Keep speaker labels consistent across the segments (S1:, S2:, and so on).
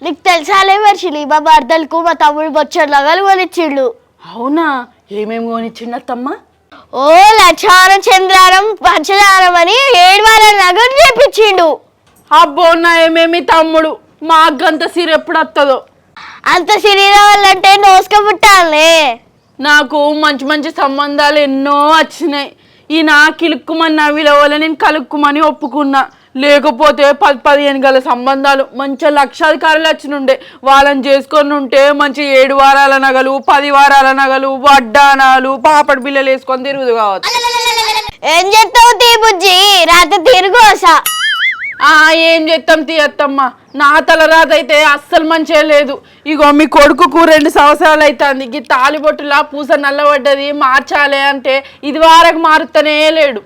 S1: నీకు తెలుసాలే వర్షిని మా భర్తలకు మా తమ్ముడు బొచ్చడు నగలు కొనిచ్చిండు.
S2: అవునా? ఏమేమి కొనిచ్చిండు అత్తమ్మ?
S1: ఓ లక్షారం చంద్రారం పంచదారం అని 7 వారాల నగలు చేపించిండు.
S2: అబ్బో నా ఏమేమి తమ్ముడు, మా అగ్గంత సిరి ఎప్పుడు వస్తుందో.
S1: అంత శరీరం వాళ్ళంటే నోసుక పుట్టాలే.
S2: నాకు మంచి మంచి సంబంధాలు ఎన్నో వచ్చినాయి. ఈ నా కిలుక్కుమని నవ్విల వల్ల నేను కలుక్కుమని ఒప్పుకున్నా. లేకపోతే 10-15 గల సంబంధాలు మంచి లక్షాధికారులు వచ్చినుండే. వాళ్ళని చేసుకొని ఉంటే మంచి 7 వారాల నగలు, 10 వారాల నగలు, వడ్డానాలు, పాపడి బిల్లలు వేసుకొని తిరుగుదు కావచ్చు.
S1: ఏం చేస్తావు తీ బుజ్జి, రాత్రి తిరుగుసా.
S2: ఏం చేస్తాం తీయత్తమ్మ, నా తలరాత అయితే అస్సలు మంచిగా లేదు. ఇగో మీ కొడుకుకు 2 సంవత్సరాలు అవుతుంది. ఈ తాలిబొట్టులా పూస నల్లబడ్డది, మార్చాలి అంటే ఇది వరకు మారుతూనే లేడు.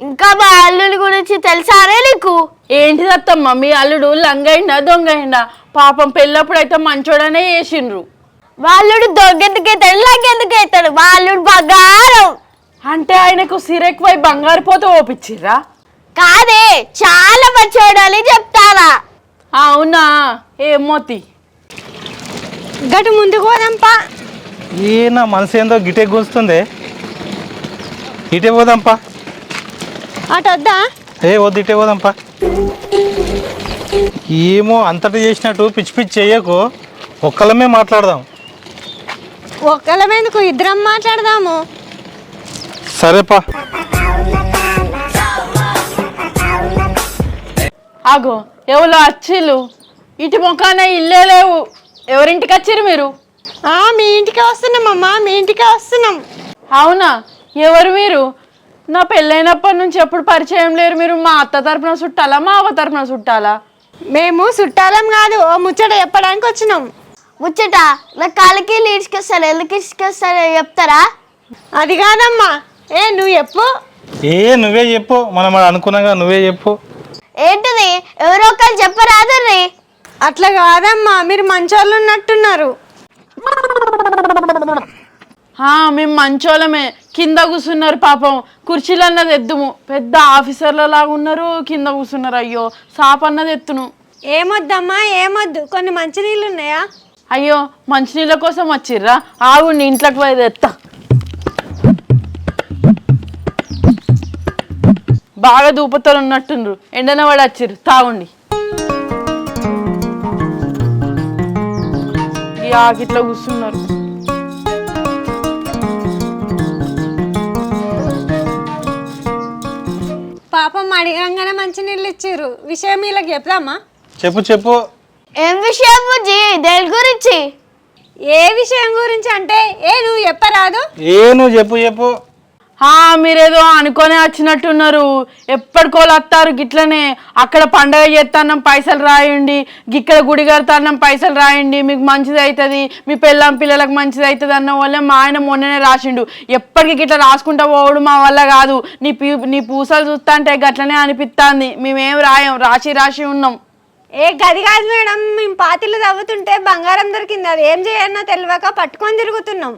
S1: ఇంకా మా అల్లుడి గురించి తెలుసానే నీకు?
S2: ఏంటిది అత్తమ్మ, మీ అల్లుడు లంగైండా దొంగైండా? పాపం పెళ్ళప్పుడు అయితే మంచోడనే చేసిండ్రు.
S1: వాళ్ళుడు దొంగెందుకైతాడు, లంగెందుకైతాడు? వాళ్ళుడు బంగారం.
S2: అంటే ఆయనకు సిరెక్కువై బంగారు పోత ఓపిచ్చిర్రా?
S1: కాదే, చాలా మంచోడని చెప్తారా.
S2: అవునా? ఏమోతి
S1: గటు ముందుకు పోదాంపా.
S3: నా మనసు ఏందో గిటే కూస్తుంది. ఇటే పోదాంపా.
S1: అటు వద్దా?
S3: వద్దు, ఇటే పోదాంపా. ఏమో అంతటా చేసినట్టు పిచ్చి పిచ్చి చెయ్యకు, ఒక్కలమే మాట్లాడదాం.
S1: ఒక్కలమేందుకు, ఇద్దరం మాట్లాడదాము.
S3: సరేపా.
S2: ఆగో, ఎవరో వచ్చిళ్ళు. ఇటు మొఖాన ఇల్లే లేవు. ఎవరింటికి వచ్చిర్రు మీరు?
S1: మీ ఇంటికే వస్తున్నామమ్మా, మీ ఇంటికే వస్తున్నాం.
S2: అవునా? ఎవరు మీరు? నా పెళ్ళైనప్పటి నుంచి ఎప్పుడు పరిచయం లేరు మీరు. మా అత్త తరపున చుట్టాలా, మా అవ్వ తరపున చుట్టాలా?
S1: మేము చుట్టాలం కాదు, ఓ ముచ్చట చెప్పడానికి వచ్చినాం. ముచ్చట నా కాళ్ళకి ఇసుకొస్తాను, ఎందుకు ఇసుకొస్తాను చెప్తారా? అది కాదమ్మా, నువ్వు చెప్పు.
S3: నువ్వే చెప్పు, మనం అనుకున్నాగా, నువ్వే చెప్పు.
S1: ఏంటిది? ఎవరో ఒకరు చెప్పరాదర్రి. అట్లా కాదమ్మా, మీరు మంచోళ్ళు ఉన్నట్టున్నారు.
S2: మేము మంచోళమే. కింద కూర్చున్నారు పాపం, కుర్చీలు అన్నది ఎద్దుము. పెద్ద ఆఫీసర్ల లాగా ఉన్నారు, కింద కూర్చున్నారు. అయ్యో, సాప్ అన్నది ఎత్తును.
S1: ఏమొద్దమ్మా, ఏమొద్దు. కొన్ని మంచినీళ్ళు ఉన్నాయా?
S2: అయ్యో, మంచినీళ్ళ కోసం వచ్చిర్రా? ఆగుండి, ఇంట్లోకి పోయేది ఎత్తా. బాగా దూపతలు ఉన్నట్టుండ్రు, ఎండన పడి వచ్చిర్రు. తాగుండి. ఇట్లా కూర్చున్నారు.
S1: పాపం అడిగంగానే మంచి నీళ్ళు ఇచ్చిర్రు. విషయం వీళ్ళకి చెప్దామా?
S3: చెప్పు చెప్పు.
S1: ఏం విషయం బుజ్జి? దేని గురించి? ఏ విషయం గురించి అంటే నువ్వు చెప్పరాదు.
S3: నువ్వు చెప్పు చెప్పు.
S2: మీరేదో అనుకొని వచ్చినట్టున్నారు. ఎప్పటికోళ్ళు వస్తారు గిట్లనే. అక్కడ పండగ చేస్తానం పైసలు రాయండి, ఇక్కడ గుడి కడతానం పైసలు రాయండి, మీకు మంచిది అవుతుంది, మీ పిల్లలకు మంచిది అవుతుంది అన్న వల్లే మా ఆయన మొన్ననే రాసిండు. ఎప్పటికి గిట్లా రాసుకుంటా పోవడు మా వల్ల కాదు. నీ పూసలు చూస్తా అంటే గట్లనే అనిపిస్తుంది. మేమేం రాయం, రాసి ఉన్నాం.
S1: గది కాదు మేడం, మేము పాతిళ్ళు తవ్వుతుంటే బంగారం దొరికింది. అది ఏం చేయన్నా తెలియక పట్టుకొని తిరుగుతున్నాం.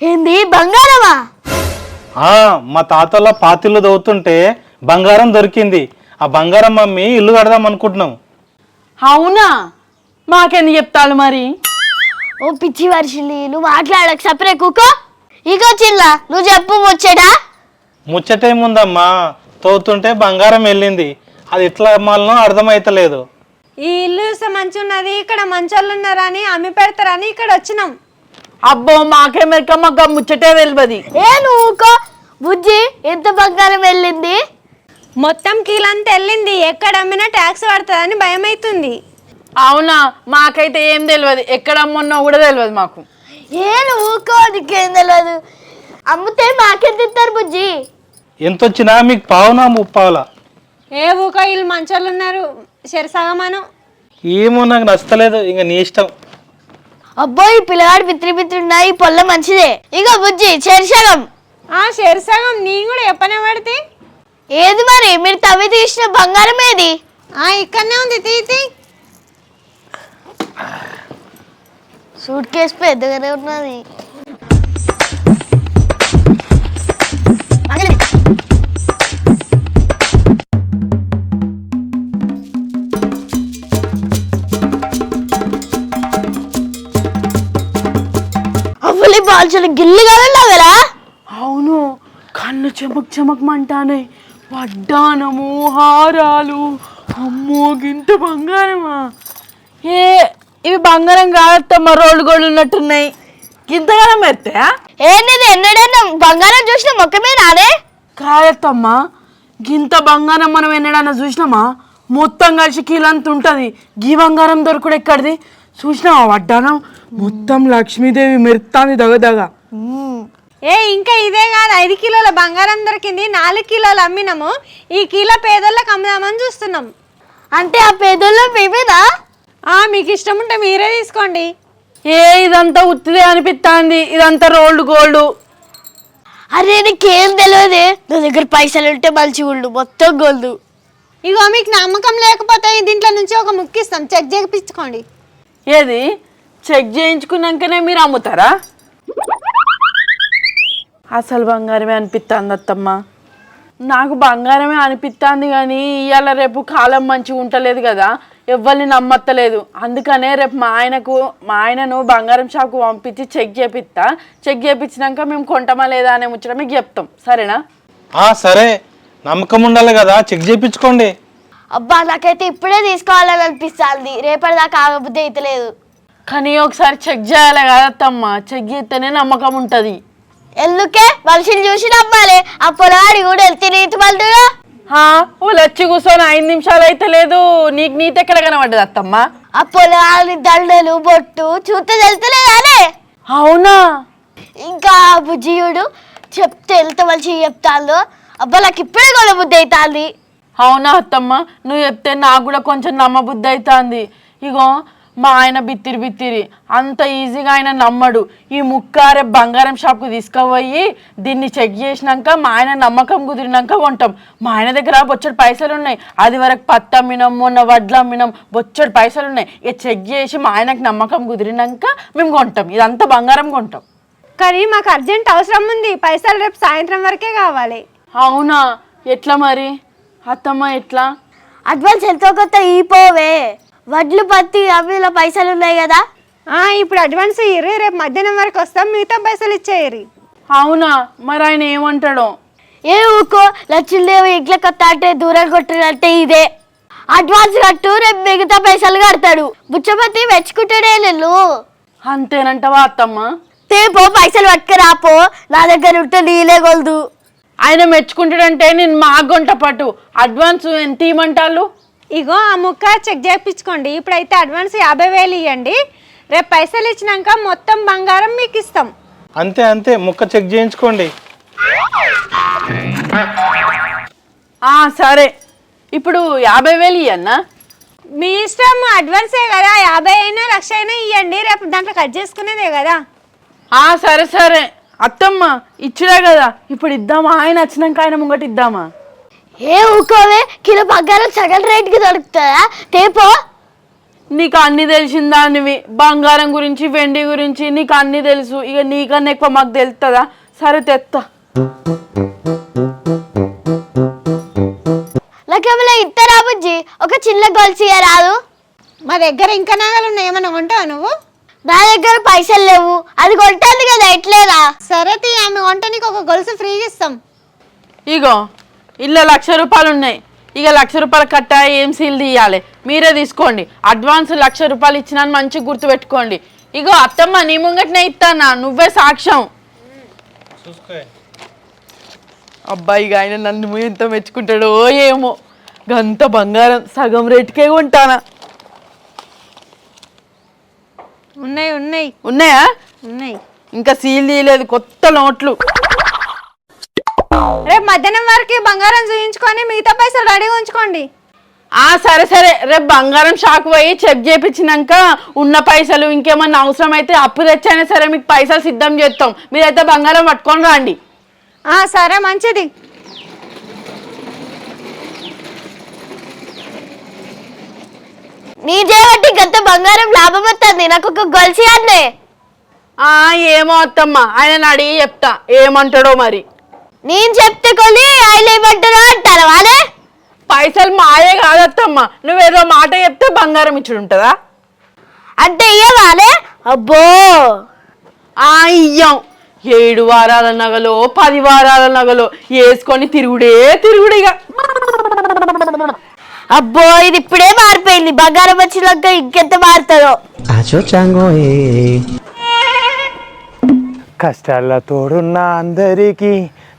S1: ఏంది బంగారమా?
S3: మా తాతల పాతిళ్ళు దవ్వుతుంటే బంగారం దొరికింది. ఆ బంగారం మమ్మీ ఇల్లు కడదాం అనుకుంటున్నాం.
S2: అవునా? మాకెందుకు చెప్తాను మరి?
S1: ఓ పిచ్చి వర్షిని, నువ్వు మాట్లాడక సపరే కుకో. ఇగో చిల్లా, నువ్వు చెప్పు ముచ్చటా.
S3: ముచ్చటేముందమ్మా, తవ్వుతుంటే బంగారం వెళ్ళింది. అది ఎట్లా అమ్మాలనో అర్థమైతలేదు.
S1: ఈ ఇల్లు మంచి ఉన్నది, ఇక్కడ మంచోళ్ళు ఉన్నారని అమ్మి పెడతారని ఇక్కడ వచ్చినాం.
S2: అబ్బో, మాకేమెక్క మాకు ముచ్చటే తెలియదు.
S1: నువ్వుకో బుజ్జి. ఎంత బంగారం వెళ్ళింది? మొత్తం కీలంతా వెళ్ళింది. ఎక్కడ అమ్మినా ట్యాక్స్ పడుతుందని భయం అవుతుంది.
S2: అవునా? మాకైతే ఏం తెలియదు, ఎక్కడ అమ్మన్నో కూడా తెలియదు మాకు.
S1: నువ్వుకో, నీకేం తెలియదు. అమ్మితే మాకెంత ఇస్తారు బుజ్జి?
S3: ఎంత వచ్చినా మీకు పావునా ముప్పావులా?
S1: ఊకో, వీళ్ళు మంచోళ్ళు ఉన్నారు, సరిసగమాను.
S3: ఏమో నాకు నచ్చలేదు, ఇంకా నీ ఇష్టం.
S1: అబ్బాయి పిల్లగాడు పిత్రి పొల్ల మంచిదే. ఇగో బుజ్జి చెరిసగం. చెరిసగం నీ కూడా చెప్పనే పడితే. ఏది మరి మీరు తవ్వి తీసిన బంగారం ఏది? ఇక్కడనే ఉంది, తీతి. సూట్ కేసు పెద్దగానే ఉన్నది. పెళ్లి బాల్చులు గిల్లి కావాలన్నావు కదా.
S2: అవును, కళ్ళు చెమక్ చెమక్మంటానే, వడ్డానము హారాలు, అమ్మో గింత బంగారమా. ఏ ఇవి బంగారం కాదత్తమ్మ, రోడ్డు గోళ్ళు ఉన్నట్టున్నాయి. గింతగానం పెడతాయా?
S1: ఏంటిది ఎన్నడన్నా బంగారం చూసిన మొక్క మీద రానే?
S2: కాదత్తమ్మా, గింత బంగారం మనం ఎన్నడన్నా చూసినామా? మొత్తం కలిసి కిలంత ఉంటుంది. గీ బంగారం దొరకడు ఎక్కడిది? చూసినావా వడ్డానం? మొత్తం లక్ష్మీదేవి మెరుతాంది దగదగ.
S4: ఇంకా ఇదే కాదు, 5 కిలోల బంగారం దొరికింది, 4 కిలోలు అమ్మినాము. ఈ కిలో పేదోళ్ళకి అమ్ముదామని చూస్తున్నాం.
S1: అంటే ఆ పేదోళ్ళు మేమేనా?
S4: మీకు ఇష్టం ఉంటే మీరే తీసుకోండి.
S2: ఇదంతా ఉత్తిదే అనిపిస్తుంది, ఇదంతా రోల్డ్ గోల్డ్.
S1: అరే నీకేం తెలియదు, నా దగ్గర పైసలు ఉంటే మంచిగా ఉండు, మొత్తం గోల్డ్.
S4: ఇగో మీకు నమ్మకం లేకపోతే దీంట్లో నుంచి ఒక ముక్కిస్తాం, చెక్ చేయించుకోండి.
S2: ఏది చెక్ చేయించుకున్నాకనే మీరు అమ్ముతారా? అసలు బంగారమే అనిపిస్తుంది అత్తమ్మ, నాకు బంగారమే అనిపిస్తుంది. కానీ ఇవాళ రేపు కాలం మంచిగా ఉంటలేదు కదా, ఎవరిని నమ్మత్తలేదు. అందుకనే రేపు మా ఆయనను బంగారం షాప్కు పంపించి చెక్ చేపిస్తా. చెక్ చేయించినాక మేము కొంటామా లేదా అనే ముచ్చట మీకు చెప్తాం, సరేనా?
S3: సరే, నమ్మకం ఉండాలి కదా, చెక్ చేయించుకోండి.
S1: అబ్బా నాకైతే ఇప్పుడే తీసుకోవాలని అనిపిస్తుంది, రేపటిదాకా ఆగబుద్ధి అయితే లేదు.
S2: కానీ ఒకసారి చెక్ చేయాలి కదా అత్తమ్మ, చెక్ చేస్తేనే నమ్మకం ఉంటుంది.
S1: ఎందుకే మనిషిని చూసి నమ్మాలి, ఆ పొలాడి కూడా వెళ్తే నీతి పడుతుందా?
S2: వాళ్ళు వచ్చి కూర్చొని 5 నిమిషాలు అయితే లేదు, నీకు నీతి ఎక్కడ కనబడ్డది అత్తమ్మ?
S1: ఆ పొలాడి దండలు బొట్టు చూస్తే వెళ్తలేదానే?
S2: అవునా?
S1: ఇంకా బుజ్జియుడు చెప్తే వెళ్తే మంచిగా చెప్తాను. అబ్బా నాకు ఇప్పుడే కూడా బుద్ధి అవుతుంది.
S2: అవునా అత్తమ్మ, నువ్వు చెప్తే నాకు కూడా కొంచెం నమ్మబుద్ధి అవుతుంది. ఇగో మా ఆయన బిత్తిరి అంత ఈజీగా ఆయన నమ్మడు. ఈ ముక్కారే బంగారం షాప్కి తీసుకుపోయి దీన్ని చెక్ చేసినాక మా ఆయన నమ్మకం కుదిరినాక కొంటాం. మా ఆయన దగ్గర బొచ్చడు పైసలు ఉన్నాయి, అది వరకు పత్తి అమ్మినాం, మొన్న వడ్లు అమ్మినాం, బొచ్చడు పైసలు ఉన్నాయి. ఇక చెక్ చేసి మా ఆయనకు నమ్మకం కుదిరినాక మేము కొంటాం, ఇదంతా బంగారం కొంటాం.
S4: కానీ మాకు అర్జెంట్ అవసరం ఉంది, పైసలు రేపు సాయంత్రం వరకే కావాలి.
S2: అవునా? ఎట్లా మరి అత్తమ్మ, ఎట్లా?
S1: అడ్వాన్స్ ఎంతో కొత్త ఈ పోవే, వడ్లు పత్తి అవిలో పైసలు ఉన్నాయి కదా.
S4: ఇప్పుడు అడ్వాన్స్ ఇయ్యి, రేపు మధ్యాహ్నం వరకు వస్తాం, మిగతా పైసలు ఇచ్చేయరి.
S2: అవునా? మరి ఆయన ఏమంటాడో?
S1: ఏ ఊకో, లక్ష్మీదేవి ఇంట్లో కొత్త అంటే దూరం కొట్టినట్టే ఇదే. అడ్వాన్స్ కట్టు, రేపు మిగతా పైసలు కడతాడు. బుచ్చపతి మెచ్చుకుంటాడే నిన్ను.
S2: అంతేనంటవా అత్తమ్మ?
S1: తేపో పైసలు పట్టుకురాపో, నా దగ్గర ఉంటే నీలే గొల్దు.
S2: ఆయన మెచ్చుకుంటాడంటే నేను మా గంట పట్టు. అడ్వాన్స్ ఎంత ఇవ్వమంటారు?
S4: ఇగో ఆ ముక్క చెక్ చేయించుకోండి. ఇప్పుడైతే అడ్వాన్స్ 50,000 ఇవ్వండి, రేపు పైసలు ఇచ్చినాక మొత్తం బంగారం మీకు ఇస్తాం.
S3: అంతే, ముక్క చెక్ చేయించుకోండి.
S2: సరే, ఇప్పుడు 50,000 ఇవ్వన్నా?
S4: మీ ఇష్టం, అడ్వాన్సే కదా, 50 అయినా 1,00,000 అయినా ఇవ్వండి, రేపు దాంట్లో కట్ చేసుకునేదే కదా.
S2: సరే అత్తమ్మ, ఇచ్చిరా కదా, ఇప్పుడు ఇద్దామా? ఆయన వచ్చినాక ఆయన ముంగట ఇద్దామా?
S1: ఏ ఊకోవే, కిలో బంగారం సగం రేటుకి దొరుకుతుందా? తేపో.
S2: నీకు అన్ని తెలిసిందా? అనివి బంగారం గురించి వెండి గురించి నీకు అన్ని తెలుసు, ఇక నీకన్నా ఎక్కువ మాకు తెలుస్తుందా? సరే తెస్తా.
S1: నాకేమైనా ఇస్తారా బుజ్జి? ఒక చిన్న గొలుసు రాదు?
S4: మా దగ్గర ఇంకా నగలు ఉన్నాయి, ఏమన్నా కొంటావా నువ్వు?
S1: నా దగ్గర పైసలు లేవు, అది కొంటుంది కదా, ఎట్లేదా?
S4: సరే తీ, ఆమె కొంటే నీకు ఒక గొలుసు ఫ్రీగా ఇస్తాం.
S2: ఇగో ఇల్లు 1,00,000 రూపాయలు ఉన్నాయి, ఇక 1,00,000 రూపాయలు కట్ట ఏం సీల్ తీయాలి మీరే తీసుకోండి. అడ్వాన్స్ 1,00,000 రూపాయలు ఇచ్చినాను, మంచిగా గుర్తు పెట్టుకోండి. ఇగో అత్తమ్మ, నీ ముంగటనే ఇస్తానా, నువ్వే సాక్ష్యం. అబ్బాయి ఆయన నన్ను ఎంత మెచ్చుకుంటాడో ఏమో, గంత బంగారం సగం రేటుకే కొంటానా. ఉన్నాయా? ఇంకా సీల్ తీయలేదు, కొత్త నోట్లు.
S4: రేపు మధ్యాహ్నం వరకు బంగారం చూయించుకొని మిగతా పైసలు రెడీగా ఉంచుకోండి.
S2: సరే, రేపు బంగారం షాక్ పోయి చెక్ చేయించినాక ఉన్న పైసలు ఇంకేమన్నా అవసరం అయితే అప్పు తెచ్చైనా సరే మీకు పైసలు సిద్ధం చేస్తాం, మీరైతే బంగారం పట్టుకొని రండి.
S4: సరే, మంచిది.
S1: నీ చేయబట్టి గంత బంగారం లాభం వస్తుంది, నాకు ఒక గొలుసు అన్నే.
S2: ఏమో అత్తమ్మ, ఆయన అడిగి చెప్తా ఏమంటాడో మరి.
S1: నేను చెప్తే కొని ఆయన ఏమంటారో అంటారు అదే.
S2: పైసలు మాయే కాదత్తమ్మ, నువ్వేదో మాట చెప్తే బంగారం ఇచ్చుడు ఉంటుందా?
S1: అంటే ఇయ్యవానే? అబ్బో,
S2: ఇయ్యం 7 వారాల నగలో 10 వారాల నగలో వేసుకొని తిరుగుడిగా.
S1: అబ్బో ఇది ఇప్పుడే మారిపోయింది, బంగారం వచ్చినాక ఇంకెంత మారుతుందో.
S3: కష్టాల తోడున్న అందరికీ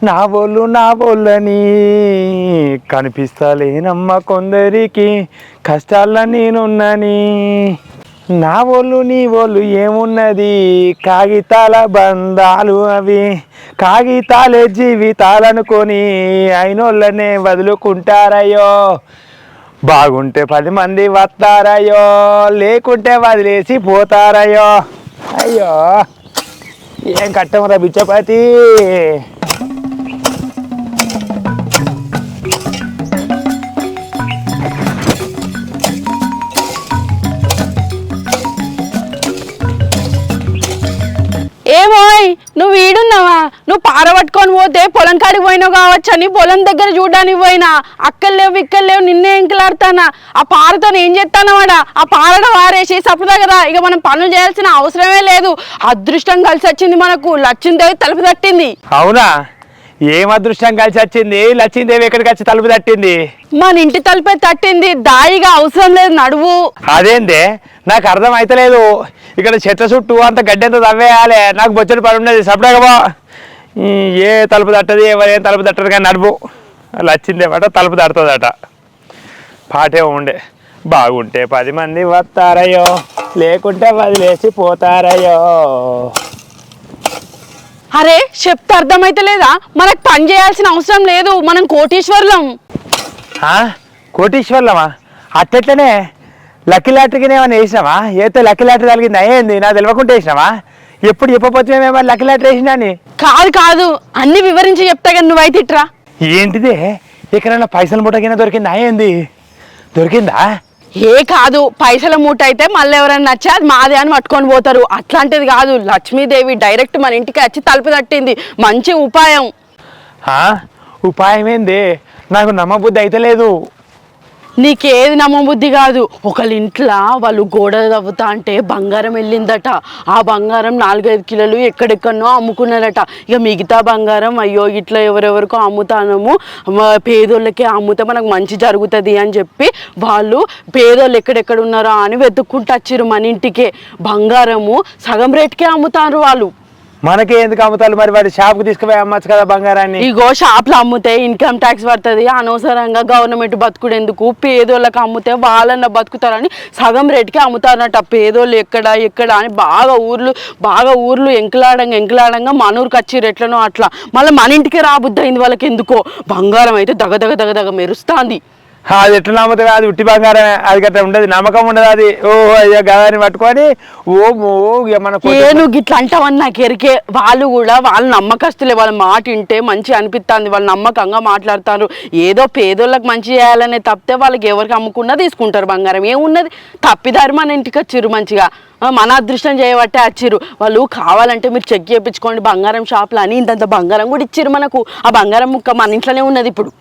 S3: నా బోళ్ళని కనిపిస్తలేనమ్మ కొందరికి కష్టాల నేనున్నని. నా నీ ఒళ్ళు ఏమున్నది, కాగితాల బంధాలు అవి, కాగితాలే జీవితాలనుకొని అయినోళ్ళనే వదులుకుంటారయ్యో. బాగుంటే 10 మంది వస్తారయ్యో, లేకుంటే వదిలేసి పోతారయ్యో. అయ్యో ఏం కట్టమరా బిచ్చపతి.
S2: ఏమోయ్ నువ్వు ఈడున్నావా? నువ్వు పార పట్టుకొని పోతే పొలం కాడికి పోయినావు కావచ్చు అని పొలం దగ్గర చూడడానికి పోయినా. అక్కర్లేవు ఇక్కర్లేవు నిన్నే ఎంకలాడుతానా. ఆ పారతో ఏం చేస్తాను వాడ? ఆ పారడ వారేసి సప్పు దగ్గర ఇక మనం పనులు చేయాల్సిన అవసరమే లేదు. అదృష్టం కలిసి వచ్చింది మనకు. లక్ష్మీదేవి తలుపు తట్టింది.
S3: అవునా? ఏం అదృష్టం కలిసి వచ్చింది? లక్ష్మీదేవి ఎక్కడికి వచ్చి తలుపు తట్టింది?
S2: మన ఇంటి తలుపే తట్టింది. దాయిగా అవసరం లేదు, నడువు.
S3: అదేందే నాకు అర్థం అయితలేదు. ఇక్కడ చెట్ల చుట్టూ అంత గడ్డంత తవ్వేయాలి, నాకు బొచ్చడి పని ఉన్నది. సపరేట్గా ఏ తలుపు తట్టది, ఎవరేం తలుపు తట్టదు కానీ నడుపు. లచ్చిందేమట తలుపు తడుతుందట. పాటే ఉండే బాగుంటే 10 మంది వస్తారయ్యో, లేకుంటే వదిలేసి పోతారయ్యో.
S2: అరే చెప్తే అర్థమైతలేదా? మనకు పని చేయాల్సిన అవసరం లేదు, మనం కోటీశ్వర్లం.
S3: కోటీశ్వర్లమా? అట్టెట్లనే లక్కీ లాటరీకి ఏమైనా వేసినావా? ఏతో లక్కీ లాటరీ కలిగింది అయ్యింది, నాకు తెలియకుండా వేసినావా? ఎప్పుడు చెప్పకపోతే మేము లక్కీ లాటరీ వేసినా అని.
S2: కాదు అన్ని వివరించి చెప్తా కానీ నువ్వైతే ఇట్రా.
S3: ఏంటిదే ఎక్కడైనా పైసలు ముట్టగిన దొరికిందా? అయ్యింది దొరికిందా?
S2: కాదు పైసల మూట అయితే మళ్ళీ ఎవరైనా నచ్చి అది మాదే అని పట్టుకొని పోతారు. అట్లాంటిది కాదు. లక్ష్మీదేవి డైరెక్ట్ మన ఇంటికి వచ్చి తలుపు తట్టింది. మంచి ఉపాయం.
S3: ఉపాయం ఏంది? నాకు నమ్మబుద్ధి అయితే లేదు.
S2: నీకేది నమ్మబుద్ధి కాదు. ఒకళ్ళ ఇంట్లో వాళ్ళు గోడ తవ్వుతా అంటే బంగారం వెళ్ళిందట. ఆ బంగారం 4-5 కిలోలు ఎక్కడెక్కడనో అమ్ముకున్నారట. ఇక మిగతా బంగారం అయ్యో ఇట్లా ఎవరెవరికో అమ్ముతానము, పేదోళ్ళకే అమ్ముతే మనకు మంచి జరుగుతుంది అని చెప్పి వాళ్ళు పేదోళ్ళు ఎక్కడెక్కడ ఉన్నారో అని వెతుక్కుంటూ వచ్చిర్రు మన ఇంటికే. బంగారము సగం రేటుకే అమ్ముతారు వాళ్ళు.
S3: మనకే ఎందుకు అమ్ముతారు మరి? వాడి షాప్కి తీసుకుపోయి అమ్మచ్చు కదా బంగారాన్ని.
S2: ఇగో షాప్లో అమ్ముతే ఇన్కమ్ ట్యాక్స్ పడుతుంది, అనవసరంగా గవర్నమెంట్ బతుకుడు ఎందుకు, పేదోళ్ళకి అమ్ముతే వాళ్ళన్న బతుకుతారని సగం రేటుకి అమ్ముతారనట. పేదోళ్ళు ఎక్కడ అని బాగా ఊర్లు ఎంకలాడంగా మన ఊరికి వచ్చి ఎట్లనో అట్లా. మళ్ళీ మన ఇంటికి రాబుద్ది అయింది వాళ్ళకి ఎందుకో. బంగారం అయితే దగ మెరుస్తుంది.
S3: అది ఎట్లా నమ్ముతుంది? అది ఉట్టి బంగారమే, అది గట్రా ఉండదు, నమ్మకం ఉండదు అది. అయ్యా గదాన్ని పట్టుకొని
S2: నువ్వు గిట్లా అంటావని నాకు ఎరికే. వాళ్ళు కూడా వాళ్ళ నమ్మకస్తులే, వాళ్ళ మాట వింటే మంచి అనిపిస్తుంది, వాళ్ళు నమ్మకంగా మాట్లాడతారు. ఏదో పేదోళ్ళకి మంచి చేయాలనే తప్పితే వాళ్ళకి ఎవరికి అమ్ముకున్నా తీసుకుంటారు బంగారం. ఏమున్నది? తప్పిదారి మన ఇంటికి వచ్చిర్రు, మంచిగా మన అదృష్టం చేయబట్టే వచ్చిర్రు. వాళ్ళు కావాలంటే మీరు చెక్ చేయించుకోండి బంగారం షాప్లో అని ఇంతంత బంగారం కూడా ఇచ్చిర్రు మనకు. ఆ బంగారం ముక్క మన ఇంట్లోనే ఉన్నది ఇప్పుడు.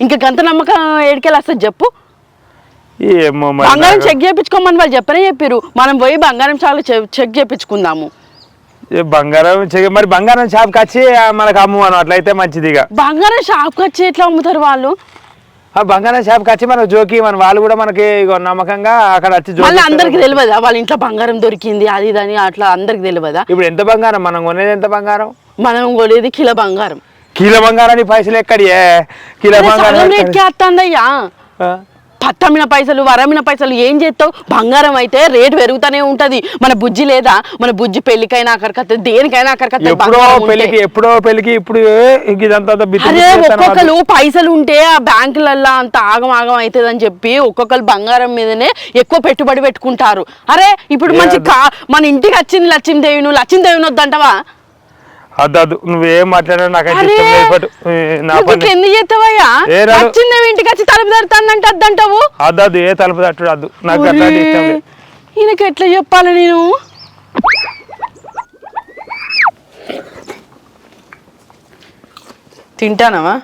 S2: ఇంకా గంత నమ్మకం ఏడికెళ్ళి వస్తుంది చెప్పు? బంగారం చెక్ చేయించుకోమని వాళ్ళు చెప్పిర్రు. మనం పోయి బంగారం షాప్ చెక్ చేయించుకుందాము.
S3: బంగారం మరి బంగారం షాప్కి వచ్చి మనకు అమ్మును, అట్లయితే మంచిదిగా.
S2: బంగారం షాప్కి వచ్చి ఎట్లా అమ్ముతారు వాళ్ళు?
S3: బంగారం షాప్కి వచ్చి మనకు జోకి వాళ్ళు కూడా మనకి నమ్మకంగా అక్కడ వచ్చి
S2: మళ్ళీ అందరికి తెలియదా వాళ్ళ ఇంట్లో బంగారం దొరికింది అది ఇదని? అట్లా అందరికి తెలియదా?
S3: ఇప్పుడు ఎంత బంగారం మనం కొనేది? ఎంత బంగారం
S2: మనం కొనేది? కిలో బంగారం.
S3: కిలో బంగారానికి పైసలు ఎక్కడియే? కిలో బంగారం
S2: రేట్కి వస్తుందయ్యా. పత్తమ్మిన పైసలు వరమిన పైసలు ఏం చేస్తావు? బంగారం అయితే రేటు పెరుగుతూనే ఉంటది. మన బుజ్జి లేదా? మన బుజ్జి పెళ్లికైనా అక్కడికత్త, దేనికైనా అక్కడికత్త.
S3: ఎప్పుడో పెళ్లికి ఇప్పుడు
S2: ఒక్కొక్కరు పైసలు ఉంటే ఆ బ్యాంకులల్లో అంత ఆగం అవుతుంది అని చెప్పి ఒక్కొక్కరు బంగారం మీదనే ఎక్కువ పెట్టుబడి పెట్టుకుంటారు. అరే ఇప్పుడు మంచి మన ఇంటికి వచ్చింది లక్ష్మీదేవి, నువ్వు లక్ష్మీదేవిని వద్దంటావా?
S3: అద్దు నువ్వేం మాట్లాడా నాకైతే
S2: ఎందుకు చేస్తావయ్యా? లక్ష్మీదేవి ఇంటికి వచ్చి తలుపు తడతానంటే అద్దంటావు?
S3: అద్దు ఏ తలుపు తట్టు అద్దు, నాకు
S2: ఈయనకి ఎట్లా చెప్పాలి నేను? తింటానవా?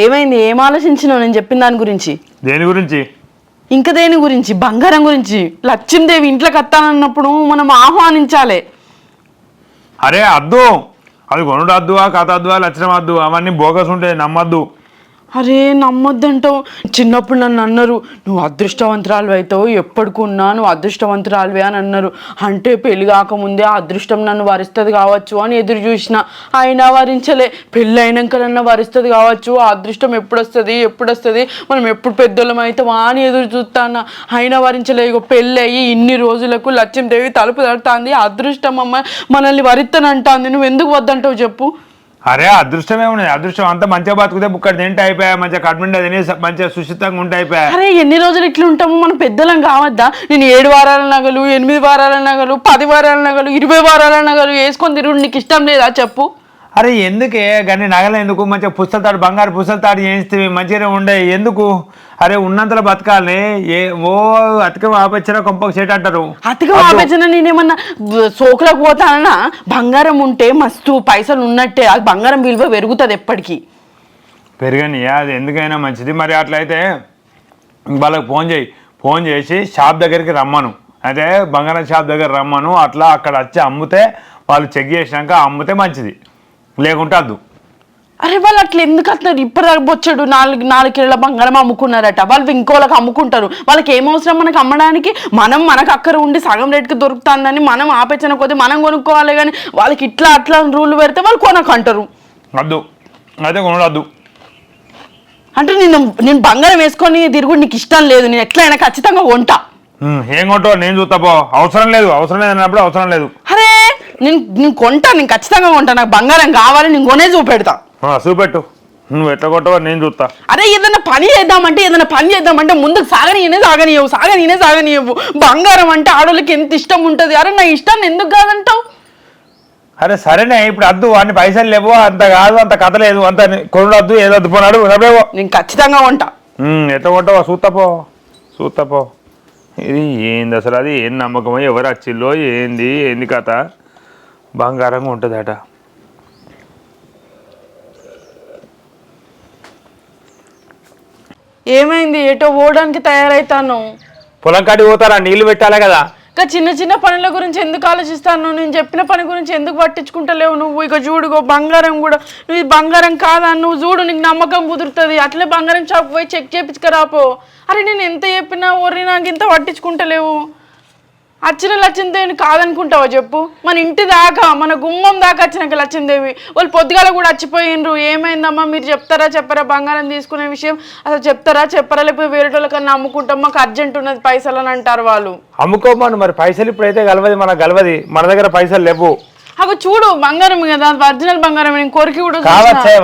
S2: ఏమైంది? ఏం ఆలోచించినావు నేను చెప్పిన దాని గురించి?
S3: దేని గురించి?
S2: ఇంకా దేని గురించి? బంగారం గురించి. లక్ష్మీదేవి ఇంట్లోకి వస్తానన్నప్పుడు మనం ఆహ్వానించాలి.
S3: అరే అద్దు, అది కొనుడు అద్దువా కథ అద్దువా లక్షణం అద్దు, అవన్నీ బోగస్ ఉంటాయి, నమ్మద్దు.
S2: అరే నమ్మొద్దంటావు. చిన్నప్పుడు నన్ను అన్నారు, నువ్వు అదృష్టవంతురాలు అవుతావు, ఎప్పటికున్నా నువ్వు అదృష్టవంతురాలువే అని అన్నారు. అంటే పెళ్లి కాకముందే ఆ అదృష్టం నన్ను వరిస్తుంది కావచ్చు అని ఎదురు చూసిన, అయినా వరించలే. పెళ్ళి అయినాకనన్నా వరిస్తుంది కావచ్చు, ఆ అదృష్టం ఎప్పుడు వస్తుంది, మనం ఎప్పుడు పెద్దోళ్ళం అవుతామా అని ఎదురు చూస్తాను, అయినా వరించలే. ఇక పెళ్ళి అయ్యి ఇన్ని రోజులకు లక్ష్మీదేవి తలుపు తడుతుంది, అదృష్టం అమ్మ మనల్ని వరిస్తానంటుంది. నువ్వు ఎందుకు వద్దంటావు చెప్పు?
S3: అరే అదృష్టమే ఉన్నది, అదృష్టం అంతా మంచిగా బతుకుతే బుక్కడి తింటే అయిపోయా, మంచిగా కడుపుండే తిని మంచిగా సుశితంగా ఉంటే అయిపోయా.
S2: అరే ఎన్ని రోజులు ఇట్లా ఉంటాము, మనం పెద్దలం కావద్దా? నేను 7 వారాల నగలు, 8 వారాల నగలు, 10 వారాల నగలు, 20 వారాల నగలు వేసుకొని తిరుగు నీకు ఇష్టం లేదా చెప్పు?
S3: అరే ఎందుకే కానీ నగలు ఎందుకు? మంచిగా పుస్తలతాడు, బంగారు పుస్తలతాడు చేయిస్తే మంచిగానే ఉండే ఎందుకు? అరే ఉన్నంతలో బతకాలి. ఓ అతికం ఆపచ్చిన కొంపకు చేట అంటారు.
S2: అతికం ఆపచ్చిన నేనేమన్నా సోకులకు పోతానన్నా? బంగారం ఉంటే మస్తు పైసలు ఉన్నట్టే, అది బంగారం విలువ పెరుగుతుంది ఎప్పటికీ.
S3: పెరగని అది ఎందుకైనా మంచిది. మరి అట్లయితే వాళ్ళకి ఫోన్ చేసి షాప్ దగ్గరికి రమ్మను, అయితే బంగారం షాప్ దగ్గర రమ్మను. అట్లా అక్కడ వచ్చి అమ్మితే వాళ్ళు చెక్ చేసినాక అమ్మితే మంచిది, లేకుంటే అద్దు.
S2: అరే వాళ్ళు అట్లా ఎందుకు అట్లా? ఇప్పటిదాకా బొచ్చాడు 4 కిలోల బంగారం అమ్ముకున్నారట, వాళ్ళు ఇంకోళ్ళకి అమ్ముకుంటారు. వాళ్ళకి ఏమవసరం మనకు అమ్మడానికి? మనకు అక్కడ ఉండి సగం రేటుకి దొరుకుతుందని మనం ఆపేచిన కొద్దీ మనం కొనుక్కోవాలి. కానీ వాళ్ళకి ఇట్లా అట్లా రూల్ పెడితే వాళ్ళు కొనకంటారు.
S3: వద్దు, అయితే కొనడద్దు.
S2: అంటే నేను బంగారం వేసుకొని తిరుగుడు నీకు ఇష్టం లేదు, నేను ఎట్లయినా ఖచ్చితంగా కొంటా.
S3: ఏం కొంటావు నేను చూస్తా పో. అవసరం లేదు అన్నప్పుడు అవసరం లేదు.
S2: అరే నేను కొంటా, నేను ఖచ్చితంగా కొంటా. నాకు బంగారం కావాలి, నేను కొనే చూపెడతా.
S3: చూపెట్టు, నువ్వు ఎట్లా కొట్టావో నేను చూస్తా.
S2: అరే ఏదైనా పని చేద్దామంటే ముందుకు సాగనీయవు. బంగారం అంటే ఆడోళ్ళకి ఎంత ఇష్టం ఉంటుంది. అరే నా ఇష్టాన్ని ఎందుకు కాదంటావు?
S3: అరే సరేనే, ఇప్పుడు అద్దు, అన్ని పైసలు లేవు, అంత కాదు, అంత కథ లేదు, అంత కొనుడద్దు, ఏదొద్దు పోనాడు.
S2: నేను ఖచ్చితంగా కొంటా.
S3: ఎట్లా కొంటావో చూస్తాపో. ఇది ఏంది అసలు? అది ఏం నమ్మకమో, ఎవరు వచ్చిల్లో, ఏంది కథ? బంగారంగా ఉంటుందట.
S2: ఏమైంది? ఏటో పోవడానికి తయారైతాను.
S3: పొలం కాడికి పోతారా? నీళ్లు పెట్టాలి కదా.
S2: ఇంకా చిన్న పనుల గురించి ఎందుకు ఆలోచిస్తాను? నేను చెప్పిన పని గురించి ఎందుకు పట్టించుకుంటలేవు నువ్వు? ఇక చూడుగో బంగారం కూడా, నువ్వు ఇది బంగారం కాదా నువ్వు చూడు, నీకు నమ్మకం కుదురుతుంది. అట్లే బంగారం షాప్ పోయి చెక్ చేయించుకురాపో. అరే నేను ఎంత చెప్పినా ఒర్రి నాకు ఇంత పట్టించుకుంటలేవు. వచ్చిన లక్ష్మీదేవిని కాదనుకుంటావా చెప్పు? మన ఇంటి దాకా, మన గుమ్మం దాకా వచ్చినాక లక్ష్మీదేవి వాళ్ళు పొద్దుగాల కూడా వచ్చిపోయినరు. ఏమైందమ్మా మీరు చెప్పరా బంగారం తీసుకునే విషయం? అసలు చెప్పరా లేకపోతే వేరే వాళ్ళకన్నా అమ్ముకుంటాం, మాకు అర్జెంట్ ఉన్నది పైసలు అని అంటారు వాళ్ళు.
S3: అమ్ముకోమను మరి, పైసలు ఇప్పుడైతే గలవది, మనకు గలవది, మన దగ్గర పైసలు లేవు.
S2: అవి చూడు బంగారం కదా, ఒరిజినల్ బంగారం. నేను కొరికి కూడా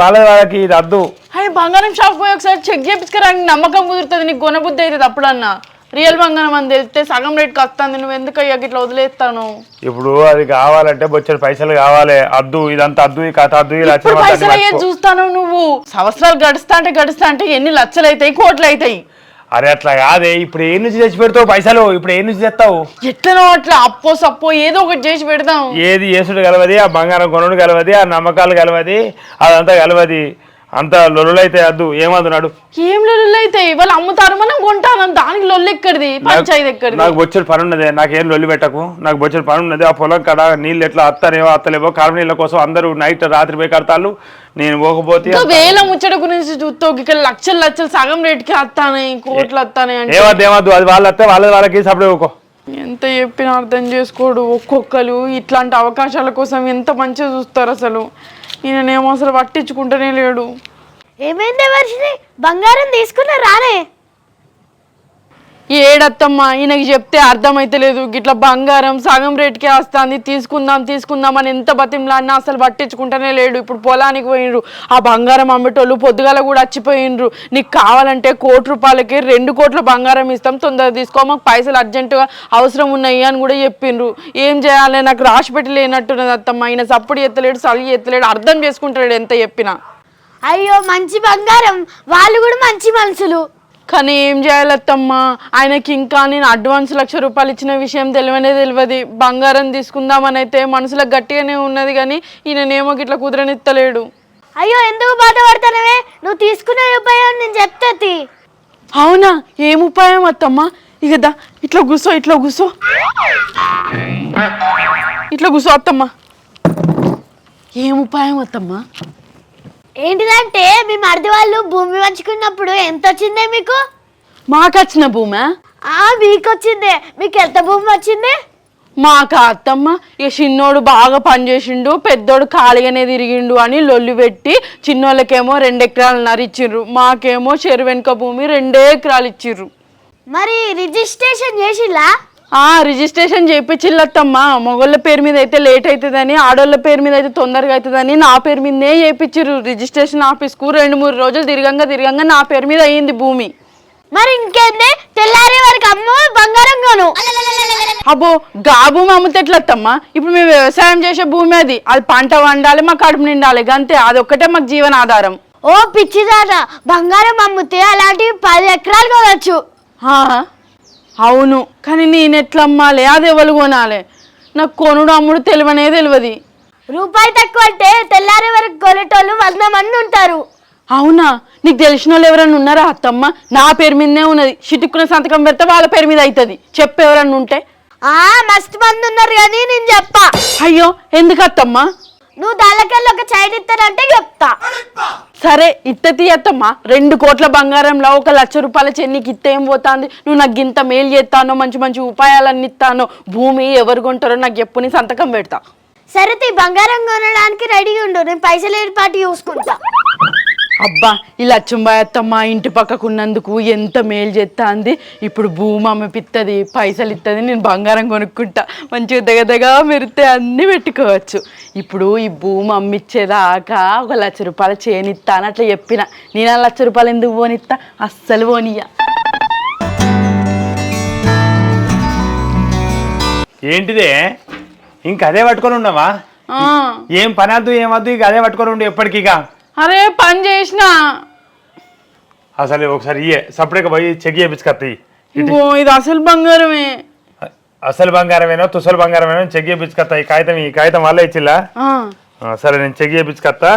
S3: వాళ్ళకి ఇది అద్దు.
S2: అయ్యి బంగారం షాప్ పోయి ఒకసారి చెక్ చేయించుకురా, నమ్మకం కుదురుతుంది, నీకు కొనబుద్ధి అవుతుంది. అప్పుడన్నా రియల్ బంగారం అని తెలిస్తే సగం రేట్కి వస్తుంది. నువ్వు ఎందుకు అయ్యా ఇట్లా వదిలేస్తాను?
S3: ఇప్పుడు అది కావాలంటే బొచ్చడి పైసలు కావాలి. అద్దు, ఇదంతా అద్దు, ఈ కథ అద్దు.
S2: పైసలు అయ్యే చూస్తాను నువ్వు. సంవత్సరాలు గడుస్తా అంటే ఎన్ని లక్షలు అవుతాయి, కోట్లు అవుతాయి.
S3: అరే అట్లా కాదే, ఇప్పుడు ఏ నుంచి తెచ్చి పెడతావు పైసలు? ఇప్పుడు ఏ నుంచి తెస్తావు?
S2: ఎట్లనో అట్లా అప్పో సప్పో ఏదో ఒకటి చేసి పెడతాం.
S3: ఏది చేసుడు గలవది, ఆ బంగారం కొనుడు గలవది, ఆ నమ్మకాలు గలవది, అదంతా గలవది. అంత లొల్లులైతే అద్దు. ఏమన్నాడు?
S2: ఏం లొల్లులైతాయి? వాళ్ళు అమ్ముతారు, మనం కొంటాను. దానికి లొల్లు ఎక్కడిది, పంచాయతీ ఎక్కడిది?
S3: నాకు బొచ్చడి పని ఉన్నదే, నాకేం లొల్లి పెట్టకు. నాకు బొచ్చడి పని ఉన్నది. ఆ పొలం కాడ నీళ్ళు ఎట్లా అత్తలేవో కాలువ నీళ్ళ కోసం అందరూ రాత్రి పోయి కడతారు. నేను పోకపోతే
S2: వేల ముచ్చట గురించి చూస్తావు. ఇక్కడ లక్షలు సగం రేటుకి వస్తానే, కోట్లు వస్తానే అంటే
S3: ఏమద్దు. అది వాళ్ళు వస్తే వాళ్ళకి సపరేట్ ఊకో.
S2: ఎంత చెప్పినా అర్థం చేసుకోడు. ఒక్కొక్కరు ఇట్లాంటి అవకాశాల కోసం ఎంత మంచిగా చూస్తారు. అసలు ఈయనేమో అసలు పట్టించుకుంటూనే లేడు.
S1: ఏమైంది వర్షిని? బంగారం తీసుకున్నా రాలే?
S2: ఏడత్తమ్మా, ఈయనకి చెప్తే అర్థమైతలేదు. గిట్లా బంగారం సగం రేటుకే వస్తుంది, తీసుకుందాం అని ఎంత బతిమలాడినా అసలు పట్టించుకుంటూనే లేడు. ఇప్పుడు పొలానికి పోయినరు, ఆ బంగారం అమ్మేటోళ్ళు పొద్దుగాల కూడా వచ్చిపోయినరు. నీకు కావాలంటే 1 కోటి రూపాయలకి 2 కోట్ల బంగారం ఇస్తాం, తొందరగా తీసుకో, మాకు పైసలు అర్జెంటుగా అవసరం ఉన్నాయి అని కూడా చెప్పిండ్రు. ఏం చేయాలి? నాకు రాసి పెట్టి లేనట్టున్నది అత్తమ్మ. ఈయన సప్పుడు ఎత్తలేడు, సలి ఎత్తలేడు, అర్థం చేసుకుంటాడు ఎంత చెప్పినా.
S1: అయ్యో మంచి బంగారం, వాళ్ళు కూడా మంచి మనుషులు.
S2: కానీ ఏం చేయాలత్తమ్మా, ఆయనకి ఇంకా నేను అడ్వాన్స్ 1,00,000 రూపాయలు ఇచ్చిన విషయం తెలియదు. బంగారం తీసుకుందామని అయితే మనసులో గట్టిగానే ఉన్నది, కానీ ఈయననేమో గిట్లా కుదరనిత్తలేడు.
S1: అయ్యో ఎందుకు బాధపడతానవే? నువ్వు తీసుకునే రూపాయలు నేను చెప్తాది.
S2: అవునా? ఏం ఉపాయం అత్తమ్మ? ఇక దా ఇట్లా కూసో, ఇట్లా కూసో, ఇట్లా కూసో అత్తమ్మ. ఏం ఉపాయం అత్తమ్మ?
S1: ఏంటిదంటే మీ మరిది వాళ్ళు భూమి పంచుకున్నప్పుడు ఎంత వచ్చిందే మీకు?
S2: మాకు వచ్చిన భూమా?
S1: మీకు వచ్చిందే. మీకు ఎంత భూమి వచ్చింది?
S2: మాకు అత్తమ్మ ఇక చిన్నోడు బాగా పనిచేసిండు, పెద్దోడు ఖాళీగానే తిరిగిండు అని లొల్లి పెట్టి చిన్నోళ్ళకేమో 2 ఎకరాలున్నర ఇచ్చిర్రు, మాకేమో చెరు వెనుక భూమి 2 ఎకరాలు ఇచ్చిర్రు.
S1: మరి రిజిస్ట్రేషన్ చేసిల్లా?
S2: రిజిస్ట్రేషన్ చేయించిల్లత్తమ్మ. మొగోళ్ళ పేరు మీద అయితే లేట్ అవుతుందని, ఆడోళ్ళ పేరు మీద అయితే తొందరగా అవుతుందని నా పేరు మీదనే చేయించిర్రు. రిజిస్ట్రేషన్ ఆఫీస్కు 2-3 రోజులు తిరగంగా నా పేరు మీద అయ్యింది భూమి.
S1: మరి ఇంకేంది, తెల్లారే వరకు అమ్మ బంగారం కొను.
S2: అబ్బో, గా భూమి అమ్ముతే ఎట్లత్తమ్మా? ఇప్పుడు మేము వ్యవసాయం చేసే భూమి అది పంట వండాలి, మా కడుపు నిండాలి, అంతే. అదొక్కటే మాకు జీవనాధారం.
S1: ఓ పిచ్చిదారా, బంగారం అమ్ముతే అలాంటివి 10 ఎకరాలు కొనవచ్చు.
S2: అవును, కానీ నేను ఎట్లా అమ్మాలి? అది ఎవరు కొనాలి? నాకు కొనుడు అమ్ముడు తెలియదు.
S1: రూపాయి తక్కువ అంటే తెల్లారే వరకు కొనేటోళ్ళు 100 మంది ఉంటారు.
S2: అవునా? నీకు తెలిసిన వాళ్ళు ఎవరన్నా ఉన్నారా అత్తమ్మ? నా పేరు మీదనే ఉన్నది. చిటుక్కున సంతకం పెడితే వాళ్ళ పేరు మీద అవుతుంది. చెప్పు ఎవరన్నా ఉంటే.
S1: మస్తు మంది ఉన్నారు కానీ నేను చెప్పా.
S2: అయ్యో, ఎందుకు అత్తమ్మ?
S1: నువ్వు దానికెళ్ళి ఒక చైన్ ఇస్తానంటే చెప్తా.
S2: సరే, ఇత్త తీయత్తమ్మా. 2 కోట్ల బంగారంలో 1 లక్ష రూపాయల చెన్నికి ఇత్త ఏం పోతాంది? నువ్వు నాకు గింత మేలు చేస్తానో, మంచి మంచి ఉపాయాలన్నీ ఇస్తానో, భూమి ఎవరు కొంటారో నాకు చెప్పు, నీ సంతకం పెడతా.
S1: సరే, బంగారం కొనడానికి రెడీగా ఉండు, నేను పైసలు ఏర్పాటు చూసుకుంటా.
S2: అబ్బా, ఈ లచ్చంబాయ్ అత్తమ్మ ఇంటి పక్కకున్నందుకు ఎంత మేలు చేస్తా అంది. ఇప్పుడు భూమి అమ్మిపిస్తుంది, పైసలు ఇస్తుంది, నేను బంగారం కొనుక్కుంటా, మంచిగా దగ్గరగా మెరితే అన్నీ పెట్టుకోవచ్చు. ఇప్పుడు ఈ భూమి అమ్మిచ్చేదాకా 1 లక్ష రూపాయల చేనిస్తా అని అట్లా చెప్పిన. నేను 1 లక్ష రూపాయలు ఎందుకు పోనిస్తా? అస్సలు పోనీయ.
S3: ఏంటిదే ఇంక అదే పట్టుకొని ఉన్నావా? ఏం పని వద్దు ఏమద్దు, ఇక అదే పట్టుకొని ఉండు ఎప్పటికీగా.
S2: అరే, పని చేసిన
S3: అసలు ఒకసారి సపరేట్గా పోయి చెక్ చేయించుకొస్తాయి.
S2: ఇది అసలు బంగారమే.
S3: అసలు బంగారమేనో తుసలు బంగారమేనో చెక్ చేయించుకొస్తాయి. ఈ కాగితం వల్ల ఇచ్చిల్లా? సరే, నేను చెక్ చేయించుకొస్తా.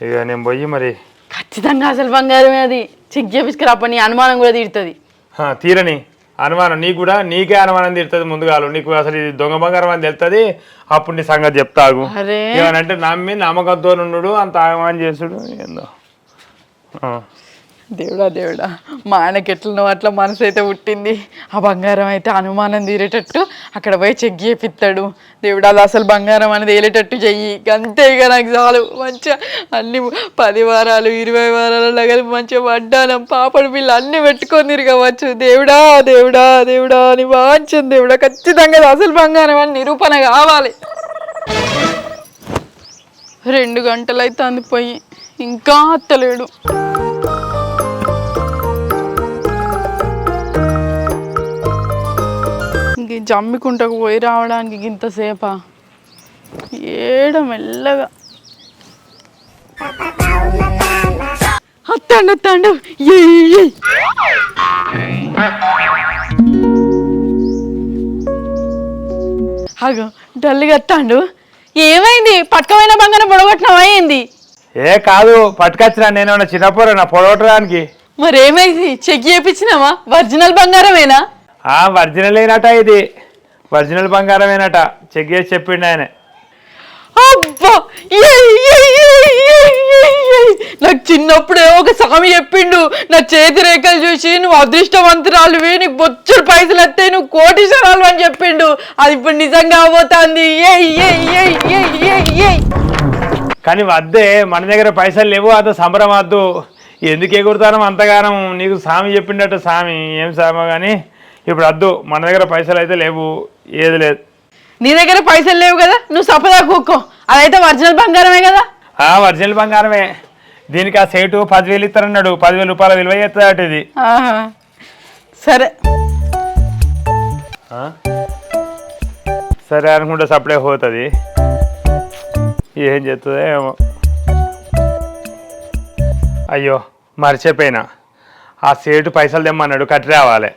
S3: ఇక నేను పోయి మరి
S2: ఖచ్చితంగా అసలు బంగారమే. అది చెక్ చేయించుకురాప, నీ అనుమానం కూడా తీరుతుంది.
S3: తీరని అనుమానం నీకే అనుమానం తీరుతుంది. ముందుగా నీకు అసలు ఇది దొంగ బంగారం అని తెలుస్తుంది. అప్పుడు నీ సంగతి చెప్తాగు. ఏమనంటే నమ్మి నమ్మకంతో నుండు అంత ఆగమని చేసుడు ఏందో.
S2: దేవుడా, మా ఆయనకి ఎట్లనో అట్లా మనసు అయితే పుట్టింది. ఆ బంగారం అయితే అనుమానం తీరేటట్టు అక్కడ పోయి చెక్ చేపిస్తాడు. దేవుడా, అది అసలు బంగారం అనేది వేలేటట్టు చెయ్యి, అంతే. ఇక నాకు చాలు. మంచిగా అన్ని 10 వారాలు 20 వారాలు కలిపి మంచిగా వడ్డానం పాపడు బిల్లు అన్నీ పెట్టుకొని తిరగవచ్చు. దేవుడా దేవుడా దేవుడా అని వాంచను. దేవుడా, ఖచ్చితంగా అసలు బంగారం అని నిరూపణ కావాలి. 2 గంటలు అయితే అందిపోయి ఇంకా అత్తలేడు. జమ్మికుంటకు పోయి రావడానికి ఇంతసేపా? ఏడ మెల్లగా అత్తాండు. అగో, డల్లుగా అత్తాండు. ఏమైంది? పట్టుకపోయిన బంగారం పొడగొట్టినావా? అయింది
S3: కాదు, పట్టుకొచ్చినా నేను చిన్నప్పుడు నా పొడగొట్టడానికి.
S2: మరేమైంది? చెక్ చేయించినావా? ఒరిజినల్ బంగారమేనా?
S3: ఒరిజినల్ ఏనట, ఇది ఒరిజినల్ బంగారమేనట. చెక్ చేసి చెప్పిండు ఆయన.
S2: అబ్బా, నాకు చిన్నప్పుడే ఒక స్వామి చెప్పిండు, నా చేతి రేఖలు చూసి నువ్వు అదృష్టవంతురాలువి, నీకు బొచ్చుడు పైసలు వస్తాయి, నువ్వు కోటీశ్వరాలు అని చెప్పిండు. అది ఇప్పుడు నిజంగా అవబోతుంది.
S3: కానీ వద్దే, మన దగ్గర పైసలు లేవు, అంత సంబరం వద్దు. ఎందుకు ఎగురుతాను అంతగానం? నీకు స్వామి చెప్పిండట. స్వామి ఏం స్వామి కానీ ఇప్పుడు వద్దు, మన దగ్గర పైసలు అయితే లేవు, ఏది లేదు.
S2: నీ దగ్గర పైసలు లేవు కదా, నువ్వు సపదా కూక్కో. అదైతే ఒరిజినల్ బంగారమే కదా?
S3: ఒరిజినల్ బంగారమే. దీనికి ఆ సేటు 10,000 ఇస్తారన్నాడు. 10,000 రూపాయల విలువ చేస్తుందట ఇది.
S2: సరే
S3: సరే అనుకుంటే సప్లై పోతుంది. ఏం చేస్తుందో ఏమో. అయ్యో, మర్చిపోయినా. ఆ సేటు పైసలు తెమ్మన్నాడు, కట్టి రావాలి.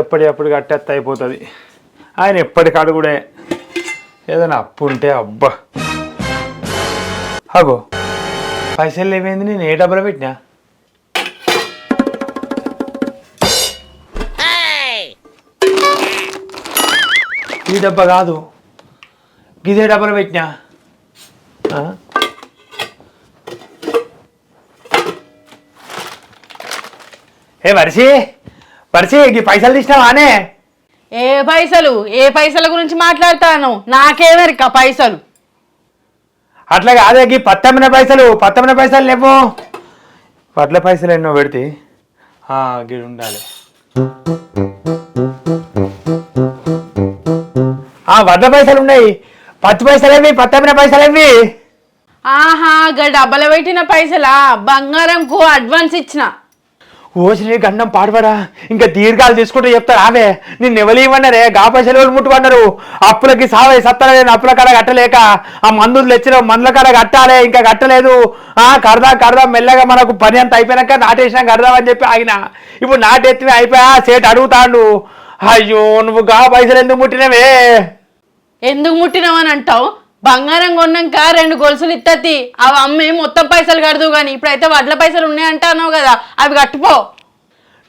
S3: ఎప్పటికప్పుడు కట్టేస్తే అయిపోతుంది. ఆయన ఎప్పటికాడు కూడా ఏదైనా అప్పు ఉంటే అబ్బా అగో పైసలు ఏమైంది, నేను ఏ డబ్బులో పెట్టినా? ఈ డబ్బా కాదు, గిదే డబ్బులో పెట్టినా. ఏ వర్షి ఈ పైసలు తీసినావానే?
S2: ఏ పైసల గురించి మాట్లాడతాను? నాకేమరిక పైసలు?
S3: అట్లా కాదే, ఈ పత్తమ్మిన పైసలు లేవు. వడ్ల పైసలు ఎన్నో పెడితే గిడి ఉండాలి. వడ్ల పైసలు ఉన్నాయి, పత్తి పైసలేవి, పత్తమ్మిన పైసలేవి.
S2: ఆహా, డబ్బల పెట్టిన పైసలా? బంగారంకు అడ్వాన్స్ ఇచ్చిన.
S3: ఓసి గండం పాడుపడా, ఇంకా దీర్ఘాలు తీసుకుంటూ చెప్తారు. ఆవే నిన్ను ఎవరు ఇవ్వన్నారే? గా పైసలు ఎవరు ముట్టుకున్నారు? అప్పులకి సావే సత్తలేను, అప్పుల కాడ కట్టలేక ఆ మందులు తెచ్చిన మందుల కాడ కట్టాలి, ఇంకా కట్టలేదు. కడదాం మెల్లగా, మనకు పని అంతా అయిపోయాక నాటేసినా కడదామని చెప్పి ఆగిన. ఇప్పుడు నాటెత్తివి అయిపోయా, సేటు అడుగుతాడు. అయ్యో నువ్వు గా పైసలు ఎందుకు ముట్టినవే?
S2: ఎందుకు ముట్టినావని అంటావు? బంగారం కొన్నాక 2 గొలుసులు ఇత్తతి, అవి అమ్మి మొత్తం పైసలు కడదు. కానీ ఇప్పుడైతే వడ్ల పైసలు ఉన్నాయంటావు కదా, అవి కట్టుపో.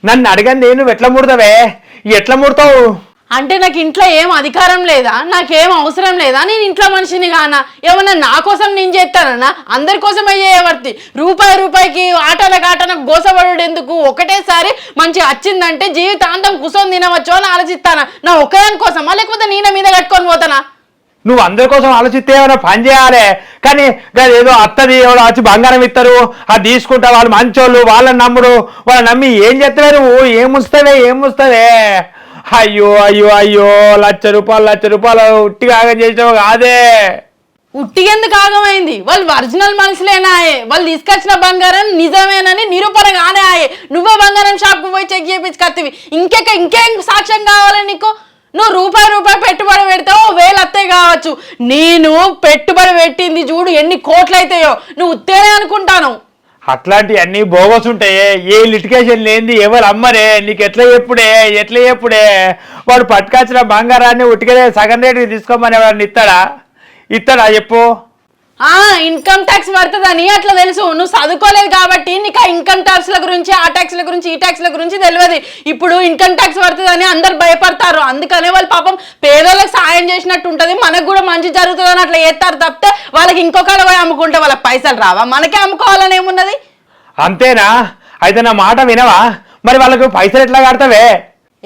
S3: నన్ను అడగండి, నువ్వు ఎట్లా ముడతావే? ఎట్లా ముడతావు
S2: అంటే నాకు ఇంట్లో ఏం అధికారం లేదా? నాకేం అవసరం లేదా? నేను ఇంట్లో మనిషిని కానా? ఏమన్నా నా కోసం నేను చేస్తానన్నా? అందరి కోసం అయ్యేవర్తి. రూపాయికి ఆటలకు గోసపడు ఎందుకు? ఒకటేసారి మంచిగా వచ్చిందంటే జీవితాంతం కూర్చొని తినవచ్చు అని ఆలోచిస్తానా? నా ఒక్కదాని కోసమా, లేకపోతే నేను మీద కట్టుకొని పోతానా?
S3: నువ్వు అందరి కోసం ఆలోచిస్తే ఏమైనా పని చేయాలి. కానీ ఏదో అత్తది ఎవడో వచ్చి బంగారం ఇస్తారు, అది తీసుకుంటా, వాళ్ళు మంచోళ్ళు, వాళ్ళని నమ్ముడు, వాళ్ళని నమ్మి ఏం చేస్తావే నువ్వు? ఏం ముస్తావే? అయ్యో లక్ష రూపాయలు ఉట్టిగా ఆగం చేసినావు కాదే.
S2: ఉట్టిగెందుకు ఆగమైంది? వాళ్ళు ఒరిజినల్ మనుషులేనాయే. వాళ్ళు తీసుకొచ్చిన బంగారం నిజమేనని నిరూపణ కానే ఆయే. నువ్వే బంగారం షాప్కు పోయి చెక్ చేయించుకొత్తవి. ఇంకేం సాక్ష్యం కావాలి నీకు? నువ్వు రూపాయి పెట్టుబడి పెడతావు, 1000 అత్తే కావచ్చు. నేను పెట్టుబడి పెట్టింది చూడు ఎన్ని కోట్లు అవుతాయో. నువ్వు ఉత్తేనే అనుకుంటాను.
S3: అట్లాంటివి అన్నీ బోగస్ ఉంటాయే. ఏ లిటికేషన్ లేనిది ఎవరు అమ్మరే? నీకు ఎట్లా చెప్పుడే? వాడు పట్టుకొచ్చిన బంగారాన్ని ఉట్టికనే సగం రేటుకి తీసుకోమని ఎవరిని ఇస్తాడా చెప్పు?
S2: ఇన్కమ్ ట్యాక్స్ పడుతుందని అట్లా తెలుసు. నువ్వు చదువుకోలేదు కాబట్టి నీకు ఆ ఇన్కమ్ ట్యాక్స్ల గురించి, ఆ ట్యాక్స్ల గురించి, ఈ ట్యాక్స్ల గురించి తెలియదు. ఇప్పుడు ఇన్కమ్ ట్యాక్స్ పడుతుందని అందరు భయపడతారు. అందుకనే వాళ్ళు పాపం పేదోళ్ళకి సాయం చేసినట్టు ఉంటుంది, మనకు కూడా మంచి జరుగుతుందని అట్లా చేస్తారు తప్పితే వాళ్ళకి ఇంకొకటి పోయి అమ్ముకుంటే వాళ్ళకి పైసలు రావా? మనకే అమ్ముకోవాలని ఏమున్నది?
S3: అంతేనా? అయితే నా మాట వినవా? మరి వాళ్ళకు పైసలు ఎట్లా కడతావే?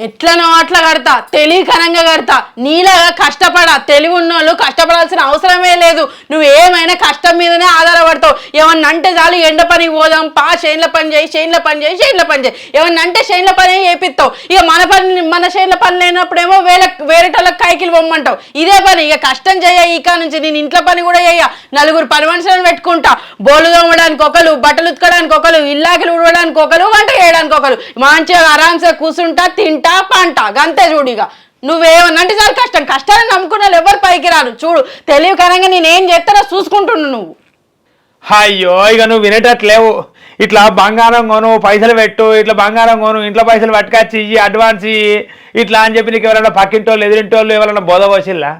S2: ఎట్లనో అట్లా కడతా, తెలివికరంగా కడతా. నీలాగా తెలివి ఉన్నోళ్ళు కష్టపడాల్సిన అవసరమే లేదు. నువ్వు ఏమైనా కష్టం మీదనే ఆధారపడతావు. ఏమన్నా అంటే చాలు, ఎండ పనికి పోదాం పా, చేన్ల పని చేయి. ఏమన్నా అంటే చేన్ల పని చేపిస్తావు. ఇక మన చేన్ల పని లేనప్పుడేమో వేరేటోళ్ళకి కైకిలు పొమ్మంటావు. ఇదే పని. ఇక కష్టం చేయ ఇక నుంచి. నేను ఇంట్లో పని కూడా చేయ. 4 పని మనుషులను పెట్టుకుంటా. బోలు తోమడానికి ఒకరు, బట్టలు ఉతకడానికి ఒకరు, ఇల్లాకిలు ఉడవడానికి ఒకరు, వంట చేయడానికి ఒకరు. మంచిగా ఆరాంసే కూర్చుంటా, తింటా, పంట గంతే. చూడిగా నువ్వేమన్నంటే చాలా కష్టాన్ని నమ్ముకున్న వాళ్ళు ఎవరు పైకి రారు. చూడు తెలివికరంగా నేనేం చేస్తానో చూసుకుంటున్నావు నువ్వు.
S3: అయ్యో ఇక నువ్వు వినేటట్లేవు. ఇట్లా బంగారం కొను, పైసలు పెట్టు, ఇట్లా బంగారం కొను, ఇంట్లో పైసలు పట్టుకొచ్చి ఇయ్యి, అడ్వాన్స్ ఇట్లా అని చెప్పి నీకు ఎవరైనా పక్కింటోళ్ళు, ఎదురింటోళ్ళు ఎవరైనా బోధ పోసిల్లా?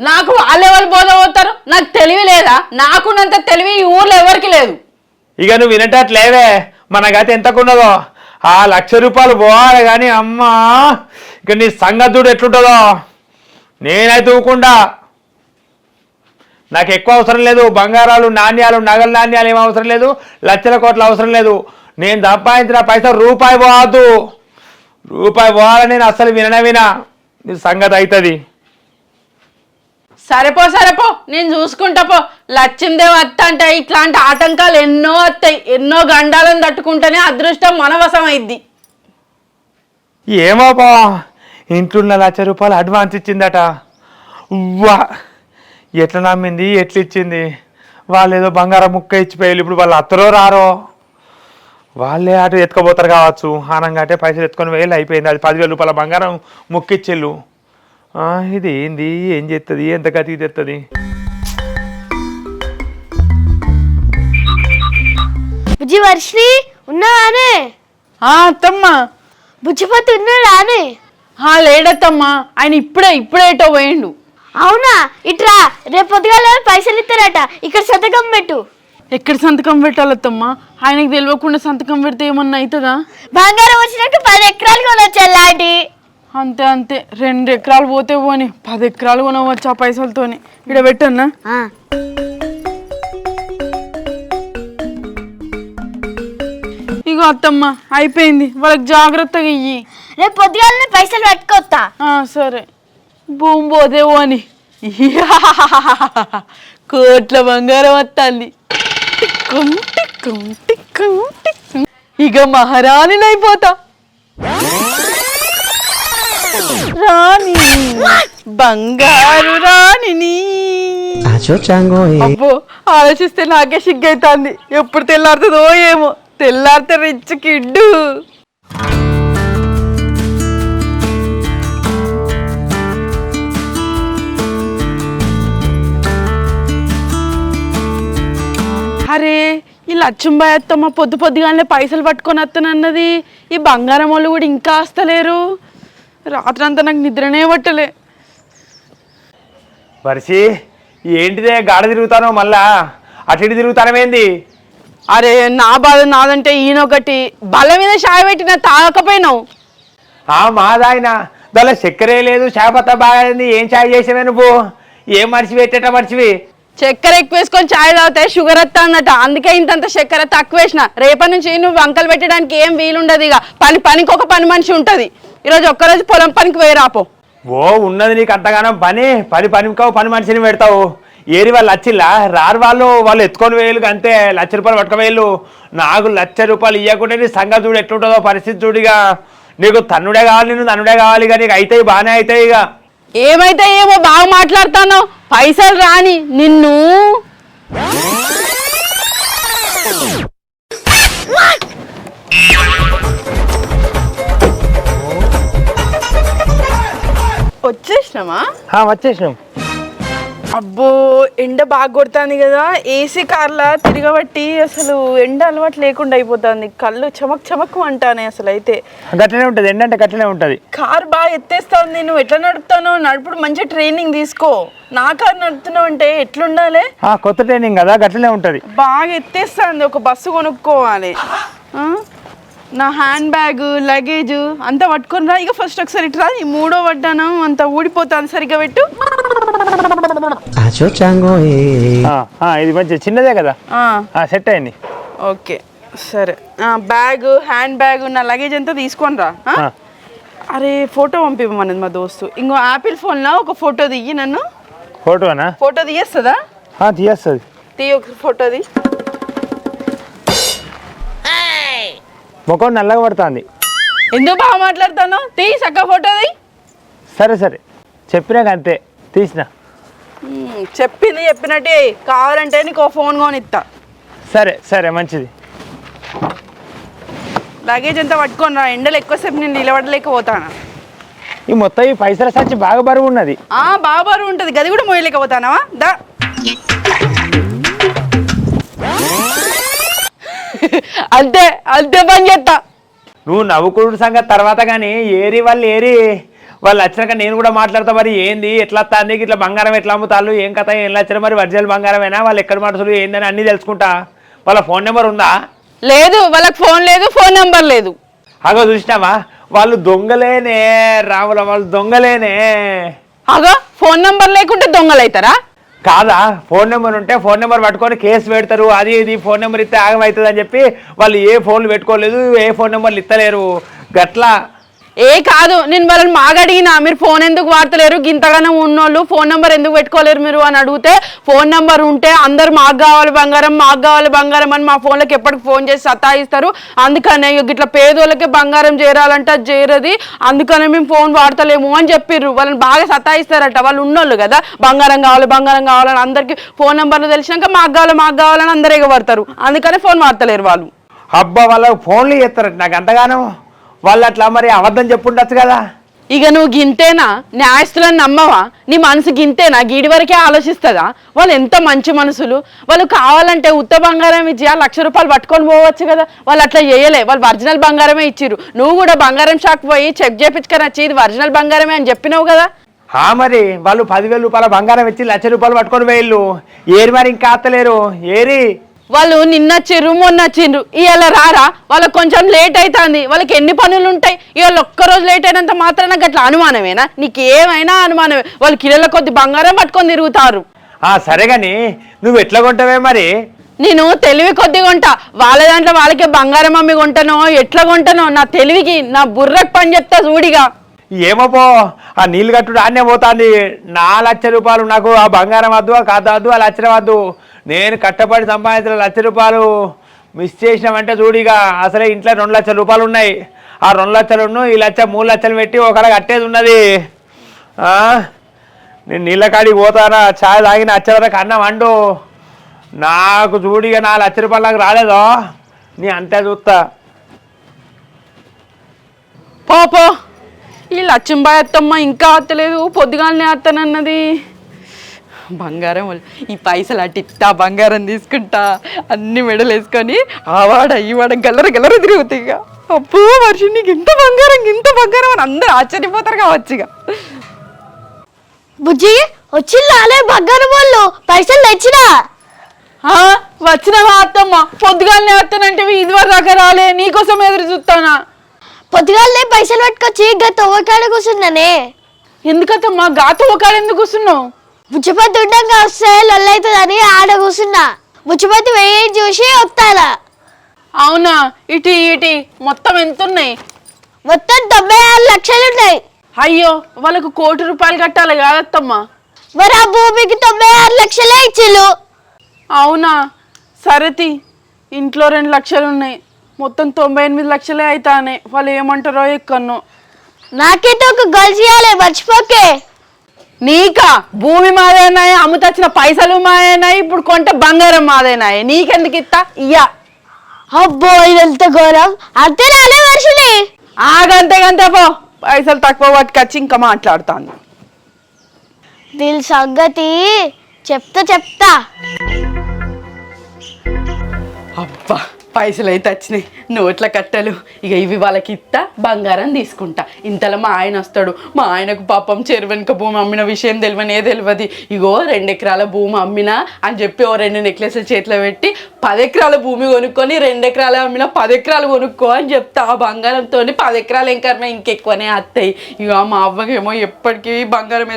S2: నాకు వాళ్ళు ఎవరు బోధ పోతారు? నాకు తెలివి లేదా? నాకున్నంత తెలివి ఈ ఊర్లో ఎవరికి లేదు.
S3: ఇక నువ్వు వినేటట్లేవే. మన గత ఎంతకున్నదో 1,00,000 రూపాయలు పోవాలి. కానీ అమ్మా ఇక నీ సంగతుడు ఎట్లుంటుందో నేనైతే ఊకుండా. నాకు ఎక్కువ అవసరం లేదు, బంగారాలు, నాణ్యాలు, నగలు, నాణ్యాలు ఏం అవసరం లేదు, లక్షల కోట్ల అవసరం లేదు. నేను సంపాదించిన పైసలు రూపాయి పోవాలని నేను అస్సలు వినా. నీ సంగతి అవుతుంది.
S2: సరేపో నేను చూసుకుంటా పో. లచ్చిందే వత్త అంటే ఇట్లాంటి ఆటంకాలు ఎన్నో వస్తాయి. ఎన్నో గండాలను తట్టుకుంటేనే అదృష్టం మనవసం అయింది.
S3: ఏమో పో, ఇంట్లో 1,00,000 రూపాయలు అడ్వాన్స్ ఇచ్చిందట. వా ఎట్లా నమ్మింది, ఎట్లా ఇచ్చింది? వాళ్ళు ఏదో బంగారం ముక్క ఇచ్చిపోయారు. ఇప్పుడు వాళ్ళు అత్తరో రారో, వాళ్ళే అటు ఎత్తుకపోతారు కావచ్చు. ఆనంగా అంటే పైసలు ఎత్తుకొని వేలు అయిపోయింది. అది 10,000 రూపాయల బంగారం ముక్కిచ్చిళ్ళు. ఇది ఏంది, ఏం చేస్తుంది, ఎంత గతికి తెస్తుంది?
S1: బుజ్జి వర్షిని ఉన్నానే?
S2: అత్తమ్మా.
S1: బుజ్జిపతి ఉన్నాడానే?
S2: లేడత్తమ్మా, ఆయన ఇప్పుడేటో పోయిండు.
S1: అవునా ఇట్రా రేపు పొద్దుగాల పైసలు ఇస్తారట ఇక్కడ సంతకం పెట్టు.
S2: ఎక్కడ సంతకం పెట్టాలత్తమ్మా? ఆయనకు తెలియకుండా సంతకం పెడితే ఏమన్నా అవుతుందా?
S1: బంగారం వచ్చినాక 10 ఎకరాలు కొనొచ్చు అలాంటి.
S2: అంతే అంతే, 2 ఎకరాలు పోతే పోని 10 ఎకరాలు కొనవచ్చు ఆ పైసలతోని. ఇక్కడ పెట్టన్నా. ఇగో అత్తమ్మ అయిపోయింది, వాళ్ళకి జాగ్రత్తగా ఇయ్యి.
S1: రేపు పొద్దుగాలనే పైసలు పట్టుకొస్తా.
S2: సరే. భూమి పోదేవో అని కోట్ల బంగారం వస్తుంది. ఇక మహారాణినైపోతా. రాణి, బంగారు రాణిని. అబ్బో ఆలోచిస్తే నాకే సిగ్గైతుంది. ఎప్పుడు తెల్లారుతుందో ఏమో. తెల్లారితే రిచ్ కిడ్డు. అరే ఈ లక్ష్మీబాయి అత్తమ్మ పొద్దుగానే పైసలు పట్టుకొని వస్తానన్నది. ఈ బంగారం వాళ్ళు కూడా ఇంకా వస్తలేరు. రాత్రంతా నాకు నిద్రనే పట్టలే.
S3: వర్షి ఏంటిదే గాడ తిరుగుతానో మళ్ళా అటు ఇటు తిరుగుతానమేంది?
S2: అరే నా బాధ నాదంటే ఈయనొకటి బల్ల మీద షాయ పెట్టిన తాగకపోయినావు.
S3: మాదాయన దానిలో చక్కెరే లేదు, చేపత్త బాగా ఏం ఛాయ్ చేసావే నువ్వు? ఏం మర్చి పెట్టేట మర్చివి?
S2: చక్కెర ఎక్కువ వేసుకొని ఛాయ్ తాగితే షుగర్ వస్తా అన్నట. అందుకే ఇంతంత చక్కెర తక్కువ వేసిన. రేపటి నుంచి నువ్వు వంకలు పెట్టడానికి ఏం వీలుండదు. ఇక పనికి ఒక పని మనిషి ఉంటుంది. ఈరోజు ఒక్కరోజు పొలం పనికి పోయి రాపో.
S3: ఉన్నది నీకు అంతగానం పనికావు పని మనిషిని పెడతావు. ఏరి వాళ్ళు వచ్చిల్లా రారు, వాళ్ళు ఎత్తుకొని వేలు అంతే. 1 లక్ష రూపాయలు పట్టుకోవేళ్ళు. నాకు 1 లక్ష రూపాయలు ఇవ్వకుంటే నీ సంగతి చూడు ఎట్లుంటుందో పరిస్థితి చూడిగా. నీకు తన్నుడే కావాలి, నేను తన్నుడే కావాలి. ఇక నీకు అవుతాయి, బాగానే అవుతాయి. ఇక
S2: ఏమైతే ఏమో బాగా మాట్లాడతాను. పైసలు రాని నిన్ను. వచ్చేసినామా?
S3: వచ్చేసినాం.
S2: అబ్బో ఎండ బాగా కొడుతుంది కదా. ఏసీ కార్లా తిరగబట్టి అసలు ఎండ అలవాటు లేకుండా అయిపోతుంది. కళ్ళు చమక్ చమక్ అంటానే. అసలు అయితే
S3: గట్లనే ఉంటుంది, ఎండ అంటే గట్లనే ఉంటుంది.
S2: కార్ బాగా ఎత్తేస్తుంది. నువ్వు ఎట్లా నడుపుతానో నడుపుడు మంచి ట్రైనింగ్ తీసుకో. నా కారు నడుపుతున్నావు అంటే ఎట్లుండాలి?
S3: కొత్త ట్రైనింగ్ కదా, గట్లనే ఉంటుంది. బాగా
S2: ఎత్తేస్తుంది. ఒక బస్సు కొనుక్కోవాలి. నా హ్యాండ్ బ్యాగ్ లగేజ్ అంతా పట్టుకొని రా. ఇక ఫస్ట్ ఒకసారి ఇట్రా. ఈ 3వ వడ్డానం అంత ఊడిపోతాను. సరిగ్గా పెట్టు.
S3: ఇది మంచి చిన్నదే కదా, సెట్ అయింది.
S2: ఓకే సరే. బ్యాగ్ హ్యాండ్ బ్యాగ్ నా లగేజ్ అంతా తీసుకొని రా. అరే ఫోటో పంపిమ్మన్నది మా దోస్తు. ఇంకో యాపిల్ ఫోన్లో ఒక ఫోటో దిగి నన్ను. ఫోటో తీయేస్తుందా?
S3: తీయేస్తుంది.
S2: తీ ఒక ఫోటో ది.
S3: ముఖం నల్లగా పడుతుంది.
S2: ఎందుకు బాగా మాట్లాడతాను? తీ చక్క ఫోటో ది.
S3: సరే సరే చెప్పినాక అంతే తీసిన.
S2: చెప్పింది చెప్పినట్టే. కావాలంటే నీకు ఫోన్ కొనిస్తా.
S3: సరే సరే మంచిది.
S2: లగేజ్ అంతా పట్టుకొని రా. ఎండలు ఎక్కువసేపు నేను నిలబడలేకపోతాను.
S3: ఈ మొత్తం ఈ పైసల సంచి బాగా బరువు ఉన్నది.
S2: బాగా బరువు ఉంటుంది. గది కూడా మోయలేకపోతానావా? దా. అంతే అంతే పని చేస్తా.
S3: నువ్వు నవ్వుకుడు సంగతి తర్వాత కానీ ఏరి వాళ్ళు వచ్చినాక నేను కూడా మాట్లాడతా. మరి ఏంది ఎట్లా వస్తుంది, ఇట్లా బంగారం ఎట్లా అమ్ముతాళ్ళు, ఏం కథ, ఏం లక్షలు, మరి ఒరిజినల్ బంగారమేనా, వాళ్ళు ఎక్కడ మనుషులు ఏందని అన్నీ తెలుసుకుంటా. వాళ్ళ ఫోన్ నెంబర్ ఉందా?
S2: లేదు, వాళ్ళకి ఫోన్ లేదు, ఫోన్ నెంబర్ లేదు.
S3: అగో చూసినావా, వాళ్ళు దొంగలేనే రాముల, వాళ్ళు దొంగలేనే.
S2: అగో ఫోన్ నెంబర్ లేకుంటే దొంగలు అవుతారా?
S3: కాదా, ఫోన్ నెంబర్ ఉంటే ఫోన్ నెంబర్ పట్టుకొని కేసు పెడతారు. అది ఇది ఫోన్ నెంబర్ ఇస్తే ఆగమవుతుంది అని చెప్పి వాళ్ళు ఏ ఫోన్లు పెట్టుకోలేదు, ఏ ఫోన్ నెంబర్లు ఇస్తలేరు. గట్లా
S2: కాదు, నేను వాళ్ళని మాకు అడిగినా మీరు ఫోన్ ఎందుకు వాడతలేరు, గింతగానే ఉన్నోళ్ళు ఫోన్ నెంబర్ ఎందుకు పెట్టుకోలేరు మీరు అని అడిగితే, ఫోన్ నెంబర్ ఉంటే అందరు మాకు కావాలి బంగారం, మాకు కావాలి బంగారం అని మా ఫోన్లోకి ఎప్పటికి ఫోన్ చేసి సతాయిస్తారు. అందుకనే ఇట్లా పేదోళ్ళకే బంగారం చేరాలంటే అది చేరది, అందుకనే మేము ఫోన్ వాడతలేము అని చెప్పిర్రు. వాళ్ళని బాగా సతాయిస్తారట. వాళ్ళు ఉన్నోళ్ళు కదా, బంగారం కావాలని అందరికి ఫోన్ నెంబర్లు తెలిసినాక మాకు కావాలని అందరు ఎగబడతారు. అందుకనే ఫోన్ వాడతలేరు వాళ్ళు.
S3: అబ్బా వాళ్ళకి ఫోన్లు చేస్తారట నాకు అంతగానో. వాళ్ళు అట్లా మరి అబద్ధం చెప్పుండొచ్చు కదా.
S2: ఇక నువ్వు గింతేనా, న్యాయస్తులను నమ్మవా? నీ మనసు గింతేనా, గీడి వరకే ఆలోచిస్తుందా? వాళ్ళు ఎంత మంచి మనసులు. వాళ్ళు కావాలంటే ఉత్త బంగారం ఇచ్చి 1 లక్ష రూపాయలు పట్టుకొని పోవచ్చు కదా. వాళ్ళు అట్లా చేయలే, వాళ్ళు ఒరిజినల్ బంగారమే ఇచ్చిర్రు. నువ్వు కూడా బంగారం షాక్ పోయి చెక్ చేయించుకొని వచ్చి ఇది ఒరిజినల్ బంగారమే అని చెప్పినావు కదా.
S3: మరి వాళ్ళు 10,000 రూపాయల బంగారం ఇచ్చి 1,00,000 రూపాయలు పట్టుకొని పోయిళ్ళు. ఏరి మరి ఇంకా అత్తలేరు ఏరి.
S2: వాళ్ళు నిన్న వచ్చిర్రు మొన్న వచ్చిండ్రు, ఇవాళ రారా? వాళ్ళకి కొంచెం లేట్ అవుతుంది, వాళ్ళకి ఎన్ని పనులు ఉంటాయి. ఇవాళ ఒక్కరోజు లేట్ అయినంత మాత్రాన గట్ల అనుమానమేనా? నీకేమైనా అనుమానమే. వాళ్ళు కిలోల కొద్ది బంగారం పట్టుకొని తిరుగుతారు.
S3: సరే గాని నువ్వు ఎట్లా కొంటావే మరి?
S2: నేను తెలివి కొద్ది కొంటా, వాళ్ళ దాంట్లో వాళ్ళకే బంగారం అమ్మి కొంటానో ఎట్లా కొంటానో నా తెలివికి నా బుర్రకు పని చెప్తా చూడిగా.
S3: ఏమో పో, ఆ నీళ్ళు కట్టుడు ఆన్నే పోతాంది. 4,00,000 రూపాయలు నాకు ఆ బంగారం వద్దు, ఆ కథ వద్దు, ఆ లక్షలు వద్దు. నేను కట్టపడి సంపాదించిన 1,00,000 రూపాయలు మిస్ చేసినామంటే చూడిగా. అసలే ఇంట్లో 2,00,000 రూపాయలు ఉన్నాయి. ఆ 2,00,000 ఈ 1,00,000 3,00,000 పెట్టి ఒకలా కట్టేది ఉన్నది. నేను నీళ్ళ కాడికి పోతానా, ఛాయ్ తాగిన వచ్చేవరకు అన్నం వండు. నాకు చూడిగా 4,00,000 రూపాయలు నాకు రాలేదో నీ అంతే చూస్తా.
S2: పోపో, ఈ లక్ష్మీబాయి అత్తమ్మ ఇంకా అత్తలేదు, పొద్దుగాలనే అత్తనన్నది. బంగారం ఈ పైసలు అటు ఇట్టా బంగారం తీసుకుంటా, అన్ని మెడలు వేసుకొని ఆవాడ ఈవాడ గల్లర గల్లర తిరుగుతాయి. ఇక అప్పు వర్షం నీకు ఇంత బంగారం అని అందరూ ఆశ్చర్యపోతారు కావచ్చు. ఇక
S1: బుజ్జి వచ్చిందాలే బంగారం వాళ్ళు, పైసలు తెచ్చినా.
S2: వచ్చినవా అత్తమ్మ? పొద్దుగాలనే అత్తనంటే ఇదివరకు దాకా రాలే, నీకోసం ఎదురు చూస్తానా.
S1: పొద్దుగాలనే పైసలు పట్టుకొచ్చి తవ్వకాడ కూర్చున్నానే.
S2: ఎందుకత్తమ్మా గాతవ్వకాడ ఎందుకు కూర్చున్నావు?
S1: బుచ్చిపత్తి ఉండగా వస్తే లొల్లైతుందని ఆడ కూర్చున్నా. బుచ్చిపత్తి వెయ్యి చూసి వస్తానా.
S2: అవునా? ఇటు మొత్తం ఎంత ఉన్నాయి?
S1: మొత్తం 96 లక్షలు ఉన్నాయి.
S2: అయ్యో, వాళ్ళకు 1 కోటి రూపాయలు కట్టాలి కాదత్తమ్మా.
S1: మరి ఆ భూమికి 96 లక్షలే ఇచ్చిళ్ళు.
S2: అవునా? సరేతి, ఇంట్లో 2 లక్షలు ఉన్నాయి, మొత్తం 98 లక్షలే అవుతానే. వాళ్ళు ఏమంటారో ఎక్కన్నో.
S1: నాకైతే ఒక గొలుసు ఇయ్యాలి, మర్చిపోకే.
S2: నీకా? భూమి మాదేనాయి, అమ్ముతచ్చిన పైసలు మాదేనాయి, ఇప్పుడు కొంటే బంగారం మాదేనాయి. నీకెందుకు ఇస్తా? ఇయ్యా.
S1: అబ్బో ఇదంత ఘోరం. అంతే రాలే వర్షుని.
S2: గంతే పో, పైసలు తక్కువ పట్టుకొచ్చి ఇంకా మాట్లాడుతాను.
S1: దీని సంగతి చెప్తా.
S2: అబ్బా, పైసలు అయితే వచ్చినాయి, నోట్ల కట్టలు. ఇక ఇవి వాళ్ళకి ఇస్తా, బంగారం తీసుకుంటా. ఇంతలో మా ఆయన వస్తాడు. మా ఆయనకు పాపం చెరువెనుక భూమి అమ్మిన విషయం తెలియదు. ఇగో 2 ఎకరాల భూమి అమ్మినా అని చెప్పి ఓ 2 నెక్లెస్లు చేతిలో పెట్టి 10 ఎకరాల భూమి కొనుక్కొని 2 ఎకరాలు అమ్మినా 10 ఎకరాలు కొనుక్కో అని చెప్తా. ఆ బంగారంతో 10 ఎకరాలు ఎంకన్నా ఇంకెక్కువనే వస్తాయి. ఇక మా అవ్వకేమో ఎప్పటికీ బంగారం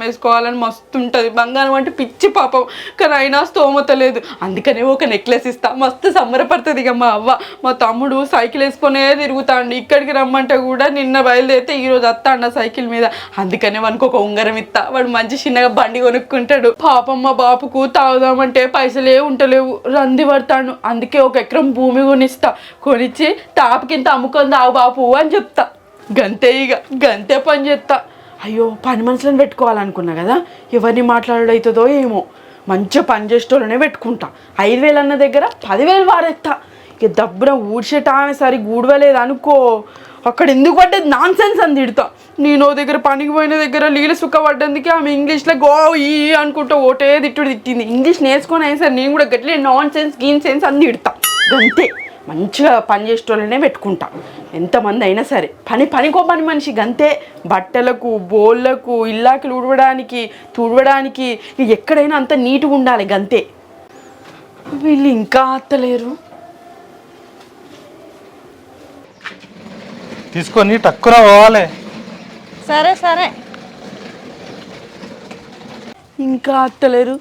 S2: వేసుకోవాలని మస్తు ఉంటుంది. బంగారం అంటే పిచ్చి పాపం, కానీ అయినా స్తోమత లేదు. అందుకనే ఒక నెక్లెస్ ఇస్తా, మస్తు సంబరపడుతుంది. ఇక మా అవ్వ, మా తమ్ముడు సైకిల్ వేసుకునే తిరుగుతాండి. ఇక్కడికి రమ్మంటే కూడా నిన్న బయలుదేరితే ఈరోజు వస్తాండ సైకిల్ మీద. అందుకనే వానికి ఒక ఉంగరం ఇస్తా, వాడు మంచి చిన్నగా బండి కొనుక్కుంటాడు. పాపం మా బాపుకు తాగుదామంటే పైసలే ఉంటలేవు, రంది పడతాడు. అందుకే 1 ఎకరం భూమి కొనిస్తా, కొనిచ్చి టాప్కింత అమ్ముకొని తాగు బాపు అని చెప్తా. గంతే పని చేస్తా. అయ్యో, పని మనుషులను పెట్టుకోవాలనుకున్నా కదా, ఎవరిని మాట్లాడవుతుందో ఏమో. మంచిగా పని చేసేటోళ్ళనే పెట్టుకుంటా. 5,000 అన్న దగ్గర 10,000 వారేస్తా. ఇక దబ్బున ఊడ్చేటామే సరి గూడవలేదు అనుకో, అక్కడ ఎందుకు పడ్డది నాన్ సెన్స్ అని తిడతా. నేను దగ్గర పనికి పోయిన దగ్గర నీళ్ళు సుక్క పడ్డందుకే ఆమె ఇంగ్లీష్లో గో ఈ అనుకుంటా ఒకటే తిట్టింది. ఇంగ్లీష్ నేర్చుకొని అయినా సరే నేను కూడా గట్లే నాన్ సెన్స్ సెన్స్ అని తిడతా. అంతే, మంచిగా పని చేసేటోళ్ళనే పెట్టుకుంటా. ఎంతమంది అయినా సరే పనికో పని మనిషి. గంతే, బట్టలకు, బోళ్ళకు, ఇల్లాకులు తుడవడానికి ఎక్కడైనా అంత నీట్గా ఉండాలి. గంతే. వీళ్ళు ఇంకా అత్తలేరు.
S5: తీసుకొని టక్కున పోవాలి.
S4: సరే
S2: ఇంకా అత్తలేరు.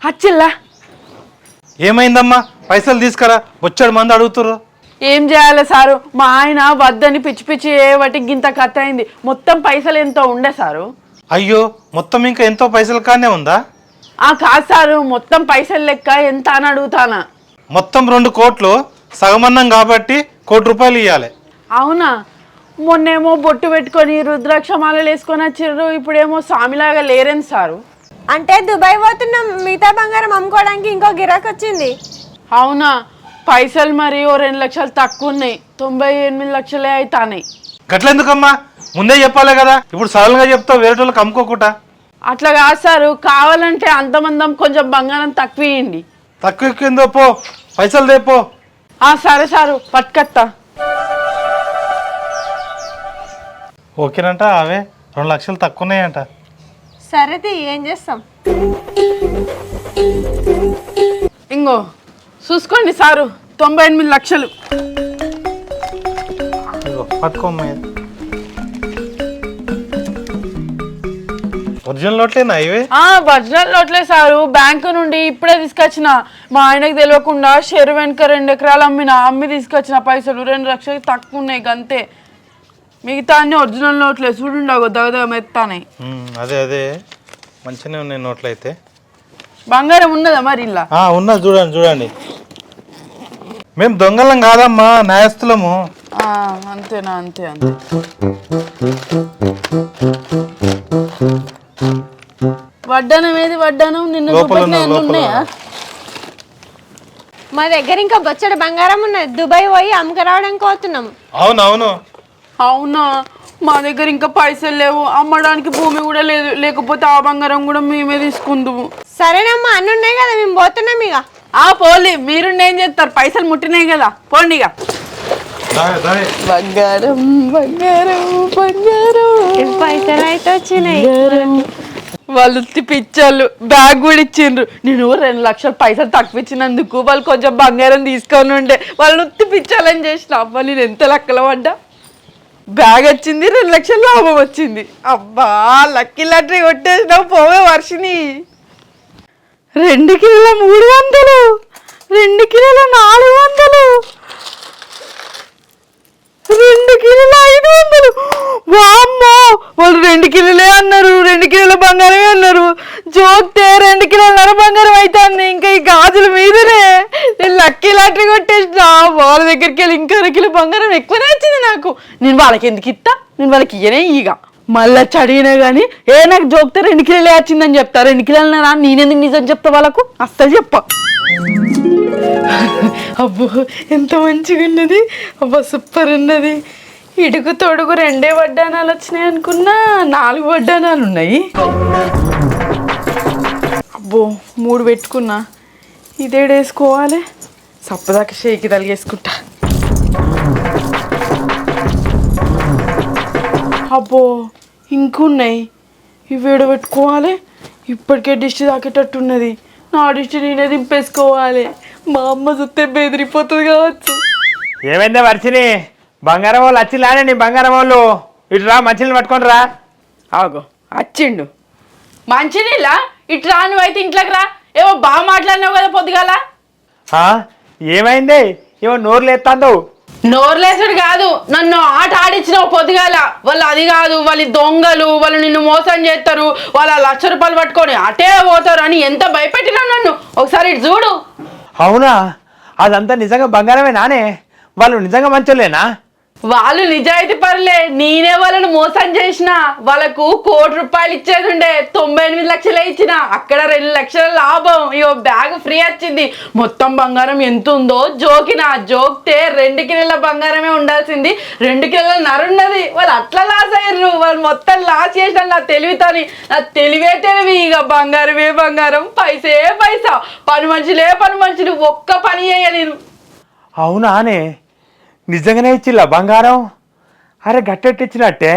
S2: అచ్చిల్లా,
S5: ఏమైందమ్మా? పైసలు తీసుకురా, వచ్చాడు మంది అడుగుతుర్రు.
S2: ఏం చేయాలి సారు? మా ఆయన వద్దని పిచ్చి వాటికి గింత కథ అయింది. మొత్తం పైసలు ఎంతో ఉండే సారు.
S5: అయ్యో, మొత్తం ఇంకా ఎంతో పైసలు కానే ఉందా?
S2: కాదు సారు, మొత్తం పైసలు లెక్క ఎంత అని అడుగుతానా.
S5: మొత్తం 2 కోట్లు, సగమన్నం కాబట్టి 1 కోటి రూపాయలు ఇవ్వాలి.
S2: అవునా? మొన్నేమో బొట్టు పెట్టుకొని రుద్రాక్ష మాలలు వేసుకొని వచ్చిర్రు, ఇప్పుడేమో స్వామిలాగా లేరని సారు.
S4: అంటే దుబాయ్ పోతున్నాం, మిగతా బంగారం అమ్ముకోవడానికి ఇంకో గిరాక్ వచ్చింది.
S2: అవునా? పైసలు మరి ఓ 2 లక్షలు తక్కువ ఉన్నాయి, 98 లక్షలే అవుతాయి.
S5: గట్లెందుకమ్మా? ముందే చెప్పాలి కదా, ఇప్పుడు సడన్గా చెప్తావు వేరే వాళ్ళకి అమ్ముకోకుండా.
S2: అట్లా కాదు సారు, కావాలంటే అంతమందం కొంచెం బంగారం తక్కువ ఇవ్వండి.
S5: తక్కువ ఎక్కువ పో, పైసలు దేపో.
S2: సరే సారు, పట్టుకత్తా.
S5: ఓకేనంట అవే 2 లక్షలు తక్కువ ఉన్నాయంట.
S4: సరేది ఏం చేస్తాం?
S2: ఇంగో చూసుకోండి సారు 98 లక్షలు.
S5: ఇదిగో పట్టుకోమ్మ. ఒరిజినల్ నోట్లేనా ఇవే?
S2: Original నోట్లే sir. బ్యాంకు నుండి ఇప్పుడే తీసుకొచ్చిన. మా ఆయనకు తెలియకుండా షెరు వెనుక 2 ఎకరాలు అమ్మి తీసుకొచ్చిన పైసలు 2 లక్షలు తక్కువ ఉన్నాయి అంతే. మిగతా అన్ని ఒరిజినల్ నోట్లే. చూడుండవు దగ్గర మెత్తానే.
S5: అదే అదే మంచిగానే ఉన్నాయి నోట్లు అయితే.
S2: బంగారం ఉన్నదా మరి ఇలా?
S5: ఉన్నది చూడండి చూడండి. మేము దొంగలం కాదమ్మా, న్యాయస్తులము.
S2: అంతేనా? అంతే అంతే. వడ్డానం ఏది? వడ్డానం నిన్న ఉన్నాయా?
S4: మా దగ్గర ఇంకా బొచ్చడి బంగారం ఉన్నది. దుబాయ్ పోయి అమ్మకరావడానికి పోతున్నాం.
S5: అవునవును.
S2: అవునా? మా దగ్గర ఇంకా పైసలు లేవు, అమ్మడానికి భూమి కూడా లేదు. లేకపోతే ఆ బంగారం కూడా మేమే తీసుకుందుము.
S4: సరేనమ్మా, అన్ని ఉన్నాయి కదా, మేము పోతున్నాం ఇక.
S2: పోలీ, మీరు ఏం చేస్తారు? పైసలు ముట్టినాయి కదా, పోండి ఇక. బంగారం బంగారం బంగారం
S4: పైసలు అయితే వచ్చినాయి.
S2: వాళ్ళు పిచ్చోళ్ళు బ్యాగ్ కూడా ఇచ్చిండ్రు. నేను 2 లక్షలు పైసలు తక్కువ ఇచ్చినందుకు వాళ్ళు కొంచెం బంగారం తీసుకొని ఉండే. వాళ్ళు పిచ్చాలని చేసిన. అబ్బా నేను ఎంత లెక్కలు పడ్డా. బ్యాగ్ వచ్చింది, 2 లక్షలు లాభం వచ్చింది. అబ్బా లక్కీ లాటరీ కొట్టేసినావు పోవే వర్షిని. 2 కిలోల 300, 2 కిలోల 400, 2 కిలోల 500. వామ్మో, వాళ్ళు 2 కిలోలే అన్నారు, 2 కిలోల బంగారమే అన్నారు. జోక్తే 2 కిలోల బంగారం అవుతుంది. ఇంకా ఈ గాజుల మీదనే నేను లక్కీ లాటరీ కొట్టేసిన. వాళ్ళ దగ్గరికి వెళ్ళి ఇంకా 2 కిలో బంగారం ఎక్కువనే వచ్చింది నాకు. నేను వాళ్ళకి ఎందుకు ఇస్తా? నేను వాళ్ళకి ఇయ్యనే ఇక. మళ్ళీ చడిగినా కానీ నాకు జోక్తే 2 కిలోలే వచ్చిందని చెప్తా. 2 కిలోలు రా, నేనెందుకు నిజం చెప్తా వాళ్ళకు? అస్సలు చెప్ప. అబ్బో ఎంత మంచిగా ఉన్నది. అబ్బా సూపర్ ఉన్నది. ఇడుగు తొడుగు 2 వడ్డానాలు వచ్చినాయి అనుకున్నా, 4 వడ్డానాలు ఉన్నాయి. అబ్బో 3 పెట్టుకున్నా. ఇదేడేసుకోవాలి. సప్పదాకా షేకి తలిగేసుకుంటా. అబ్బో ఇంకున్నాయి. ఇవి పెట్టుకోవాలి. ఇప్పటికే దిష్టి తాకేటట్టున్నది. నా దిష్టి నేనే దింపేసుకోవాలి. మా అమ్మ చూస్తే బెదిరిపోతుంది కావచ్చు.
S3: ఏమైందా వర్షిని? బంగారం వాళ్ళు వచ్చిలానే నీ బంగారం వాళ్ళు. ఇటు రా, మంచినీళ్ళు పట్టుకొని రా.
S2: ఆగో వచ్చిండు. మంచినీళ్ళ? ఇటు రా, నువ్వైతే ఇంట్లోకి రా. ఏమో బాగా మాట్లాడినావు కదా పొద్దుగాల.
S3: ఏమైంది? ఏమో నోరు లేస్తాందో.
S2: నోరులేసుడు కాదు, నన్ను ఆట ఆడించినావు పొద్దుగాల. వాళ్ళు అది కాదు, వాళ్ళు దొంగలు, వాళ్ళు నిన్ను మోసం చేస్తారు, వాళ్ళ 1 లక్ష రూపాయలు పట్టుకొని అటే పోతారు అని ఎంత భయపెట్టినావు నన్ను. ఒకసారి ఇటు చూడు.
S3: అవునా? అదంతా నిజంగా బంగారమే నానే? వాళ్ళు నిజంగా మంచోళ్ళేనా?
S2: వాళ్ళు నిజాయితీ పరులే. నేనే వాళ్ళను మోసం చేసిన. వాళ్ళకు 1 కోటి రూపాయలు ఇచ్చేది ఉండే, 98 లక్షలే ఇచ్చిన. అక్కడ 2 లక్షల లాభం. ఇగో బ్యాగ్ ఫ్రీ వచ్చింది. మొత్తం బంగారం ఎంత ఉందో జోకిన. జోకితే 2 కిలోల బంగారమే ఉండాల్సింది 2 కిలోల నరున్నది. వాళ్ళు అట్లా లాస్ అయ్యారు. వాళ్ళు మొత్తం లాస్ చేసిన నా తెలివితోని. నా తెలివే తెలివి. ఇక బంగారమే బంగారం, పైసే పైసా. పని మనుషులే పని మనుషులు. ఒక్క పని చేయ నేను.
S3: అవునానే? నిజంగానే ఇచ్చిల్లా బంగారం? అరే గట్టెట్టి ఇచ్చినట్టే.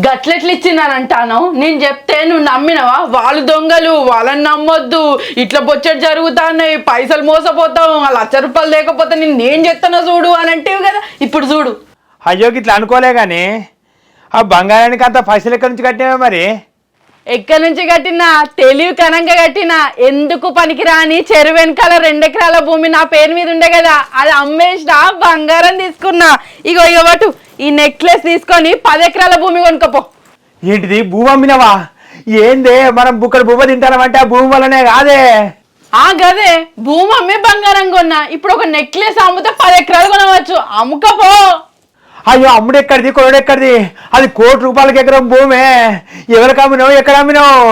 S2: గట్లెట్లు ఇచ్చిందని నేను చెప్తే నువ్వు నమ్మినవా? వాళ్ళు దొంగలు, వాళ్ళని నమ్మొద్దు, ఇట్లా బొచ్చటి జరుగుతున్నాయి, పైసలు మోసపోతావు, 1 లక్ష రూపాయలు లేకపోతే నేను చెప్తానో చూడు అని అంటేవి కదా. ఇప్పుడు చూడు.
S3: అయ్యో ఇట్లా అనుకోలే కానీ ఆ బంగారానికి అంత పైసలు ఎక్కడి నుంచి కట్టినావే మరి?
S2: ఎక్కడి నుంచి కట్టినా? తెలివి కనంగా కట్టినా. ఎందుకు పనికిరాని చెరువు వెనకాల 2 ఎకరాల భూమి నా పేరు మీద ఉండే కదా, అది అమ్మేసిన బంగారం తీసుకున్నా. ఇగో పట్టు, ఈ నెక్లెస్ తీసుకొని 10 ఎకరాల భూమి కొనుక్కపో.
S3: ఏంటిది? భూమి అమ్మినవా? ఏందే మనం బుక్కడు భూమి తింటామంటే ఆ భూమి వల్లనే కాదే?
S2: గదే భూమి అమ్మే బంగారం కొన్నా. ఇప్పుడు ఒక నెక్లెస్ అమ్మితే 10 ఎకరాలు కొనవచ్చు. అమ్ముకపో.
S3: అయ్యో అమ్ముడు ఎక్కడిది, కొనుడు ఎక్కడిది? అది 1 కోటి రూపాయలకి ఎకరం భూమే. ఎవరికి అమ్మినావు, ఎక్కడ అమ్మినావు?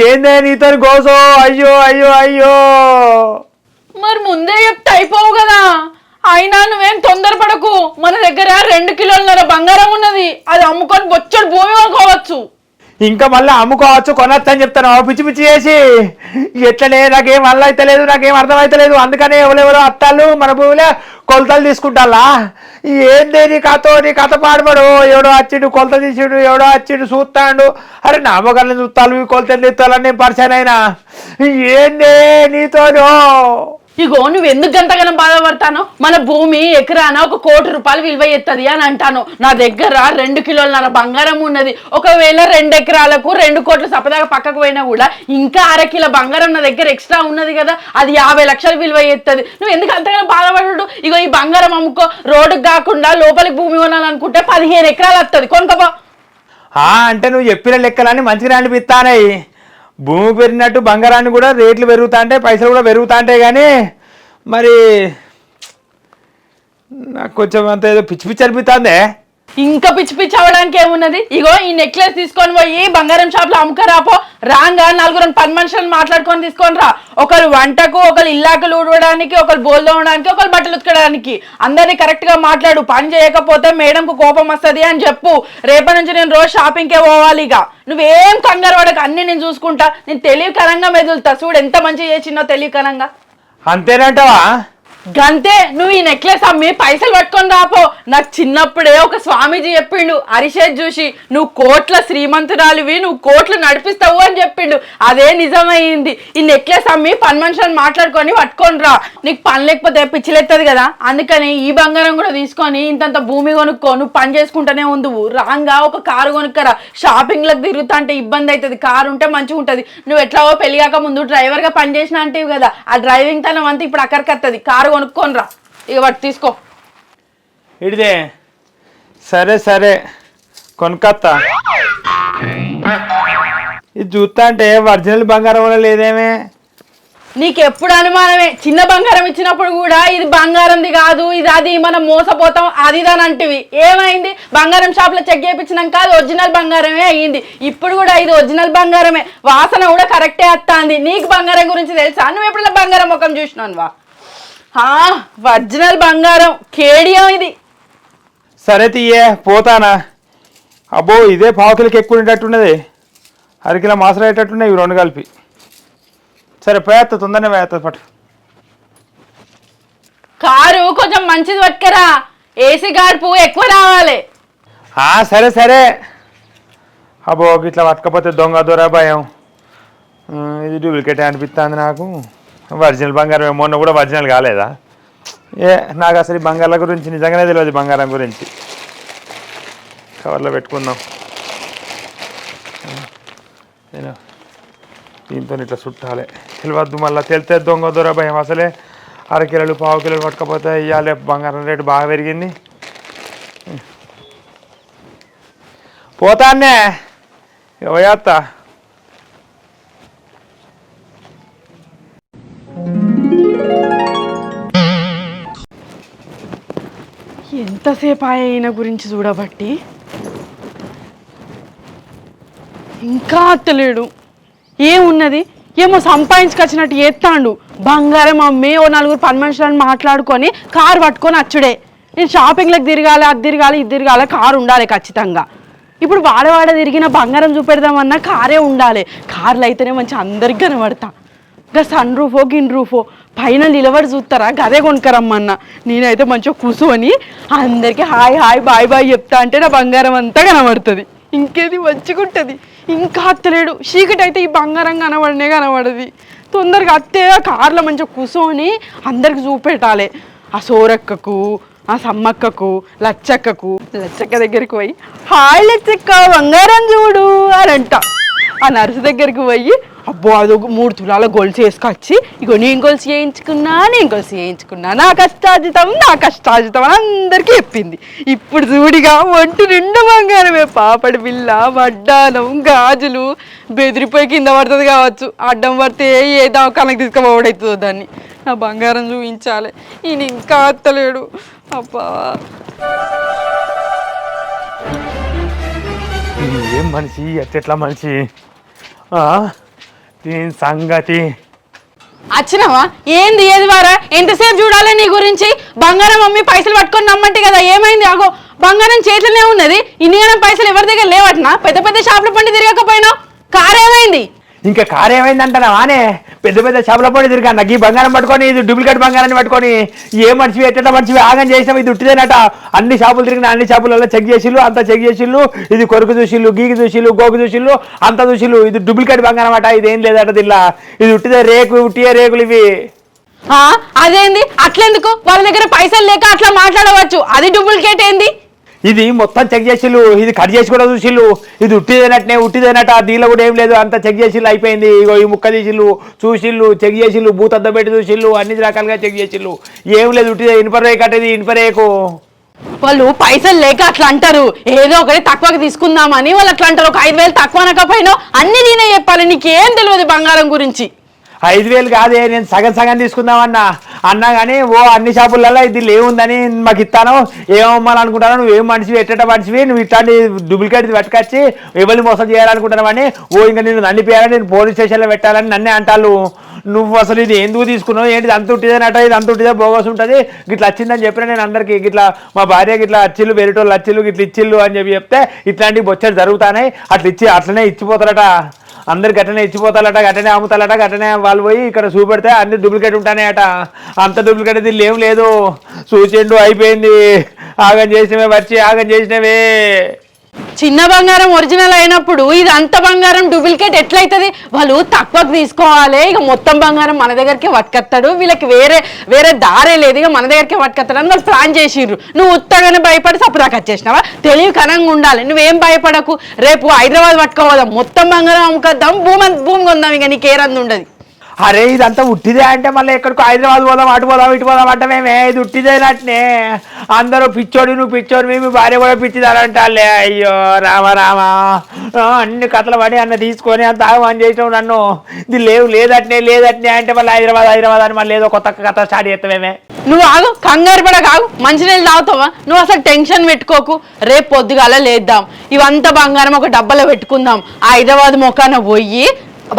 S3: ఏందే నీతో గోసో? అయ్యో అయ్యో అయ్యో.
S2: మరి ముందే చెప్తే అయిపోవు కదా. అయినా నువ్వేం తొందరపడకు. మన దగ్గర 2 కిలోలన్నర బంగారం ఉన్నది. అది అమ్ముకొని బొచ్చడు భూమి కొనుక్కోవచ్చు.
S3: ఇంకా మళ్ళీ అమ్ముకోవచ్చు కొనొచ్చు అని చెప్తాను పిచ్చి పిచ్చి చేసి ఎట్లనే నాకేం వల్ల అయితలేదు నాకేం అర్థమైతలేదు అందుకనే ఎవరెవరో అత్తాలు మన భూమిలో కొలతలు తీసుకుంటాలా ఏంది నీ కథ పాడబడు ఎవడో వచ్చిండు కొలత తీసిండు ఎవడో వచ్చిండు చూస్తాడు అరే నా మొగల్ని చూస్తాను కొలతలు తీస్తాలని పరిచయం అయినా ఏందే నీతోనో
S2: ఇగో నువ్వు ఎందుకు గంతగానం బాధపడతాను మన భూమి ఎకరాన 1 కోటి రూపాయలు విలువ ఎత్తది అని అంటాను నా దగ్గర 2 కిలోల బంగారం ఉన్నది ఒకవేళ 2 ఎకరాలకు 2 కోట్లు సపదాగా పక్కకు పోయినా కూడా ఇంకా 1/2 కిలో బంగారం నా దగ్గర ఎక్స్ట్రా ఉన్నది కదా అది 50 లక్షలు విలువ ఎత్తది నువ్వు ఎందుకు అంతగానం బాధపడు ఇగో ఈ బంగారం అమ్ముకో రోడ్డుకు కాకుండా లోపలికి భూమి కొనాలనుకుంటే 15 ఎకరాలు వస్తుంది కొనుక్కపో
S3: అంటే నువ్వు చెప్పిన లెక్కలన్నీ మంచిగా అనిపిస్తానాయి భూమి పెరిగినట్టు బంగారాన్ని కూడా రేట్లు పెరుగుతా అంటే పైసలు కూడా పెరుగుతా ఉంటాయి కానీ మరి నాకు కొంచెం అంత ఏదో పిచ్చి పిచ్చి అనిపిస్తుందే
S2: ఇంకా పిచ్చి పిచ్చి అవ్వడానికి ఏమున్నది ఇగో ఈ నెక్లెస్ తీసుకొని పోయి బంగారం షాప్ లో అమ్ముకరాపో రాంగా 4 పని మనుషులను మాట్లాడుకొని తీసుకొని రా ఒకరు వంటకు ఒకరు ఇల్లాకలు ఊడవడానికి ఒకరు బోల్ తోమడానికి ఒకరు బట్టలు ఉతకడానికి అందరినీ కరెక్ట్ గా మాట్లాడు పని చేయకపోతే మేడంకు కోపం వస్తుంది అని చెప్పు రేపటి నుంచి నేను రోజు షాపింగ్కే పోవాలి ఇక నువ్వేం కంగారు పడక అన్ని నేను చూసుకుంటా నేను తెలివికరంగా మెదులుతా చూడు ఎంత మంచిగా చేసినో తెలివికరంగా
S3: అంతేనంటావా
S2: గంతే నువ్వు ఈ నెక్లెస్ అమ్మి పైసలు పట్టుకొని రాపో నాకు చిన్నప్పుడే ఒక స్వామీజీ చెప్పిండు అరిషేట్ చూసి నువ్వు కోట్ల శ్రీమంతురాలివి నువ్వు కోట్లు నడిపిస్తావు అని చెప్పిండు అదే నిజమైంది ఈ నెక్లెస్ అమ్మి పని మనుషులను మాట్లాడుకొని పట్టుకొని రా నీకు పని లేకపోతే పిచ్చిలెత్తది కదా అందుకని ఈ బంగారం కూడా తీసుకొని ఇంతంత భూమి కొనుక్కో నువ్వు పని చేసుకుంటూనే ఉందువు రాంగా ఒక కారు కొనుక్కరా షాపింగ్లకు తిరుగుతా అంటే ఇబ్బంది అవుతుంది కారు ఉంటే మంచిగా ఉంటుంది నువ్వు ఎట్లాగో పెళ్ళిగాక ముందు డ్రైవర్గా పని చేసిన అంటే కదా ఆ డ్రైవింగ్ తనం అంతా ఇప్పుడు అక్కడికి వస్తుంది కారు కొనుక్కొని రా ఇక వాటి తీసుకో
S3: ఇడిదే సరే సరే కొనుక్కొత్తా ఇది చూస్తా అంటే ఒరిజినల్ బంగారం వల్ల లేదేమే
S2: నీకు ఎప్పుడు అనుమానమే చిన్న బంగారం ఇచ్చినప్పుడు కూడా ఇది బంగారంది కాదు ఇది అది మనం మోసపోతాం అది దాని అంటివి ఏమైంది బంగారం షాప్ లో చెక్ చేయించినాక అది ఒరిజినల్ బంగారమే అయ్యింది ఇప్పుడు కూడా ఇది ఒరిజినల్ బంగారమే వాసన కూడా కరెక్టే వస్తుంది నీకు బంగారం గురించి తెలుసా నువ్వు ఎప్పుడైనా బంగారం ముఖం చూసినాను వా ఒరిజినల్ బంగారం కేడియం ఇది
S3: సరే తీయే పోతానా అబ్బో ఇదే పావుకిలకి ఎక్కువ ఉండేటట్టున్నది 1/2 కిలో మాసలు అయ్యేటట్టున్నాయి ఇవి 2 కలిపి సరే పోయేస్తా తొందరనే పోయేస్తా పట్టు
S2: కారు కొంచెం మంచిది పట్టుకరా ఏసీ గార్పు ఎక్కువ రావాలి
S3: సరే సరే అబ్బో ఇట్లా పట్టుకపోతే దొంగ దొర భయం ఇది డూప్లికేట్ అనిపిస్తుంది నాకు ఒరిజినల్ బంగారం మొన్న కూడా ఒరిజినల్ కాలేదా నాకు అసలు ఈ బంగారాల గురించి నిజంగానే తెలియదు బంగారం గురించి కవర్లో పెట్టుకుందాం నేను దీంతో ఇట్లా చుట్టాలి తెలియద్దు మళ్ళీ తెలితే దొంగ దొర భయం అసలే 1/2 కిలోలు పావు కిలోలు పట్టుకపోతే ఇవ్వాలి బంగారం రేటు బాగా పెరిగింది పోతానే పోయేస్తా
S2: ఎంతసేపు ఆయన గురించి చూడబట్టి ఇంకా అత్తలేడు ఏమున్నది ఏమో సంపాదించుకొచ్చినట్టు ఎత్తాండు బంగారం అమ్మి 4 పని మనుషులను మాట్లాడుకొని కారు పట్టుకొని అచ్చుడే నేను షాపింగ్లకు తిరగాలి అది తిరగాలి ఇది తిరగాలి కారు ఉండాలి ఖచ్చితంగా ఇప్పుడు వాడవాడ తిరిగిన బంగారం చూపెడదామన్నా కారే ఉండాలి కార్లు అయితేనే మంచి అందరికి కనబడతా ఇంకా సన్ రూఫో గిన్ రూఫో పైన నిలబడి చూస్తారా గదే కొనుక్కరమ్మన్నా నేనైతే మంచిగా కూర్చొని అందరికీ హాయ్ హాయ్ బాయ్ బాయ్ చెప్తా అంటే నా బంగారం అంతా కనబడుతుంది ఇంకేది మంచిగా ఉంటుంది ఇంకా అత్తలేడు చీకటి అయితే ఈ బంగారం కనబడది తొందరగా అత్తే కార్లో మంచిగా కూర్చొని అందరికి చూపెట్టాలి ఆ సోరక్కకు ఆ సమ్మక్కకు లచ్చక్కకు లచ్చక్క దగ్గరికి పోయి హాయ్ లచ్చక్క బంగారం చూడు అని అంట ఆ నర్సు దగ్గరికి పోయి అబ్బో అది 3 తులాల గొలుసు వేసుకొచ్చి ఇగో నేను గొలుసు చేయించుకున్నా నా కష్టాజితం అందరికీ చెప్పింది ఇప్పుడు చూడిగా ఒంటి నిండు బంగారమే పాపడి బిల్ల వడ్డానం గాజులు బెదిరిపోయి కింద పడుతుంది కావచ్చు అడ్డం పడితే ఏ దవాఖానకి తీసుకుపోవడవుతుందో దాన్ని నా బంగారం చూపించాలి ఈయన ఇంకా అత్తలేడు అబ్బా
S3: ఏం మనిషి ఎట్లా మనిషి దీని సంగతి
S2: వచ్చినావా ఏంది ఏది వారా ఎంతసేపు చూడాలి నీ గురించి బంగారం అమ్మి పైసలు పట్టుకొని నమ్మంటే కదా ఏమైంది అగో బంగారం చేతిలోనే ఉన్నది. ఇన్ని పైసలు ఎవరి దగ్గర లేవట్నా? పెద్ద పెద్ద షాపుల పండి తిరగకపోయినావు, కారు ఏమైంది?
S3: ఇంకా కారు ఏమైందంటారా వానే? పెద్ద పెద్ద చేపల పొడి తిరిగా నాకు ఈ బంగారం పట్టుకొని ఇది డూప్లికేట్ బంగారాన్ని పట్టుకొని ఏ మనిషివి ఎట్ట మనిషివి ఆగం చేసినాం. ఇది ఉట్టిదేనట. అన్ని షాపులు తిరిగిన అన్ని షాపులలో చెక్ చేసిళ్ళు, అంతా చెక్ చేసిళ్ళు. ఇది కొరకు చూసిళ్ళు, గీకి చూసిళ్ళు, గోకు చూసిళ్ళు, అంతా చూసిళ్ళు. ఇది డూప్లికేట్ బంగారం అట. ఇది ఏం లేదట దిల్లా. ఇది ఉట్టిదే రేకు, ఉట్టియే రేకులు ఇవి.
S2: అదేంది అట్లెందుకు? వాళ్ళ దగ్గర పైసలు లేక అట్లా మాట్లాడవచ్చు. అది డూప్లికేట్ ఏంది?
S3: ఇది మొత్తం చెక్ చేసిళ్ళు, ఇది కట్ చేసి కూడా చూసిళ్ళు. ఇది ఉట్టిదేనట్నే, ఉట్టిదేనట. దీనిలో కూడా ఏం లేదు, అంతా చెక్ చేసిళ్ళు. అయిపోయింది. ఇగో ఈ ముక్క తీసిళ్ళు, చూసిళ్ళు, చెక్ చేసిళ్ళు, భూతద్ద పెట్టి చూసిళ్ళు, అన్ని రకాలుగా చెక్ చేసిళ్ళు. ఏం లేదు, ఉట్టిదే ఇనుపరేకు అట్టేది, ఇనుపరేకు.
S2: వాళ్ళు పైసలు లేక అట్లా అంటారు. ఏదో ఒకటి తక్కువకి తీసుకుందామని వాళ్ళు అట్లా అంటారు. ఒక 5,000 తక్కువ అనకపోయినా అన్ని నేనే చెప్పాలి. నీకేం తెలియదు బంగారం గురించి.
S3: 5,000 కాదే, నేను సగం సగం తీసుకుందామన్నా అన్నా కానీ అన్ని షాపులలో ఇది లేవుందని మాకు ఇస్తాను. ఏమమ్మాలనుకుంటాను? నువ్వేం మనిషివి, ఎట్ట మనిషివి, నువ్వు ఇట్లాంటి డూప్లికేట్ పట్టుకొచ్చి ఎవరిని మోసం చేయాలనుకుంటున్నావని ఇంకా నేను నన్నిపోయాలని, నేను పోలీస్ స్టేషన్లో పెట్టాలని నన్నే అంటారు. నువ్వు అసలు ఇది ఎందుకు తీసుకున్నావు, ఏంటి అంత ఉట్టిదేనట, ఇది అంత ఉట్టిదే బోగస్ ఉంటుంది, గిట్లా వచ్చిందని చెప్పిన నేను అందరికీ. గిట్లా మా భార్య గిట్లా అచ్చిళ్ళు, వేరేటోళ్ళు అచ్చిళ్ళు, గిట్లా ఇచ్చిళ్ళు అని చెప్తే ఇట్లాంటివి బొచ్చలు జరుగుతాయి. అట్లనే ఇచ్చిపోతారట. అందరు గట్టనే ఇచ్చిపోతారట, గట్టనే అమ్ముతారట, గట్టనే వాళ్ళు పోయి ఇక్కడ చూపెడితే అన్ని డూప్లికేట్ ఉంటాయట. అంత డూప్లికేట్ ఇది ఏం లేదు. చూచిండు, అయిపోయింది. ఆగం చేసినవే వచ్చి ఆగం చేసినవే.
S2: చిన్న బంగారం ఒరిజినల్ అయినప్పుడు ఇది అంత బంగారం డూప్లికేట్ ఎట్లయితుంది? వాళ్ళు తక్కువకు తీసుకోవాలి. ఇక మొత్తం బంగారం మన దగ్గరికి పట్టుకొస్తాడు. వీళ్ళకి వేరే దారే లేదు, ఇక మన దగ్గరికి పట్టుకొస్తాడు అని వాళ్ళు ప్లాన్ చేసిర్రు. నువ్వు ఉత్తగానే భయపడి సప్పుదాకా వచ్చేసినావా? తెలివి కనంగా ఉండాలి. నువ్వేం భయపడకు. రేపు హైదరాబాద్ పట్టుకోవద్దాం, మొత్తం బంగారం అమ్ముకొద్దాం, భూమి కొందాం. ఇక నీకేరంది ఉండదు.
S3: అరే ఇదంతా ఉట్టిదే అంటే మళ్ళీ ఎక్కడికో హైదరాబాద్ పోదాం, అటు పోదాం, ఇటు పోదాం అంటమేమే. ఇది ఉట్టిదేనట్నే. అందరూ పిచ్చోడి, నువ్వు పిచ్చోడి, మీ భార్య కూడా పిచ్చిదారంటాలే. అయ్యో రామ అన్ని కథలు పడి అన్న తీసుకొని అంత ఆగమని చేసినావు నన్ను. ఇది లేదట్నే అంటే మళ్ళీ హైదరాబాద్ అని మళ్ళీ ఏదో కొత్త కథ స్టార్ట్ చేస్తామేమే.
S2: నువ్వు ఆగు, కంగారు పడ కాగు. మంచినీళ్ళు తాగుతావా? నువ్వు అసలు టెన్షన్ పెట్టుకోకు. రేపు పొద్దుగాల లేద్దాం, ఇవంతా బంగారం ఒక డబ్బాలో పెట్టుకుందాం, హైదరాబాద్ మొఖాన పోయి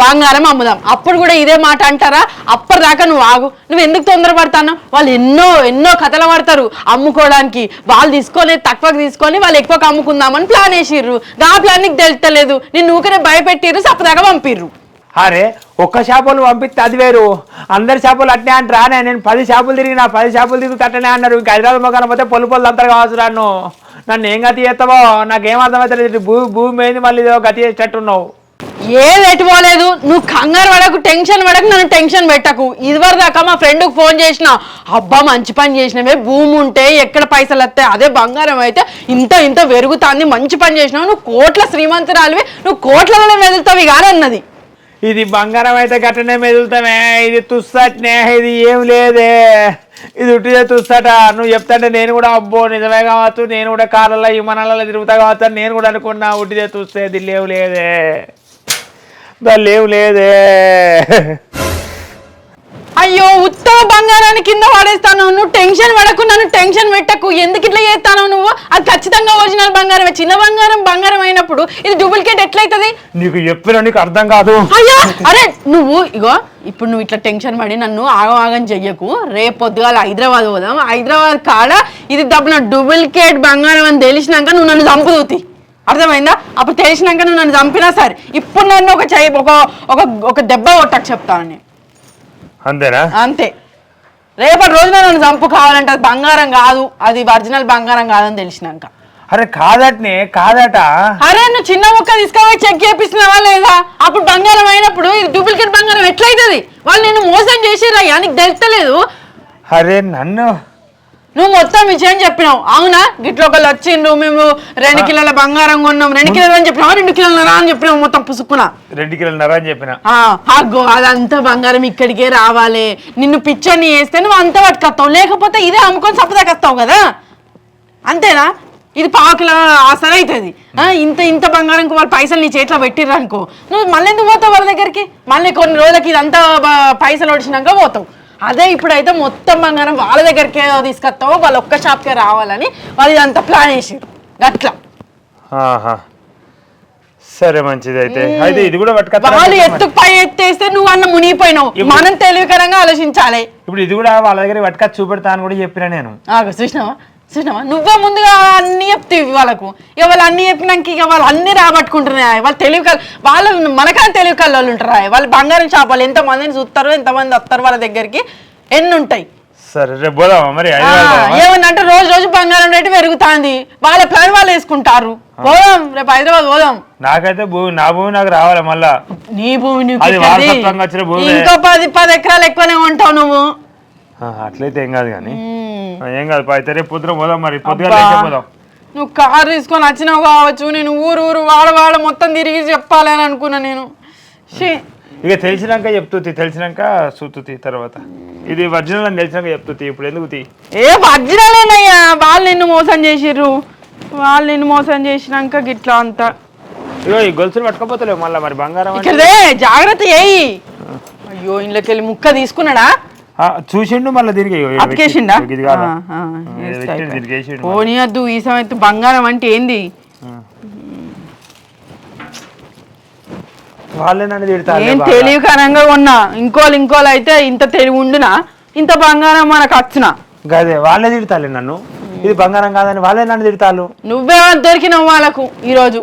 S2: బంగారం అమ్ముదాం. అప్పుడు కూడా ఇదే మాట అంటారా? అప్పటిదాకా నువ్వు ఆగు. నువ్వు ఎందుకు తొందరపడతాను? వాళ్ళు ఎన్నో కథలు పడతారు అమ్ముకోవడానికి. వాళ్ళు తక్కువకి తీసుకొని వాళ్ళు ఎక్కువగా అమ్ముకుందామని ప్లాన్ వేసిర్రు. ఆ ప్లాన్ నీకు తెలుస్తలేదు. నిన్ను ఊకనే భయపెట్టిర్రు, సప్పదాకా పంపిర్రు.
S3: అరే ఒక్క షాపులు పంపిస్తే అది వేరు, అందరి షాపులు అట్నే అంటారా? నేను 10 షాపులు తిరిగినా, 10 షాపులు తిరిగి అట్టనే అన్నారు. ఇంకా హైదరాబాద్ మొక్కన పోతే పొల్లు అంతా కావచ్చు. నన్ను ఏం గతి చేస్తావో నాకేం అర్థమవుతలేదు. భూమి మీద మళ్ళీ గతి చేసేటట్టున్నావు.
S2: ఏది ఎట్టుకోలేదు. నువ్వు కంగారు పడకు, టెన్షన్ పడకు, నన్ను టెన్షన్ పెట్టకు. ఇదివరకు దాకా మా ఫ్రెండ్కి ఫోన్ చేసిన, అబ్బా మంచి పని చేసినావే, భూమి ఉంటే ఎక్కడ పైసలు వస్తాయి, అదే బంగారం అయితే ఇంత పెరుగుతుంది, మంచి పని చేసినావు, నువ్వు కోట్ల శ్రీమంతురాలివి, నువ్వు కోట్లలో మెదులుతావు కానీ అన్నది.
S3: ఇది బంగారం అయితే గట్టనే మెదులుతామే, ఇది తుస్తట్నే, ఇది ఏం లేదే, ఇది ఉట్టిదే తుస్తట. నువ్వు చెప్తాంటే నేను కూడా అబ్బో నిజమే కావచ్చు, నేను కూడా కార్లలో విమానాలలో తిరుగుతా కావచ్చు అని నేను కూడా అనుకున్నా. ఉట్టిదే చూస్తే ఇది లేదే.
S2: అయ్యో ఉత్తమ బంగారాన్ని కింద పడేస్తాను. నువ్వు టెన్షన్ పడకు, నన్ను టెన్షన్ పెట్టకు. ఎందుకు ఇట్లా చేస్తాను నువ్వు? అది ఖచ్చితంగా ఒరిజినల్ బంగారమే. చిన్న బంగారం అయినప్పుడు ఇది డూప్లికేట్ ఎట్లయితుంది?
S3: నీకు చెప్పినా నీకు అర్థం కాదు.
S2: అయ్యా అరే నువ్వు ఇప్పుడు నువ్వు ఇట్లా టెన్షన్ పడి నన్ను ఆగం చెయ్యకు. రేపు పొద్దుగాల హైదరాబాద్ పోదాం. హైదరాబాద్ కాడ ఇది డబ్బున డూప్లికేట్ బంగారం అని తెలిసినాక నువ్వు నన్ను చంపుతూతి. అర్థమైందా? అప్పుడు తెలిసినాక నువ్వు నన్ను చంపినా సరే ఇప్పుడు నన్ను ఒక దెబ్బ కొట్టకు చెప్తాను.
S3: అంతేనా?
S2: అంతే. రేపటి రోజున నన్ను చంపు కావాలంటే అది బంగారం కాదు, అది ఒరిజినల్ బంగారం కాదని తెలిసినాక.
S3: అరే కాదట.
S2: అరే నువ్వు చిన్న ముక్క తీసుకొని చెక్ చేపిస్తున్నావా లేదా? అప్పుడు బంగారం అయినప్పుడు ఇది డూప్లికేట్ బంగారం ఎట్లయితుంది? వాళ్ళు నేను మోసం చేసిరయ్యా, నీకు తెలుస్తలేదు.
S3: అరే
S2: నువ్వు మొత్తం విషయం చెప్పినావు అవునా? గిట్ల ఒకళ్ళు వచ్చిండ్రు, మేము 2 కిలోల బంగారం కొన్నాం, 2 కిలోలు అని చెప్పినావు, 2 కిలోలన్నర అని చెప్పినావు. మొత్తం పుసుకున్నా
S3: 2 కిలోలన్నర అని చెప్పిన.
S2: అగ్గో అదంతా బంగారం ఇక్కడికే రావాలి. నిన్ను పిచ్చర్ని వేస్తే నువ్వు అంతా పట్టుకొస్తావు, లేకపోతే ఇదే అమ్ముకొని సప్పదాకొస్తావు కదా. అంతేనా? ఇది 1/4 కిలో ఆసర అవుతుంది. ఇంత బంగారంకి వాళ్ళు పైసలు నీ చేతిలో పెట్టిర్రు అనుకో, నువ్వు మళ్ళీ ఎందుకు పోతావు వాళ్ళ దగ్గరికి? మళ్ళీ కొన్ని రోజులకి ఇదంతా పైసలు వచ్చినాక పోతావు. అదే ఇప్పుడైతే మొత్తం బంగారం వాళ్ళ దగ్గరికే తీసుకొస్తావు, వాళ్ళు ఒక్క షాప్కే రావాలని వాళ్ళు ఇదంతా ప్లాన్ చేసారు అట్లా.
S3: సరే మంచిది. అయితే ఇది కూడా
S2: వాళ్ళు ఎత్తుకు పై ఎత్తేస్తే నువ్వు అన్న మునిగిపోయినావు. మనం తెలివికరంగా ఆలోచించాలి.
S3: ఇప్పుడు ఇది కూడా వాళ్ళ దగ్గర పట్టుకొచ్చి చూపెడతా అని కూడా చెప్పినా నేను.
S2: చూసినావా? చూసినావా నువ్వే ముందుగా అన్ని చెప్తావు వాళ్ళకు ఇక వాళ్ళు అన్ని చెప్పినాక ఇక వాళ్ళు అన్ని రాబట్టుకుంటున్నాయి వాళ్ళు తెలివి కల్ వాళ్ళు మనకన్నా తెలివి కళ్ళు వాళ్ళు ఉంటారా వాళ్ళు బంగారం షాపాలు ఎంతమందిని చూస్తారు ఎంతమంది వస్తారు వాళ్ళ దగ్గరికి ఎన్ని ఉంటాయి
S3: సరే రేపు పోదామా మరి
S2: ఏమన్నంటే రోజు రోజు బంగారం రేటు పెరుగుతుంది వాళ్ళ ప్లాన్ వాళ్ళు వేసుకుంటారు పోదాం రేపు హైదరాబాద్ పోదాం
S3: నాకైతే నా భూమి నాకు రావాలి మళ్ళా
S2: నీ భూమి
S3: అది వారసత్వంగా వచ్చిన భూమి.
S2: ఇంకో 10 ఎకరాలు ఎక్కువనే ఉంటావు నువ్వు
S3: అట్లయితే ఏం కాదు కానీ ఏం కాదు అయితే రేపు పొద్దున పోదాం మరి పొద్దుగా పోదాం
S2: నువ్వు కారు తీసుకొని వచ్చినావు కావచ్చు నేను ఊరు వాడ మొత్తం తిరిగి చెప్పాలి అని అనుకున్నా నేను
S3: ఇక తెలిసినాక తెలిసినాక చూతుతి తర్వాత ఇది ఒరిజినల్ అని తెలిసినాక చెప్తుంది ఇప్పుడు ఎందుకు
S2: ఏ ఒరిజినలేనయ్యా వాళ్ళు నిన్ను మోసం చేసిర్రు వాళ్ళు నిన్ను మోసం చేసినాక గిట్లా అంతా
S3: ఇగో ఈ గొలుసులు పట్టుకోపోతలేవు మళ్ళీ మరి బంగారం
S2: ఇక్కడే జాగ్రత్త చేయి అయ్యో ఇంట్లోకి వెళ్ళి ముక్క తీసుకున్నాడా
S3: చూసిండు మళ్ళీ దీనికి
S2: అతికేసిండా పోనీయద్దు ఈ సమయత్తు బంగారం అంటే ఏంది ఏం తెలివికరంగా ఉన్నా ఇంకోళ్ళు అయితే ఇంత తెలివి ఉండునా ఇంత బంగారం మనకు వచ్చిన
S3: గదే వాళ్ళే తిడతాలే నన్ను ఇది బంగారం కాదని వాళ్ళే నన్ను తిడతారు
S2: నువ్వే దొరికినావు వాళ్ళకు ఈరోజు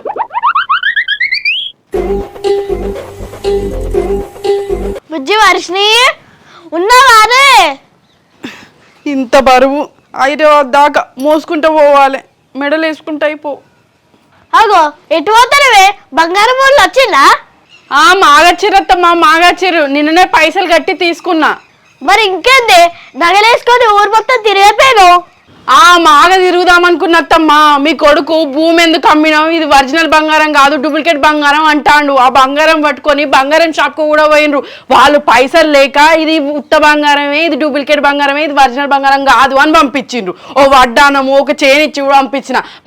S1: బుజ్జి వర్షిని ఉన్నావానే
S2: ఇంత బరువు హైదరాబాద్ దాకా మోసుకుంటూ పోవాలి మెడలు వేసుకుంటూ అయిపో
S1: అగో ఎటు పోతానవే బంగారం వాళ్ళు వచ్చిందా
S2: మాగచ్చిరత్తమ్మా మాగచ్చిరు నిన్ననే పైసలు కట్టి తీసుకున్నా
S1: మరి ఇంకేంది నగలేసుకొని ఊరు మొత్తం తిరిగిపోయాను
S2: మాగ తిరుగుదామనుకున్నత్తమ్మా మీ కొడుకు భూమి ఎందుకు అమ్మినావు ఇది ఒరిజినల్ బంగారం కాదు డూప్లికేట్ బంగారం అంటాండు ఆ బంగారం పట్టుకొని బంగారం షాప్కు కూడా పోయినరు వాళ్ళు పైసలు లేక ఇది ఉత్త బంగారమే ఇది డూప్లికేట్ బంగారమే ఇది ఒరిజినల్ బంగారం కాదు అని పంపించిండ్రు ఓ వడ్డానము ఒక చైన్ ఇచ్చి కూడా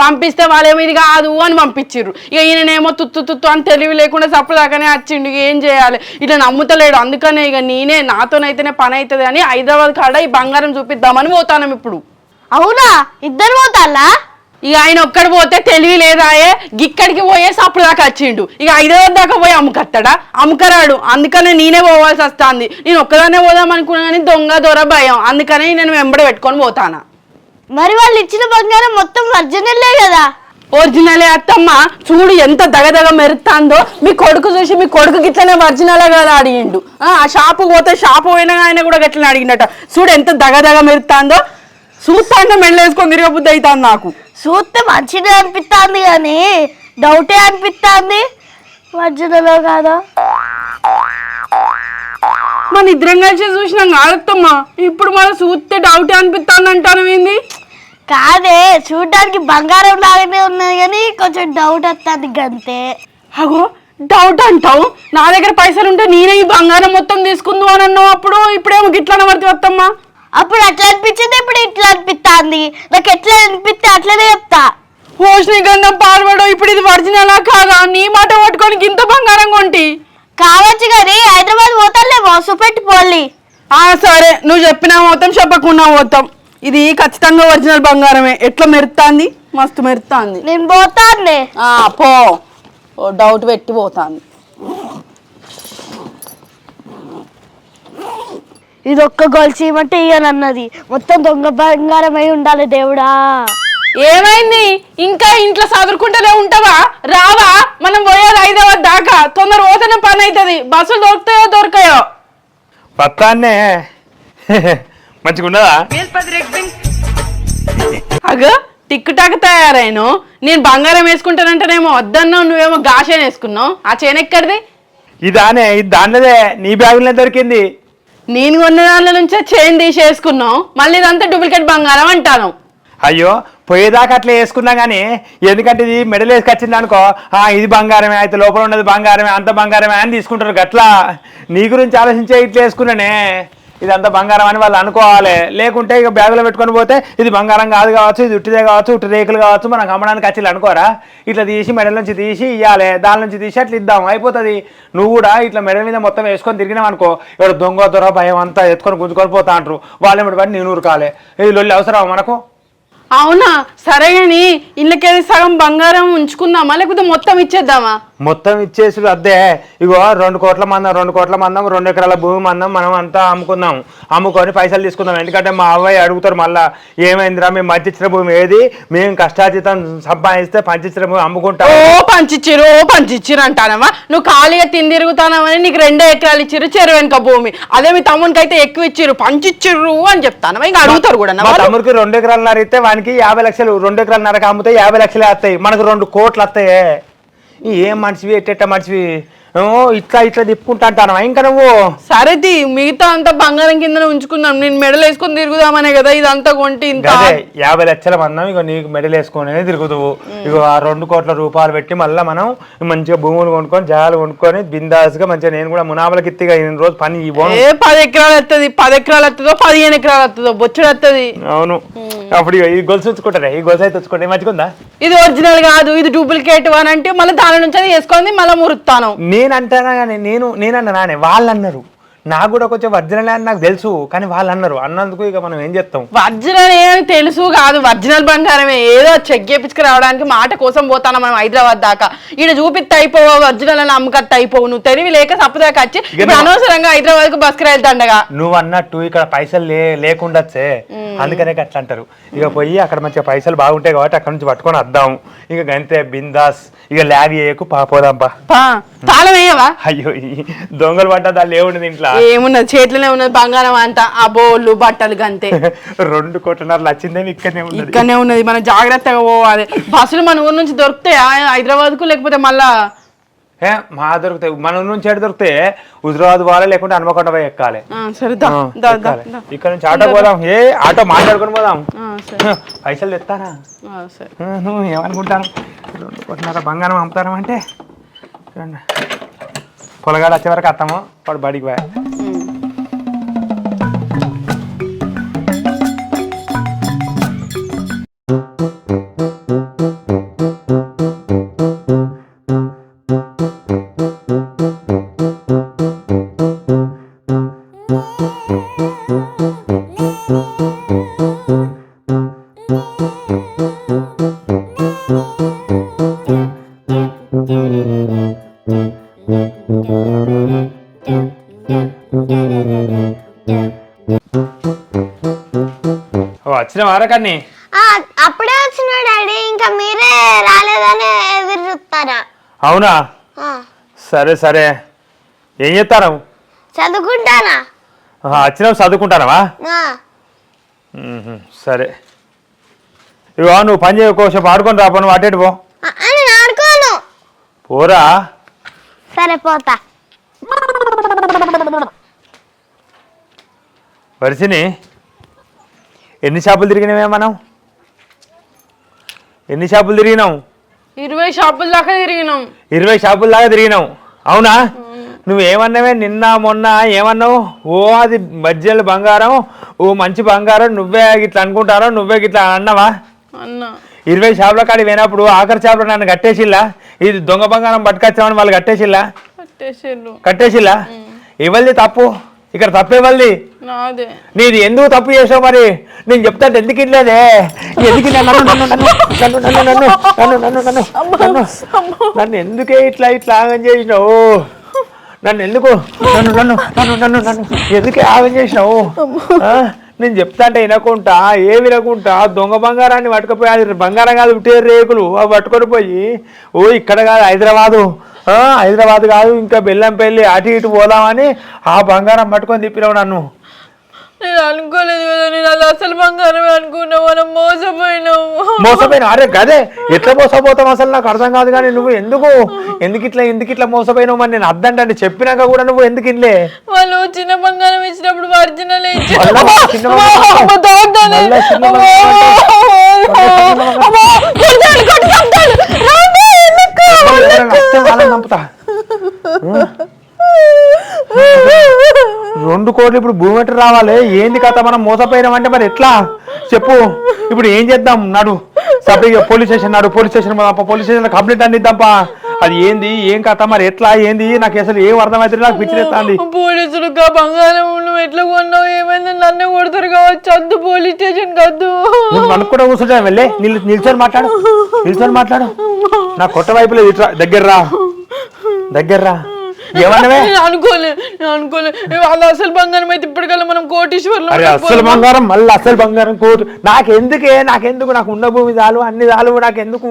S2: పంపిస్తే వాళ్ళేమో ఇది కాదు అని పంపించిండ్రు ఇక ఈయననేమో తుత్తు అని తెలివి లేకుండా సప్పుదాకానే వచ్చిండు ఏం చేయాలి ఇట్లా నమ్ముతలేడు అందుకనే ఇక నేనే నాతోనైతేనే పని అవుతుంది అని హైదరాబాద్ కాడ ఈ బంగారం చూపిద్దామని పోతాను ఇప్పుడు
S1: అవునా ఇద్దరు పోతాలా
S2: ఇక ఆయన ఒక్కడు పోతే తెలివి లేదాయే గిక్కడికి పోయే సప్పుడు దాకా వచ్చిండు ఇక హైదరాబాద్ దాకా పోయి అమ్ముకత్తాడా అమ్ముకరాడు అందుకనే నేనే పోవాల్సి వస్తుంది నేను ఒక్కదాన్నే పోదాం అనుకున్నా కానీ దొర భయం అందుకనే నేను వెంబడ పెట్టుకొని పోతానా
S1: మరి వాళ్ళు ఇచ్చిన బంగారం మొత్తం ఒరిజినల్లే కదా
S2: ఒరిజినలే అత్తమ్మ చూడు ఎంత దగదగ మెరుస్తాందో మీ కొడుకు చూసి మీ కొడుకు గిట్లనే ఒరిజినలే కదా అడిగిండు ఆ షాపు పోతే షాపు పోయినా ఆయన కూడా గట్లనే అడిగిండట చూడు ఎంత దగదగ మెరుస్తాందో చూస్తాంటే మెళ్ళేసుకొని తిరగబుద్ధి అవుతాను నాకు
S1: చూస్తే మంచిగా అనిపిస్తుంది కానీ డౌటే అనిపిస్తుంది ఒరిజినలో కాదా
S2: మన ఇద్దరం కలిసి చూసినాం కాదత్తమ్మా ఇప్పుడు మన చూస్తే డౌటే అనిపిస్తుంది అంటాను ఏంది
S1: కాదే చూడడానికి బంగారం లాగానే ఉన్నది కానీ కొంచెం డౌట్ వస్తుంది గంతే
S2: అగో డౌట్ అంటావు నా దగ్గర పైసలు ఉంటే నేనే ఈ బంగారం మొత్తం తీసుకుందు అని అన్నావు అప్పుడు ఇప్పుడేమో గిట్లనే పడితే వత్తమ్మా
S1: అప్పుడు అట్లా అనిపించింది ఇప్పుడు ఇట్లా అనిపిస్తుంది నాకు ఎట్లా అనిపిస్తే అట్లనే చెప్తా
S2: హోష్ని గంధం పాల్పడు ఇప్పుడు ఇది ఒరిజినలా కాదా నీ మాట పట్టుకొని ఇంత బంగారం కొంటి
S1: కావచ్చు కానీ హైదరాబాద్ పోతాలేమో సుపెట్టి పోలి
S2: సరే నువ్వు చెప్పినా పోతాం చెప్పకుండా పోతాం ఇది ఖచ్చితంగా ఒరిజినల్ బంగారమే ఎట్లా మెరుస్తాంది మస్తు మెరుస్తాంది
S1: నేను పోతాను
S2: పో డౌట్ పెట్టి పోతాంది
S1: ఇది ఒక్క గొలుసు ఇవ్వమంటే ఇయ్యనన్నది మొత్తం దొంగ బంగారం అయి ఉండాలి దేవుడా
S2: ఏమైంది ఇంకా ఇంట్లో చదువుకుంటూనే ఉంటావా రావా మనం పోయేది హైదరాబాద్ దాకా తొందర పోతేనే పని అవుతుంది బస్సులు దొరుకుతాయో దొరకాయో
S3: పత్తాన్నే మంచిగా ఉన్నదా
S2: అగో టిక్ టాక్ తయారైను నేను బంగారం వేసుకుంటానంటేనేమో వద్దన్నావు నువ్వేమో గాషేన్ వేసుకున్నావు ఆ చైన్ ఎక్కడిది
S3: ఇది దానిదే నీ బ్యాగులనే దొరికింది
S2: నేను కొన్న దాంట్లో నుంచే చైన్ తీసేసుకున్నావు మళ్ళీ ఇదంతా డూప్లికేట్ బంగారం అంటాను
S3: అయ్యో పోయేదాకా అట్లా వేసుకున్నా కానీ ఎందుకంటే ఇది మెడల్ వేసుకొచ్చింది అనుకో ఇది బంగారమే అయితే లోపల ఉన్నది బంగారమే అంత బంగారమే అని తీసుకుంటారు గట్లా నీ గురించి ఆలోచించే ఇట్లా వేసుకున్నానే ఇదంతా బంగారం అని వాళ్ళు అనుకోవాలి లేకుంటే ఇక బ్యాగులో పెట్టుకొని పోతే ఇది బంగారం కాదు కావచ్చు ఇది ఉట్టిదే కావచ్చు ఉట్టి రేకులు కావచ్చు మనకు అమ్మడానికి వచ్చి అనుకోరా ఇట్లా తీసి మెడల నుంచి తీసి ఇవ్వాలి దాని నుంచి తీసి అట్లా ఇద్దాం అయిపోతుంది నువ్వు కూడా ఇట్లా మెడల మీద మొత్తం వేసుకొని తిరిగినావు అనుకో ఇక్కడ దొర భయం అంతా ఎత్తుకొని గుంజుకొని పోతా అంటారు వాళ్ళు ఏమిటి పడి నేను ఊరుకాలే ఇది లొల్లి అవసరం మనకు
S2: అవునా సరే గాని ఇళ్ళకేది సగం బంగారం ఉంచుకుందామా లేకపోతే మొత్తం ఇచ్చేద్దామా
S3: మొత్తం ఇచ్చేసుడు అద్దే. ఇగో 2 కోట్ల మందం 2 ఎకరాల భూమి మందం మనం అంతా అమ్ముకుందాం, అమ్ముకొని పైసలు తీసుకుందాం. ఎందుకంటే మా అవ్వయ్య అడుగుతారు మళ్ళా, ఏమైందిరా మేము పంచిచ్చిన భూమి ఏది, మేము కష్టార్జితం సంపాదిస్తే పంచిచ్చిన భూమి అమ్ముకుంటాం.
S2: పంచిచ్చిరు అంటానమ్మా, నువ్వు ఖాళీగా తిని తిరుగుతానమని నీకు 2 ఎకరాలు ఇచ్చిరు చెరువు వెనుక భూమి, అదే మీ తమ్మునికి అయితే ఎక్కువ ఇచ్చిరు పంచిచ్చిర్రు అని చెప్తాను. ఇంకా అడుగుతారు కూడా.
S3: మా తమ్ముడికి 2 ఎకరాలన్నర ఇస్తే వానికి 50 లక్షలు, 2 ఎకరాలన్నరకు అమ్మితే 50 లక్షలే వస్తాయి, మనకు 2 కోట్లు వస్తాయి. ఏం మనిషివి ఎట్టెట్ట మనిషివి, ఇట్లా తిప్పుకుంటా అంటాను ఇంకా నువ్వు.
S2: సరే మిగతా అంతా బంగారం కింద ఉంచుకుందాం, నేను మెడల్ వేసుకొని తిరుగుదామనే కదా ఇదంతా కొంటి. ఇంత
S3: 50 లక్షల మందం ఇక నీకు మెడల్ వేసుకొని తిరుగుతావు. ఇక ఆ 2 కోట్ల రూపాయలు పెట్టి మళ్ళీ మనం మంచిగా భూములు కొనుక్కొని జాగాలు కొనుక్కొని బిందాస్గా మంచిగా నేను కూడా మునాబలకి ఇత్తిగా రోజు పని
S2: 10 ఎకరాలు వస్తుంది, 10 ఎకరాలు వస్తుందో 15 ఎకరాలు వస్తుందో బొచ్చుడు వస్తుంది.
S3: అవును, అప్పుడు ఈ గొలుసు ఉంచుకుంటారా, ఈ గొలుసు అయితే ఉంచుకుంటే మంచిగుందా?
S2: ఇది ఒరిజినల్ కాదు, ఇది డూప్లికేట్ అని అంటే మళ్ళీ దాని నుంచి అది వేసుకొని మళ్ళీ మురుతాను.
S3: నేను అంటానా కానీ నేనన్నా వాళ్ళు అన్నారు, నాకు కూడా కొంచెం ఒరిజినల్ అని నాకు తెలుసు, కానీ వాళ్ళు అన్నారు, అన్నందుకు ఇక మనం ఏం చేస్తాం.
S2: ఒరిజినల్ ఏమి తెలుసు కాదు, ఒరిజినల్ బంగారమే, ఏదో చెక్ చేపించుకు రావడానికి మాట కోసం పోతాను మనం హైదరాబాద్ దాకా. ఈడ చూపిస్తే అయిపోవు, ఒరిజినల్ అని అమ్మకట్ట అయిపోవు, నువ్వు తెలివి లేక సప్పుదాకా వచ్చి అనవసరంగా హైదరాబాద్ కు బస్కి వెళ్తాండగా.
S3: నువ్వు అన్నట్టు ఇక్కడ పైసలు లేకుండొచ్చే, అందుకనే అట్లా అంటారు. ఇక పోయి అక్కడ మంచిగా పైసలు బాగుంటాయి కాబట్టి అక్కడ నుంచి పట్టుకొని వద్దాం. ఇక గంతే బిందాస్, ఇక ల్యాగ్ చేయకు పోదాంపా.
S2: తాళం వేయవా?
S3: అయ్యో దొంగలు పడ్డా దాన్ని ఏముండదు ఇంట్లో,
S2: ఏమున్నది చేతిలోనే ఉన్నది బంగారం అంతా, ఆ బోళ్ళు బట్టలు గంతే.
S3: 2 కోట్లన్నర వచ్చిందే
S2: ఇక్కడనే ఉన్నది, మనం జాగ్రత్తగా పోవాలి. బస్సులు మన ఊరు నుంచి దొరుకుతాయి హైదరాబాద్ కు, లేకపోతే మళ్ళా
S3: మా దొరుకుతాయి, మన ఊరు నుంచి ఎటు దొరికితే హుజరాబాద్ పోవాలి, లేకుంటే హనుమకొండ పోయి ఎక్కాలి. ఇక్కడ నుంచి ఆటో పోదాం, ఆటో మాట్లాడుకుని పోదాం. పైసలు తెస్తానా? నువ్వు ఏమనుకుంటాను, 2 కోట్లన్నర బంగారం అమ్ముతాను అంటే పొలగాడు వచ్చే వరకు వస్తాము, వాడు బడికి పోయా. వచ్చిన వారకాన్ని
S1: అప్పుడే వచ్చిన డాడీ, ఇంకా మీరే రాలేదని ఎదురు చూస్తారా?
S3: అవునా, సరే సరే. ఏం చేస్తాను?
S1: చదువుకుంటానా.
S3: వచ్చినావు చదువుకుంటానవా? సరే, ఇవో నువ్వు పని చేయకోసేపు ఆడుకొని రాపో, నువ్వు అటేటు పో.
S1: ఆడుకోను.
S3: పోరా.
S1: సరే పోతా.
S3: వరిసిని ఎన్ని షాపులు తిరిగినావే మనం? ఎన్ని షాపులు తిరిగినావు?
S2: 20 షాపుల దాకా తిరిగినాం.
S3: 20 షాపుల దాకా తిరిగినావు, అవునా? నువ్వేమన్నావే నిన్న మొన్న ఏమన్నావు? అది బజ్జీల బంగారం, మంచి బంగారం, నువ్వే గిట్లా అనుకుంటారో, నువ్వే గిట్లా అన్నావా? 20 షాపుల కాడికి పోయినప్పుడు ఆఖరి షాపులో నన్ను కట్టేసిల్లా, ఇది దొంగ బంగారం పట్టుకొచ్చామని వాళ్ళు కట్టేసిల్లా. ఇవ్వల్ది తప్పు, ఇక్కడ తప్పేవాళ్ళది నీది. ఎందుకు తప్పు చేసావు మరి? నేను చెప్తా ఎందుకు ఇట్లేదే, ఎందుకు నన్ను ఎందుకే ఇట్లా ఆగం చేసినావు? నన్ను ఎందుకు ఎందుకే ఆగం చేసినావు? నేను చెప్తా అంటే వినకుంటా, వినకుంటా దొంగ బంగారాన్ని పట్టుకుపోయి, అది బంగారం కాదు ఉట్టే రేకులు, అవి పట్టుకొని పోయి ఇక్కడ కాదు హైదరాబాద్ కాదు ఇంకా బెల్లంపల్లి అటు ఇటు పోదామని ఆ బంగారం పట్టుకొని తిప్పినావు నన్ను.
S2: నేను అనుకోలేదు కదా, నేను అలా అసలు బంగారమే అనుకున్నా, మనం
S3: మోసపోయినా. అరే గదే ఎట్లా మోసపోతాం అసలు నాకు అర్థం కాదు. కానీ నువ్వు ఎందుకు ఇట్లా మోసపోయినావు మరి? నేను అద్దంటే చెప్పినాక కూడా నువ్వు ఎందుకు ఇల్లే?
S2: వాళ్ళు చిన్న బంగారం ఇచ్చినప్పుడు ఒరిజినల్
S3: చంపుతా. 2 కోట్లు ఇప్పుడు భూమి ఎట్టు రావాలి? ఏంది కథ? మనం మోసపోయినామంటే మరి ఎట్లా చెప్పు? ఇప్పుడు ఏం చేద్దాం? నాడు separate police station police station complaint అందిద్దాంపా. అది ఏంది ఏం కథ మరి ఎట్లా ఏంది? నాకు అసలు ఏం అర్థమవుతుంది, నాకు పిచ్చిలేస్తుంది.
S2: పోలీసులు బంగారం నువ్వు ఎట్లా కొన్నావు, ఏమైంది? నన్ను కొడతారు కావచ్చు, వద్దు పోలీస్ స్టేషన్ వద్దు.
S3: మనకు కూడా కూర్చుంటా, వెళ్ళే నిల్చొని మాట్లాడు. నా కొత్త వైపు లేదు, ఇట్లా దగ్గర రా. దగ్గర్రా ఏమన్నవే
S2: నేను అనుకోలే వాళ్ళు అసలు బంగారం అయితే ఇప్పటికల్లా మనం కోటీశ్వర్లు
S3: అరే అస్సలు బంగారం మళ్ళీ అస్సలు బంగారం కోటు నాకెందుకు నాకు ఉన్న భూమి చాలు అన్ని చాలు నాకెందుకు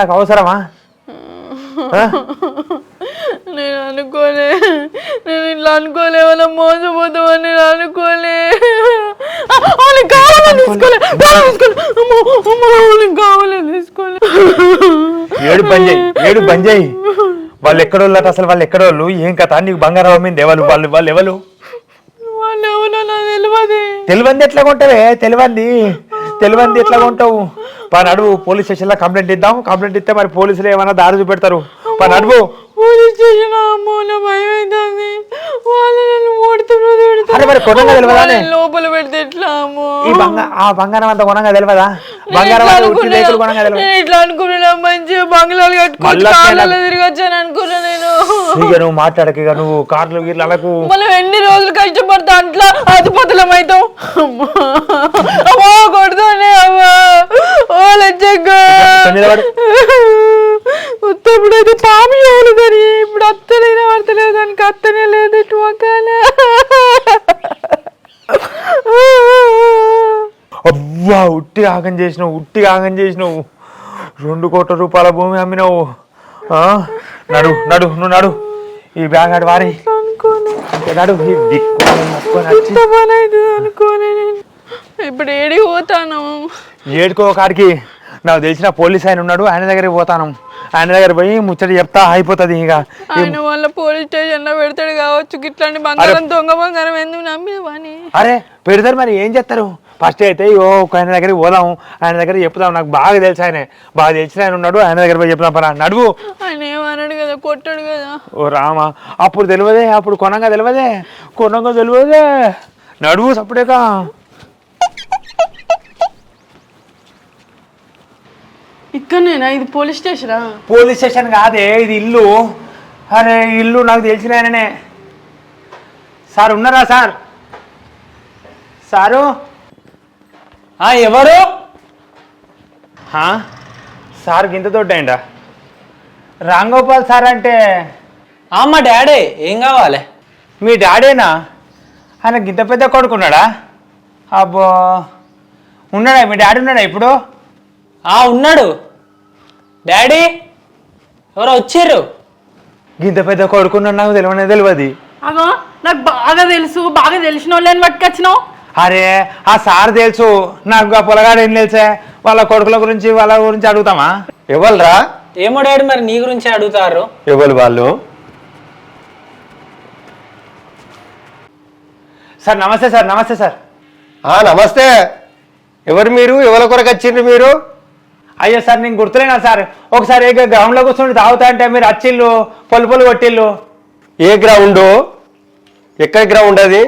S3: నాకు అవసరమా
S2: నేను అనుకోలే నేను ఇట్లా అనుకోలే వాళ్ళ మోసపోతామని నేను అనుకోలే వాళ్ళకి కావాలని తీసుకోలే వాళ్ళకి కావాలని తీసుకోలే
S3: ఏడు బంజాయి వాళ్ళు ఎక్కడోళ్ళు అసలు వాళ్ళు ఎక్కడోళ్ళు ఏం కథ నీకు బంగారం అమ్మింది వాళ్ళు వాళ్ళు ఎవరు
S2: వాళ్ళు ఎవరో నాకు తెలియదు
S3: తెలివంది ఎట్లా కొంటావే తెలివంది ఎట్లా కొంటావు నడువు పోలీస్ స్టేషన్ లో కంప్లైంట్ ఇద్దాం కంప్లైంట్ ఇస్తే మరి పోలీసులు ఏమైనా దారి చూపెడతారు నడువు
S2: పోలీస్ స్టేషన్ అమ్మో నా భయం అవుతుంది వాళ్ళు నన్ను లోపల పెడితే ఎట్లా అమ్మో
S3: ఆ బంగారం అంతా కొనంగా తెలియదా బంగారం
S2: ఇట్లా అనుకున్నా మంచిగా బంగ్లాలు కట్టుకొని కార్లలో తిరిగి వచ్చాను అనుకున్నా నేను
S3: నువ్వు మాట్లాడక ఇక నువ్వు కార్లు గిర్లకు
S2: మనం ఎన్ని రోజులు కష్టపడతా అట్లా అదుపతులం అవుతాం అమ్మా కొడుతూనే అమ్మా ఓ లచ్చగా ఉత్తప్పుడైతే పాము ఎవరు కానీ ఇప్పుడు అత్తలేని పడతలేదు దానికి అత్తనే లేదు ఇటు ఒకాల
S3: అవ్వా ఉట్టి ఆగం చేసినావు 2 కోట్ల రూపాయల భూమి అమ్మినావు నడు ఈ బ్యాగ్ ఆడు వారి నడు
S2: అనుకోలే ఇప్పుడు ఏడికి పోతాను
S3: ఏడుకో కాడికి నాకు తెలిసిన పోలీస్ ఆయన ఉన్నాడు ఆయన దగ్గరికి పోతాను ఆయన దగ్గర పోయి ముచ్చట చెప్తా అయిపోతుంది ఇక
S2: ఆయన వాళ్ళ పోలీస్ స్టేషన్ లో పెడతాడు కావచ్చు ఇట్లాంటి బంగారం దొంగ బంగారం ఎందుకు నమ్మినవాని
S3: అరే పెడతారు మరి ఏం చేస్తారు ఫస్ట్ అయితే ఆయన దగ్గరికి పోదాం ఆయన దగ్గర చెప్తాం నాకు బాగా తెలిసిన ఆయన ఉన్నాడు ఆయన దగ్గర పోయి చెప్తాం పరా నడువు
S2: ఆయన ఏమన్నాడు కదా కొట్టాడు కదా
S3: ఓ రామా అప్పుడు తెలియదే అప్పుడు కొనంగా తెలియదే నడువు సప్పుడేకా
S2: ఇక్కడనేనా ఇది పోలీస్ స్టేషనా
S3: పోలీస్ స్టేషన్ కాదే ఇది ఇల్లు అరే ఇల్లు నాకు తెలిసిన ఆయననే సార్ ఉన్నారా సారు
S6: ఎవరు
S3: సార్ గింత తోటండా రాంగోపాల్ సార్ అంటే
S6: మా డాడీ ఏం కావాలి
S3: మీ డాడీనా ఆయన గింత పెద్ద కొడుకున్నాడా అబ్బో ఉన్నాడా మీ డాడీ ఉన్నాడా ఇప్పుడు
S6: ఉన్నాడు డాడీ ఎవరో వచ్చిర్రు
S3: గింత పెద్ద కొడుకున్నాడు నాకు తెలియదు
S2: అగో నాకు బాగా తెలిసిన వాళ్ళని పట్టుకొచ్చినావు
S3: అరే ఆ సార్ తెలుసు నాకు ఆ పొలగాడు ఏం తెలుసే వాళ్ళ కొడుకుల గురించి అడుగుతామా
S6: ఎవరురా ఏమో డాడీ మరి నీ గురించి అడుగుతారు
S3: ఎవరు వాళ్ళు సార్ నమస్తే సార్
S7: నమస్తే ఎవరు మీరు ఎవరి కొరకు వచ్చిండ్రు మీరు
S3: అయ్యో సార్ నేను గుర్తులేనా సార్ ఒకసారి గ్రౌండ్లో కూర్చొని తాగుతా అంటే మీరు వచ్చిళ్ళు పొలు కొట్టిళ్ళు
S7: ఏ గ్రౌండ్ ఎక్కడ గ్రౌండ్ అది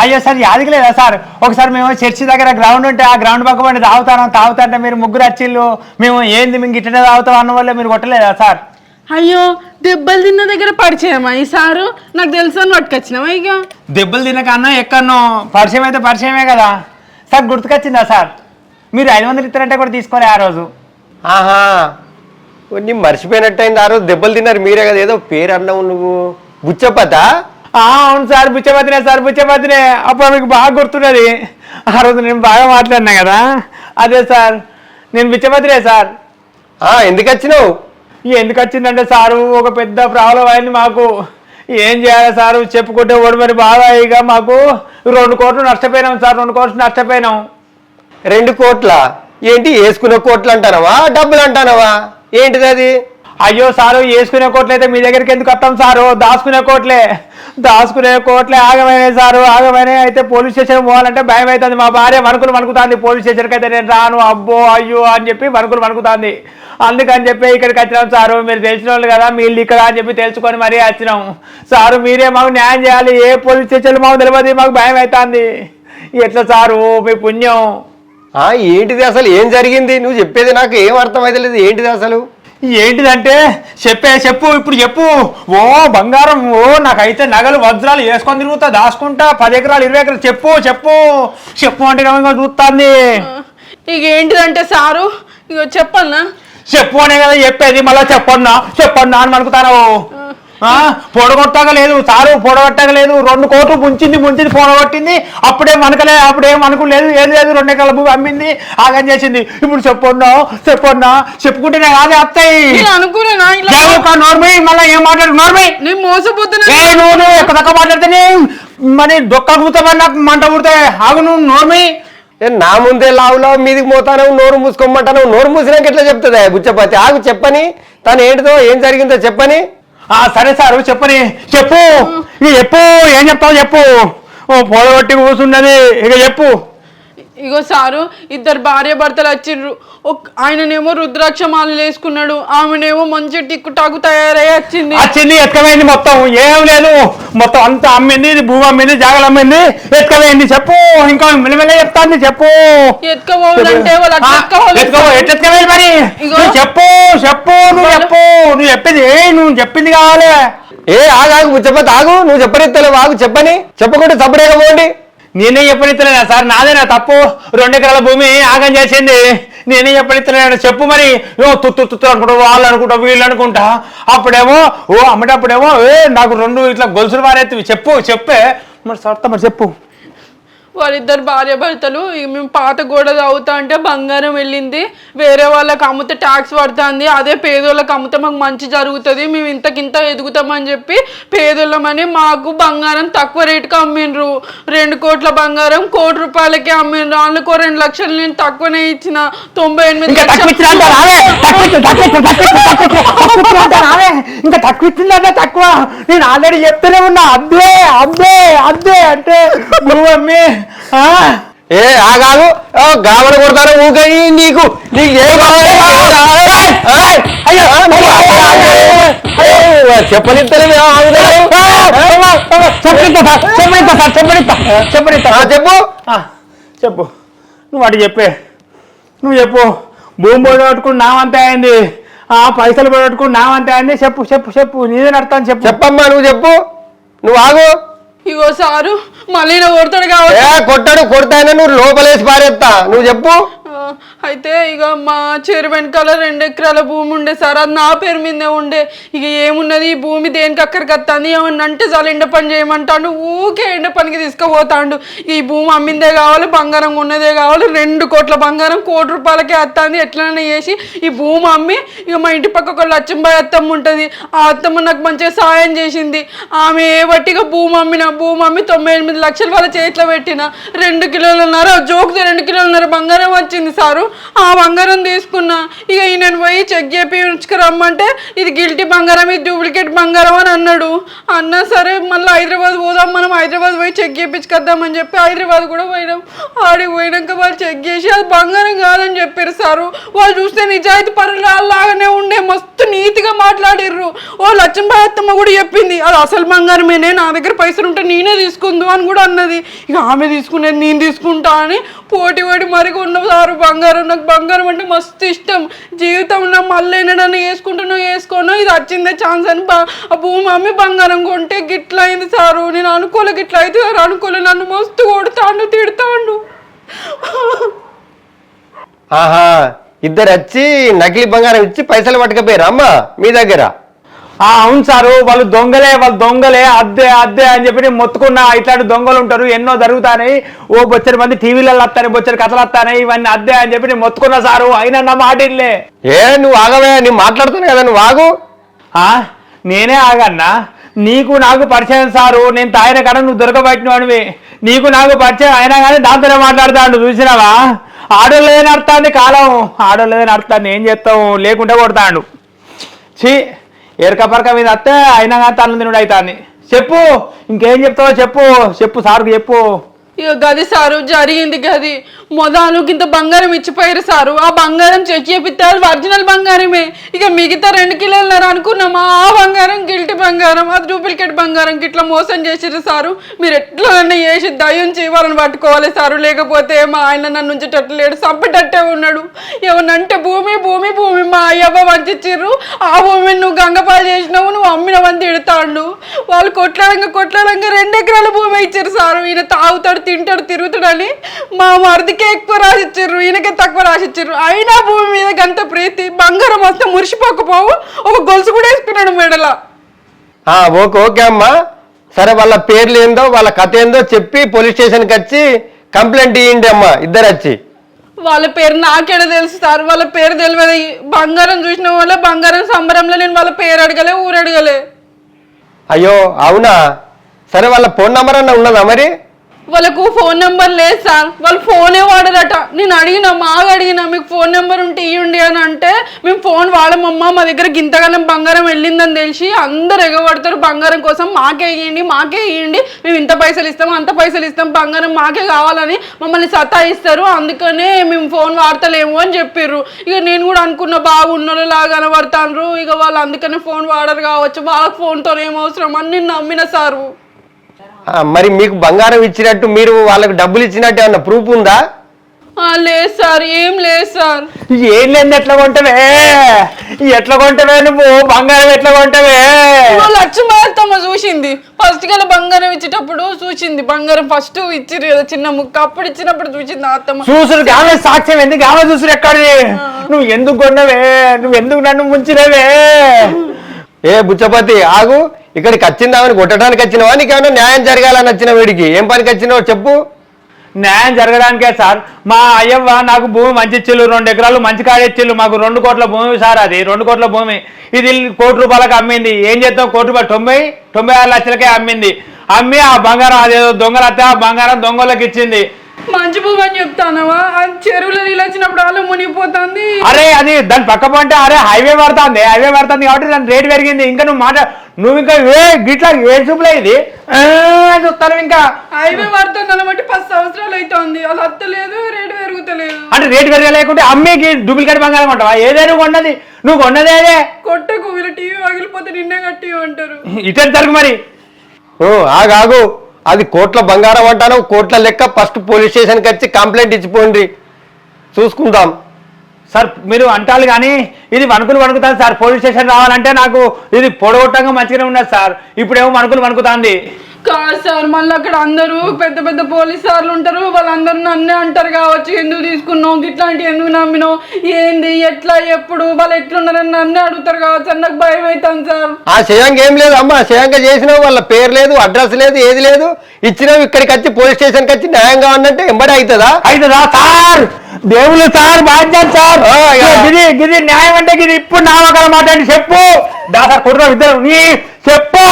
S3: అయ్యో సార్ యాదికలేదా సార్ ఒకసారి మేము చర్చి దగ్గర గ్రౌండ్ ఉంటే ఆ గ్రౌండ్ పక్క పండి తాగుతా అంటే మీరు ముగ్గురు వచ్చిళ్ళు మేము మేము గిట్టనే తాగుతాం అన్న వల్ల మీరు కొట్టలేదా సార్
S2: అయ్యో దెబ్బలు తిన్న దగ్గర పరిచయమా ఈ సారు నాకు తెలుసు అని పట్టుకొచ్చినావా ఇక
S3: దెబ్బలు తినకన్నా ఎక్కడనో పరిచయం అయితే పరిచయమే కదా సార్ గుర్తుకొచ్చిందా సార్ మీరు 500 ఇస్తారంటే కూడా తీసుకోలే ఆ రోజు
S7: కొన్ని మర్చిపోయినట్టయింది ఆ రోజు దెబ్బలు తిన్నారు మీరే కదా ఏదో పేరు అన్నావు నువ్వు బుచ్చపత
S3: అవును సార్ బుచ్చపతినే అప్పుడు మీకు బాగా గుర్తున్నది ఆ రోజు నేను బాగా మాట్లాడినా కదా అదే సార్ నేను బుచ్చపతినే సార్
S7: ఎందుకు వచ్చినావు
S3: ఎందుకు వచ్చిందంటే సారు ఒక పెద్ద ప్రాబ్లం అయింది మాకు ఏం చేయాలి సారు చెప్పుకుంటే ఓడి మరి బాగా ఇక మాకు 2 కోట్లు నష్టపోయినాం సార్ 2 కోట్లు నష్టపోయినాం
S7: 2 కోట్ల ఏంటి వేసుకునే కోట్లు అంటానవా డబ్బులు అంటానవా ఏంటిది అది
S3: అయ్యో సారు వేసుకునే కోట్లు అయితే మీ దగ్గరికి ఎందుకు వస్తాం సారు దాచుకునే కోట్లే ఆగమైనాయి సారు అయితే పోలీస్ స్టేషన్ పోవాలంటే భయం అవుతుంది మా భార్య వణుకుతుంది పోలీస్ స్టేషన్కి అయితే నేను రాను అబ్బో అయ్యో అని చెప్పి వణుకుతుంది అందుకని చెప్పి ఇక్కడికి వచ్చినాం సారు మీరు తెలిసిన వాళ్ళు కదా మీ ఇల్లు ఇక్కడ అని చెప్పి తెలుసుకొని మరీ వచ్చినాం సారు మీరే మాకు న్యాయం చేయాలి ఏ పోలీస్ స్టేషన్ మాకు తెలియదు మాకు భయం అవుతుంది ఎట్లా సారు మీ పుణ్యం
S7: ఏంటిది అసలు ఏం జరిగింది నువ్వు చెప్పేది నాకు ఏం అర్థమైతలేదు ఏంటిది అసలు
S3: ఏంటిదంటే చెప్పు ఇప్పుడు చెప్పు బంగారం నాకైతే నగలు వజ్రాలు వేసుకొని తిరుగుతా దాచుకుంటా 10 ఎకరాలు 20 ఎకరాలు చెప్పు అంటే చూస్తుంది
S2: ఇక ఏంటిదంటే సారు ఇక చెప్పన్నా
S3: చెప్పు అనే కదా చెప్పేది, మళ్ళీ చెప్పన్నా అని అనుకుతాను. పొడగొట్టగా లేదు సారు, పొడగొట్టగా లేదు. 2 కోట్లు ముంచింది పొడగొట్టింది. అప్పుడేం అనుకు లేదు, ఏది లేదు. 2 ఎకరాల భూమి అమ్మింది, ఆగం చేసింది. ఇప్పుడు చెప్పన్నా చెప్పుకుంటేనే కాదే వస్తాయి. నోర్మి మళ్ళీ ఏం మాట్లాడు నోర్మి,
S2: నేను మోసపోతున్నా.
S3: నువ్వు ఎక్కడక్క మాట్లాడితేనే మరి దొక్క కుడతామని నాకు మంట కుడితే ఆగు. నువ్వు నోర్మి
S7: నా ముందే లావులో మీదికి పోతాను, నోరు మూసుకోమంటాను. నోరు మూసినాక ఎట్లా చెప్తుంది బుచ్చపతి? ఆగు చెప్పని, తను ఏంటిదో ఏం జరిగిందో చెప్పని.
S3: సరే సారు చెప్పు ఏం చెప్తావు చెప్పు. పొడగొట్టి కూర్చున్నది ఇక చెప్పు.
S2: ఇగో సారు, 2 భార్య భర్తలు వచ్చిండ్రు. ఆయననేమో రుద్రాక్ష మాలలు వేసుకున్నాడు, ఆమెనేమో మంచి టిక్కు టాకు తయారయ్యి వచ్చింది.
S3: ఎత్తుకమైంది మొత్తం, ఏం లేదు. మొత్తం అంతా అమ్మింది, భూమి అమ్మింది, జాగలు అమ్మింది, ఎత్తుకమైంది. చెప్పు, ఇంకా మెల్లమెల్ల చెప్తాను చెప్పు.
S2: ఎత్తుకోవాలంటే
S3: ఎట్లెత్తుకమైంది మరి చెప్పు నువ్వు చెప్పింది కావాలి.
S7: ఆగు బుచ్చపతి ఆగు, నువ్వు చెప్పనిస్తలేవు. ఆగు చెప్పని, చెప్పకుండా సపరేట్గా పోండి.
S3: నేనే చెప్పనిస్తలేనా సార్? నాదేనా తప్పు? 2 ఎకరాల భూమి ఆగం చేసింది, నేనే చెప్పనిస్తలేనా? చెప్పు మరి. తుత్తు అనుకుంటా, వాళ్ళు అనుకుంటా, వీళ్ళు అనుకుంటా. అప్పుడేమో అమ్మటప్పుడేమో నాకు 2 ఇట్లా గొలుసులు వారెత్తివి. చెప్పే మరి సర్త మరి చెప్పు.
S2: వాళ్ళిద్దరు భార్య భర్తలు మేము పాత గోడ తాగుతా అంటే బంగారం వెళ్ళింది, వేరే వాళ్ళకి అమ్మితే ట్యాక్స్ పడుతుంది, అదే పేదోళ్ళకి అమ్మితే మాకు మంచి జరుగుతుంది, మేము ఇంతకింత ఎదుగుతామని చెప్పి పేదోళ్ళమని మాకు బంగారం తక్కువ రేటుకి అమ్మిండ్రు. 2 కోట్ల బంగారం 1 కోటి రూపాయలకి అమ్మిండ్రు. అందుకో 2 లక్షలు నేను తక్కువనే ఇచ్చిన. 98
S3: ఇంకా తక్కువ తక్కువ. నేను ఆల్రెడీ చెప్తూనే ఉన్నా, అద్దే అంటే నువ్వు అమ్మి
S7: ఆగాగు గావన కొడతాను ఊకే. నీకు చెప్పనిస్తలే
S3: చెప్పు నువ్వు అటు నువ్వు చెప్పు. భూమి పోగొట్టుకుని నావంతే అయింది, పైసలు పోగొట్టుకుని నావంతే అయింది. చెప్పు నీదే నడతాను.
S7: చెప్పమ్మా, నువ్వు చెప్పు. నువ్వు ఆగు.
S2: ఇగో సారు మళ్ళీ కొడతాడు
S7: కొడతాయినా నువ్వు లోపలేసి పారేస్తా. నువ్వు చెప్పు.
S2: అయితే ఇక మా చెరు వెనకాల 2 ఎకరాల భూమి ఉండే సార్, అది నా పేరు మీదే ఉండే. ఇక ఏమున్నది, ఈ భూమి దేనికి అక్కడికి వస్తుంది, ఏమన్నా అంటే చాలా ఎండ పని చేయమంటాడు, ఊకే ఎండ పనికి తీసుకుపోతాడు. ఈ భూమి అమ్మిందే కావాలి, బంగారం ఉన్నదే కావాలి, 2 కోట్ల బంగారం 1 కోటి రూపాయలకే వస్తుంది. ఎట్లైనా చేసి ఈ భూమి అమ్మి, ఇక మా ఇంటి పక్క ఒక లచ్చంబాయి అత్తమ్మ ఉంటుంది, ఆ అత్తమ్మ నాకు మంచిగా సాయం చేసింది. ఆమె బట్టిగా భూమి అమ్మి 98 లక్షలు వాళ్ళ చేతిలో పెట్టిన. 2 కిలోలున్నర జోకుతే 2 కిలోలున్నర బంగారం వచ్చింది సారు. ఆ బంగారం తీసుకున్నా. ఇక ఈయన పోయి చెక్ చేయించుకురమ్మంటే ఇది గిల్టీ బంగారం, ఇది డూప్లికేట్ బంగారం అని అన్నాడు. అన్నా సరే మళ్ళీ హైదరాబాద్ పోదాం, మనం హైదరాబాద్ పోయి చెక్ చేయించుకొద్దామని చెప్పి హైదరాబాద్ కూడా పోయినాం. ఆడికి పోయినాక వాళ్ళు చెక్ చేసి అది బంగారం కాదని చెప్పారు సారు. వాళ్ళు చూస్తే నిజాయితీ పరులాగానే ఉండే, మస్తు నీతిగా మాట్లాడిర్రు. లచ్చంబాయి అత్తమ్మ కూడా చెప్పింది అది అసలు బంగారమేనే, నా దగ్గర పైసలు ఉంటే నేనే తీసుకుందు అని కూడా అన్నది. ఇక ఆమె తీసుకునేది నేను తీసుకుంటా అని పోటీ మరి ఉన్న సారు బంగారం. నాకు బంగారం అంటే మస్తు ఇష్టం. జీవితంలో మళ్ళీ ఎన్నడన్నా వేసుకోను, ఇది వచ్చిందే ఛాన్స్ అని ఆ భూమి అమ్మి బంగారం కొంటే గిట్లా అయింది సారు. నేను అనుకోలే గిట్లా అయితే అనుకోలే, నన్ను మస్తు కొడతాండు, తిడతాండు.
S7: ఆహా, ఇద్దరు వచ్చి నకిలీ బంగారం ఇచ్చి పైసలు పట్టుకపోయారు అమ్మ మీ దగ్గర?
S3: అవును సారు, వాళ్ళు దొంగలే అద్దే అని చెప్పి నేను మొత్తుకున్నా. ఇట్లాంటి దొంగలు ఉంటారు, ఎన్నో జరుగుతాయి, బొచ్చరి మంది టీవీలలో వస్తాయి, బొచ్చరి కథలు వస్తాయి, ఇవన్నీ అద్దే అని చెప్పి నేను మొత్తుకున్నా సారు. అయినా నా మాట ఇల్లే.
S7: నువ్వు ఆగవే, నేను మాట్లాడుతాను కదా, నువ్వు ఆగు.
S3: నేనే ఆగన్నా? నీకు నాకు పరిచయం సారు, నేను తాగిన కాడ నువ్వు దొరకబట్టినవాడివి. నీకు నాకు పరిచయం అయినా కానీ దాంతోనే మాట్లాడుతాడు, చూసినావా? ఆడోళ్ళదే నడుతుంది కాలం, ఆడోళ్ళదే నడుతుంది, ఏం చేస్తావు, లేకుంటే కొడతాడు. ఎరకపరక మీద వస్తే అయినా కానీ తల్లి తినుడు అవుతాన్ని. చెప్పు, ఇంకేం చెప్తావో చెప్పు సార్కు చెప్పు.
S2: ఇక గది సారు జరిగింది గది. మొదలు ఇంత బంగారం ఇచ్చిపోయారు సారు. ఆ బంగారం చెక్ చేపిస్తారు, ఒరిజినల్ బంగారమే. ఇక మిగతా 2 కిలోలున్నారు అనుకున్నామా, ఆ బంగారం గిల్టీ బంగారం, అది డూప్లికేట్ బంగారం. ఇట్లా మోసం చేసిర్రు సారు. మీరు ఎట్లన్నా చేసి దయించి వాళ్ళని పట్టుకోవాలి సారు, లేకపోతే మా ఆయన నన్ను ఉంచేటట్టు లేడు, చంపేటట్టే ఉన్నాడు. ఏమన్నంటే భూమి మా అయ్యబ్బ వంచిర్రు, ఆ భూమిని నువ్వు గంగపాలు చేసినావు, నువ్వు అమ్మినవని తిడతాడు. వాళ్ళు కొట్లాడంగా 2 ఎకరాల భూమి ఇచ్చారు సారు. ఈయన తాగుతాడు, తింటాడు, తిరుగుతాడని మా మరిదికి ఈయనకే ఎక్కువ రాసిచ్చారు, ఈయనకే తక్కువ రాసిచ్చారు. అయినా భూమి మీద గంత ప్రీతి, బంగారం వస్తే మురిసిపోకపోవు, ఒక గొలుసు కూడా వేసుకున్నాడు మెడల.
S7: ఓకే ఓకే అమ్మా, సరే వాళ్ళ పేర్లు ఏందో వాళ్ళ కథ ఏందో చెప్పి పోలీస్ స్టేషన్కి వచ్చి కంప్లైంట్ ఇవ్వండి అమ్మా, ఇద్దరు వచ్చి.
S2: వాళ్ళ పేరు నాకేడ తెలుసు సార్, వాళ్ళ పేరు తెలియదు. బంగారం చూసిన వాళ్ళ బంగారం సంబరంలో నేను వాళ్ళ పేరు అడగలే, ఊరు అడగలే.
S7: అయ్యో అవునా, సరే వాళ్ళ ఫోన్ నెంబర్ అన్న ఉన్నదా మరి?
S2: వాళ్ళకు ఫోన్ నెంబర్ లేదు సార్, వాళ్ళు ఫోనే వాడరట. నేను అడిగినా, మాగా అడిగినా, మీకు ఫోన్ నెంబర్ ఉంటే ఇవ్వండి అని అంటే, మేము ఫోన్ వాడమమ్మా, మా దగ్గర గింతగానం బంగారం వెళ్ళిందని తెలిసి అందరు ఎగబడతారు బంగారం కోసం, మాకే ఇవ్వండి, మేము ఇంత పైసలు ఇస్తాం అంత పైసలు ఇస్తాం, బంగారం మాకే కావాలని మమ్మల్ని సతాయిస్తారు, అందుకనే మేము ఫోన్ వాడతలేము అని చెప్పారు. ఇక నేను కూడా అనుకున్న బాగున్నారు లాగా కనబడతాను, ఇక వాళ్ళు అందుకనే ఫోన్ వాడరు కావచ్చు, వాళ్ళకి ఫోన్తో ఏమవసరం అని నేను నమ్మిన సారు.
S7: మరి మీకు బంగారం ఇచ్చినట్టు మీరు వాళ్ళకి డబ్బులు ఇచ్చినట్టు ఏమన్నా ప్రూఫ్ ఉందా?
S2: లేదు సార్, ఏం లేదు సార్.
S3: ఏం లేదు, ఎట్లా కొంటవే నువ్వు బంగారం ఎట్లా కొంటవే?
S2: లక్ష్మమ్మ చూసింది ఫస్ట్ గల బంగారం ఇచ్చేటప్పుడు చూసింది, బంగారం ఫస్ట్ ఇచ్చిరు కదా చిన్న ముక్క, అప్పుడు ఇచ్చినప్పుడు చూసింది అత్తమ్మ.
S3: చూసుడు ఆమె సాక్ష్యం ఎందుకు, ఆమె చూసుడు ఎక్కడిది? నువ్వు ఎందుకు కొన్నవే, నువ్వు ఎందుకు నన్ను ముంచినవే?
S7: ఏ బుచ్చపతి ఆగు, ఇక్కడికి వచ్చిందామని కొట్టడానికి వచ్చినావా, నీకేమైనా న్యాయం జరగాలని వచ్చిన వీడికి? ఏం పనికి వచ్చినావో చెప్పు.
S3: న్యాయం జరగడానికే సార్, మా అయ్యవ్వ నాకు భూమి మంచి ఇచ్చిల్లు, 2 ఎకరాలు మంచి కాడిచ్చిల్లు, మాకు 2 కోట్ల భూమి సార్, అది 2 కోట్ల భూమి, ఇది 1 కోటి రూపాయలకు అమ్మింది. ఏం చేద్దాం, 1 కోటి రూపాయలు 96 లక్షలకే అమ్మింది. అమ్మి ఆ బంగారం అదేదో దొంగలు వస్తే ఆ బంగారం దొంగలకు ఇచ్చింది.
S2: మంచి భూమి అని చెప్తానవా, చెరువులో నీళ్ళు వచ్చినప్పుడు అలా మునిగిపోతుంది.
S3: అరే అది దాని పక్క పోంటే అరే హైవే పడుతుంది కాబట్టి దాని రేటు పెరిగింది. ఇంకా నువ్వు ఇంకా గిట్లా ఏ చూపులే ఇది చూస్తాను, ఇంకా
S2: హైవే పడుతుంది అనబట్టి 10 సంవత్సరాలు అవుతుంది, అది అత్తలేదు, రేటు పెరుగుతలేదు.
S3: అంటే రేటు పెరగలేకుంటే అమ్మేకి డూప్లికేట్ బంగారం కొంటావా? ఏదైనా కొన్నది నువ్వు కొన్నదే అదే.
S2: కొట్టకు, వీళ్ళు టీవీ పగిలిపోతే నిన్నే కట్టి అంటారు.
S3: ఇటే జరుగు మరి.
S7: ఆగు, అది కోట్ల బంగారం అంటాను, కోట్ల లెక్క. ఫస్ట్ పోలీస్ స్టేషన్కి వచ్చి కంప్లైంట్ ఇచ్చిపోండి, చూసుకుందాం.
S3: సార్ మీరు అంటారు కానీ ఇది వణుకుతాను సార్. పోలీస్ స్టేషన్ రావాలంటే నాకు ఇది పొడగొట్టంగా మంచిగానే ఉన్నది సార్, ఇప్పుడేమో వణుకుతుంది.
S2: కాదు సార్, మళ్ళీ అక్కడ అందరూ పెద్ద పెద్ద పోలీస్ సార్లు ఉంటారు, వాళ్ళందరూ నన్నే అంటారు కావచ్చు, ఎందుకు తీసుకున్నావు ఇట్లాంటి, ఎందుకు నమ్మినావు, ఏంది ఎట్లా ఎప్పుడు వాళ్ళు ఎట్లున్నారని నన్నే అడుగుతారు కావచ్చు అని నాకు భయం అవుతాను సార్.
S7: ఆ శ్రేయాంక ఏం లేదు అమ్మా, శ్రేయాంక చేసినావు, వాళ్ళ పేరు లేదు, అడ్రస్ లేదు, ఏది లేదు, ఇచ్చినావు. ఇక్కడికి వచ్చి పోలీస్ స్టేషన్కి వచ్చి న్యాయంగా ఉన్నట్టే ఎంబడి అవుతుందా సార్?
S3: దేవుళ్ళు సార్, బాధ్యత సార్, గిది న్యాయం అంటే గిది ఇప్పుడు నామకరం మాట్లాడి చెప్పు దాసార్ కుర్ర ఇద్దరు చెప్పు.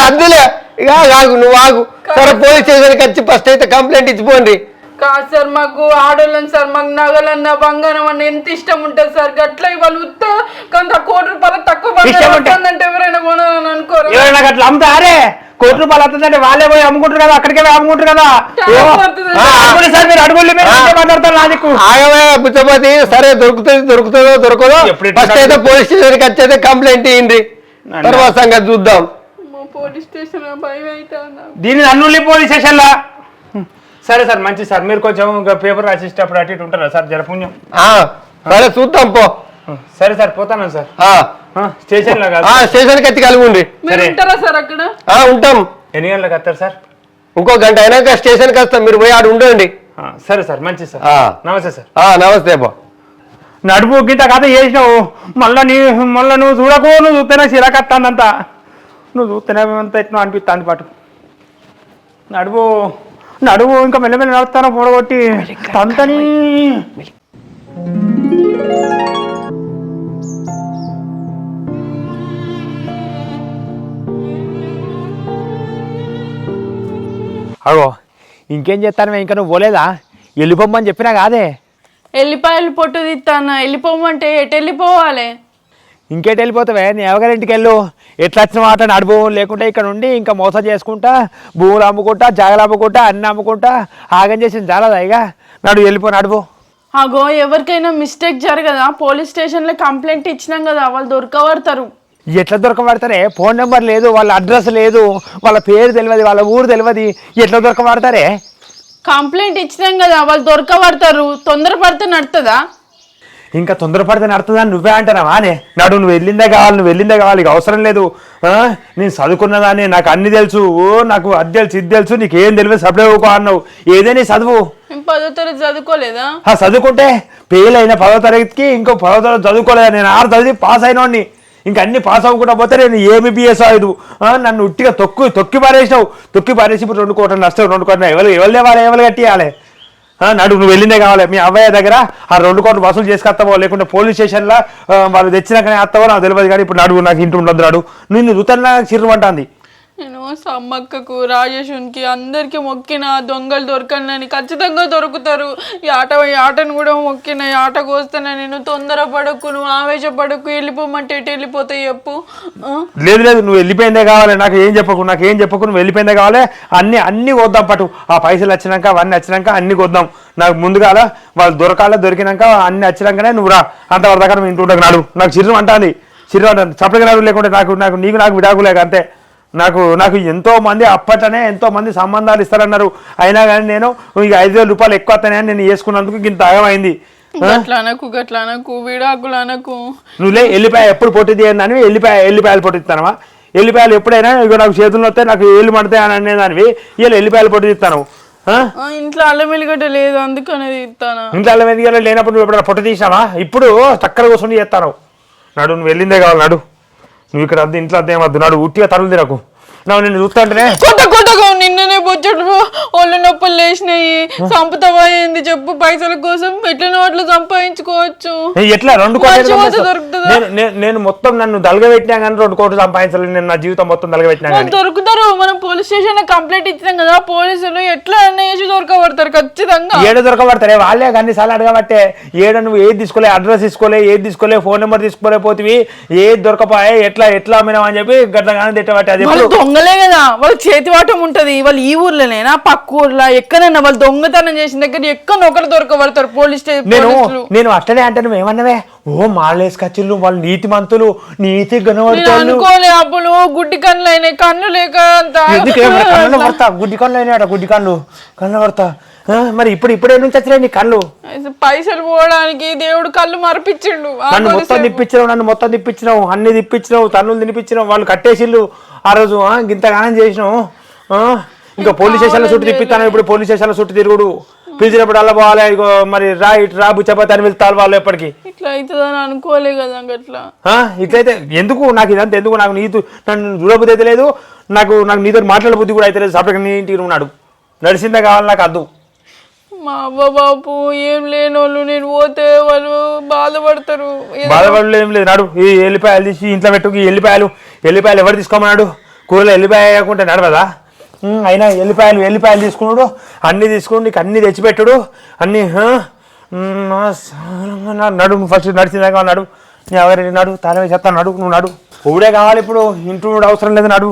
S7: అందులే ఇక ఆగు, నువ్వు ఆగు. సరే పోలీస్ స్టేషన్కి వచ్చి ఫస్ట్ అయితే కంప్లైంట్ ఇచ్చిపోండి.
S2: కాదు సార్, మాకు ఆడోళ్ళని సార్, మాకు నగలన్నా బంగారం అన్న ఎంత ఇష్టం ఉంటుంది సార్, గట్ల వాళ్ళు ఉత్తా కొంత 1 కోటి రూపాయలు తక్కువ బంగారం అంటే ఎవరైనా కొనాలని అనుకోరు.
S3: ఎవరైనా అట్లా అమ్ముతారే, 1 కోటి రూపాయలు వస్తుందంటే వాళ్ళే పోయి అమ్ముకుంటారు కదా, అక్కడికే అమ్ముకుంటారు కదా. సార్ మీరు అడుగులు మాట్లాడతారు నా దిక్కు.
S7: ఆగమే బుచ్చపతి, సరే దొరుకుతుందో దొరకదో ఫస్ట్ అయితే పోలీస్ స్టేషన్కి వచ్చి అయితే కంప్లైంట్ ఇవ్వండి, తర్వాత సంగతి చూద్దాం.
S2: పోలీస్ స్టేషన్ భయం అయితే
S3: దీన్ని అన్నుల్లి పోలీస్ స్టేషన్ లా. సరే సార్, మంచి సార్, మీరు కొంచెం పేపర్ రాసిస్తేప్పుడు అటు ఇటు ఉంటారా సార్, జరపుణ్యం.
S7: సరే చూద్దాం పో.
S3: సరే సార్, పోతాను సార్. స్టేషన్ లో
S7: స్టేషన్కి వచ్చి కలుగుండి.
S2: ఉంటారా సార్ అక్కడ?
S7: ఉంటాం.
S3: ఎన్ని గంటలకు వస్తారు సార్?
S7: ఇంకో గంట అయినాక స్టేషన్కి వస్తాం, మీరు పోయి ఆడు ఉండండి.
S3: సరే సార్, మంచి సార్, నమస్తే సార్.
S7: నమస్తే బా.
S3: నడుపు గింత కథ చేసినావు, మళ్ళీ నువ్వు చూడకు, నువ్వు చూస్తేనే చిరాకత్తాందంతా, నువ్వు చూస్తేనే అంతా ఎట్లా అనిపిస్తుంది పాటు. నడువు ఇంకా మెల్లమెల్ల నడుస్తాను పొడగొట్టి తంతని. అగో ఇంకేం చేస్తాను, ఇంకా నువ్వు పోలేదా? వెళ్ళిపోమ్మని చెప్పినా కాదే.
S2: ఎల్లిపాయలు పొట్టు తీస్తాను, వెళ్ళిపోమంటే ఎటు వెళ్ళిపోవాలి?
S3: ఇంకేటి వెళ్ళిపోతావే, నీ ఎవగారింటికి వెళ్ళు. ఎట్లా వచ్చిన మాట నడుపు, లేకుంటే ఇక్కడ ఉండి ఇంకా మోసం చేసుకుంటా, భూములు అమ్ముకుంటా, జాగలు అమ్ముకుంటా, అన్ని అమ్ముకుంటా ఆగం చేసింది చాలా ఇక. నడుపు.
S2: అగో ఎవరికైనా మిస్టేక్ జరగదా? పోలీస్ స్టేషన్లో కంప్లైంట్ ఇచ్చినాం కదా, వాళ్ళు దొరకబడతారు.
S3: ఎట్లా దొరకబడతారే? ఫోన్ నెంబర్ లేదు, వాళ్ళ అడ్రస్ లేదు, వాళ్ళ పేరు తెలియదు, వాళ్ళ ఊరు తెలియదు, ఎట్లా దొరకబడతారే?
S2: కంప్లైంట్ ఇచ్చినాం కదా, వాళ్ళు దొరకబడతారు. తొందరపడితే నడుతుందా?
S3: ఇంకా తొందరపడితే నడుతుందని నువ్వే అంటున్నావా అనే నాడు నువ్వు వెళ్ళిందే కావాలి ఇక అవసరం లేదు. నేను చదువుకున్నదాన్ని నాకు అన్ని తెలుసు, నాకు అది తెలుసు ఇది తెలుసు, నీకేం తెలియదు సపరేట్ ఊకో అన్నావు. ఏదైనా చదువు
S2: 10వ తరగతి చదువుకోలేదా?
S3: చదువుకుంటే ఫెయిల్ అయిన 10వ తరగతికి ఇంకో 10వ తరగతి చదువుకోలేదా? నేను 6 చదివి పాస్ అయినోడిని, ఇంకా అన్ని పాస్ అవ్వకుండా పోతే నేను ఏబిబిఎస్ అయ్యదు. నన్ను ఉట్టిగా తొక్కి పారేసినావు. తొక్కి పారేసి ఇప్పుడు 2 కోట్ల నష్టం, 2 కోట్ల ఎవరు లేవాలి, ఎవరు కట్టియాలి? నడు నువ్వు వెళ్ళిందే కావాలి. మీ అవ్వయ్య దగ్గర ఆ 2 కోట్లు వసూలు చేసుకొస్తావో లేకుంటే పోలీస్ స్టేషన్లో వాళ్ళు తెచ్చినాకనే వస్తావో నాకు తెలియదు. కానీ ఇప్పుడు నడువు నాకు ఇంటి ఉండదు. నాడు నిన్ను రుతన్నా చిర్రమంటుంది.
S2: నేను సమ్మక్కకు రాజేషునికి అందరికి మొక్కిన దొంగలు దొరకనని, ఖచ్చితంగా దొరుకుతారు. ఈ ఆటను కూడా మొక్కిన, ఈ ఆటకు వస్తాను. నేను తొందరపడకు, నువ్వు ఆవేశపడకు, వెళ్ళిపోమంటే ఎటు వెళ్ళిపోతాయి చెప్పు.
S3: లేదు నువ్వు వెళ్ళిపోయిందే కావాలి. నాకు ఏం చెప్పకు నువ్వు వెళ్ళిపోయిందే కావాలి. అన్ని వద్దాం పట్టు. ఆ పైసలు వచ్చినాక అవన్నీ వచ్చినాక అన్ని వద్దాం. నాకు ముందుగాల వాళ్ళు దొరికినాక అన్ని వచ్చినాకనే నువ్వు రా. అంతవరకు దాకా నువ్వు ఇంటి ఉండకు. నాడు నాకు చిర్రం అంటుంది చప్పటిగా నాడు. లేకుంటే నాకు విడాకులేక అంతే. నాకు ఎంతో మంది అప్పట్లోనే ఎంతో మంది సంబంధాలు ఇస్తారన్నారు. అయినా కానీ నేను ఇక 5,000 రూపాయలు ఎక్కువ వస్తాయని నేను వేసుకున్నందుకు ఇంత ఆగమైంది.
S2: గట్లనకు విడాకులనకు.
S3: నువ్వులే ఎల్లిపాయ ఎప్పుడు పొట్టిది అని ఎల్లిపాయలు పొట్టిస్తానవా? ఎల్లిపాయలు ఎప్పుడైనా ఇక నాకు చేతుల్లో వస్తే నాకు ఏళ్ళు మడతాయి అని అనేదానివి. ఇలా ఎల్లిపాయలు పొట్టిస్తాను.
S2: ఇంట్లో అల్లం వెల్లిగడ్డ లేదు అందుకనే ఇస్తాను.
S3: ఇంట్లో అల్లం వెల్లిగడ్డ లేనప్పుడు నువ్వు ఎప్పుడైనా పొట్ట తీసినావా? ఇప్పుడు చక్కర కూర్చొని చేస్తాను. నాడు నువ్వు వెళ్ళిందే కావాలి. నాడు నువ్వు ఇక్కడ వద్దు, ఇంట్లో అర్థం ఏమద్దు. నాడు ఉట్టిగా తరులు తినకు. నువ్వు నిన్ను చూస్తుంటేనే
S2: కొట్టగా నిన్ననే బొచ్చడు ఒళ్ళు నొప్పులు లేచినాయి. సంపుతావా ఏంది చెప్పు? పైసల కోసం ఎట్లనో అట్లా సంపాదించుకోవచ్చు.
S3: ఎట్లా 2 కోట్లు? నేను మొత్తం నన్ను దలగబెట్టినా కానీ 2 కోట్లు సంపాదించాలి. నేను నా జీవితం మొత్తం దలగబెట్టినా కానీ
S2: దొరుకుతారు. మనం పోలీస్ స్టేషన్ కంప్లైంట్ ఇచ్చినాం కదా, పోలీసులు ఎట్లా వేసి దొరకబడతారు ఖచ్చితంగా.
S3: ఏడు దొరకబడతారే వాళ్ళే అన్ని సార్లు అడగబట్టే. నువ్వు ఏది తీసుకోలే, అడ్రస్ తీసుకోలే, ఫోన్ నెంబర్ తీసుకోలేకపోతే ఏది దొరకపోయా, ఎట్లా అమ్మినావు అని చెప్పి గట్ల కానీ తిట్టబట్టే. అది
S2: దొంగలే కదా, వాళ్ళ చేతివాటం ఉంటది. వాళ్ళు ఈ ఊర్లోనేనా పక్క ఊర్లో ఎక్కడైనా వాళ్ళు దొంగతనం చేసిన దగ్గర ఎక్కడ ఒకరు దొరకబడతారు పోలీస్ స్టేషన్.
S3: నేను అట్లనే అంటే నువ్వు ఏమన్నావే? మాలేసుకొచ్చిళ్ళు వాళ్ళు నీతి మంతులు, నీతి
S2: అనుకోలే. అప్పులు గుడ్డి కళ్ళు అయినాయి, కన్ను లేక
S3: కళ్ళు పడతా. గుడ్డి కళ్ళు అయినాయట, గుడ్డి కళ్ళు పడతా. మరి ఇప్పుడే నుంచి వచ్చినాయి నీ కళ్ళు?
S2: పైసలు పోవడానికి దేవుడు కళ్ళు మరిపించిండు.
S3: నన్ను మొత్తం తిప్పించినావు, అన్ని తిప్పించినావు, తన్నులు తినిపించినావు. వాళ్ళు కట్టేసిళ్ళు ఆ రోజు. ఇంతగానం చేసినావు. ఇంకా పోలీస్ స్టేషన్ల చుట్టూ తిప్పిస్తాను. ఇప్పుడు పోలీస్ స్టేషన్ల చుట్టూ తిరుగుడు. పిలిచినప్పుడు అలా పోవాలి. మరి రా బుచ్చపతి అని వెళ్తారు వాళ్ళు. ఎప్పటికీ
S2: ఇట్లా అవుతుందని అనుకోలే కదా. అట్లా
S3: ఇట్లయితే ఎందుకు నాకు ఇదంతా ఎందుకు? నాకు నన్ను చూడబుద్ధి అయితే లేదు. నాకు నీతో మాట్లాడబుద్ధి కూడా అయితే లేదు. సపరేట్గా నీ ఇంటికి ఉన్నాడు నడిచిందే కావాలి నాకు. అద్దు
S2: మా అవ్వ బాపు ఏం లేనోళ్ళు, నేను పోతే వాళ్ళు బాధపడతారు.
S3: ఏం లేదు. నాడు ఈ ఎల్లిపాయలు తీసి ఇంట్లో పెట్టు. ఈ ఎల్లిపాయలు ఎవరు తీసుకోమన్నాడు? కూరలో ఎల్లిపాయ వేయకుంటే నడవదా? అయినా ఎల్లిపాయలు తీసుకున్నాడు. అన్ని తీసుకుని నీకు అన్ని తెచ్చిపెట్టుడు. అన్ని నడు ఫస్ట్ నడిచిందాక నడు. ఎవరి నడు తాళమే చెప్తాను. నువ్వు నడు. ఊడే కావాలి ఇప్పుడు. ఇంట్లో అవసరం లేదు. నడు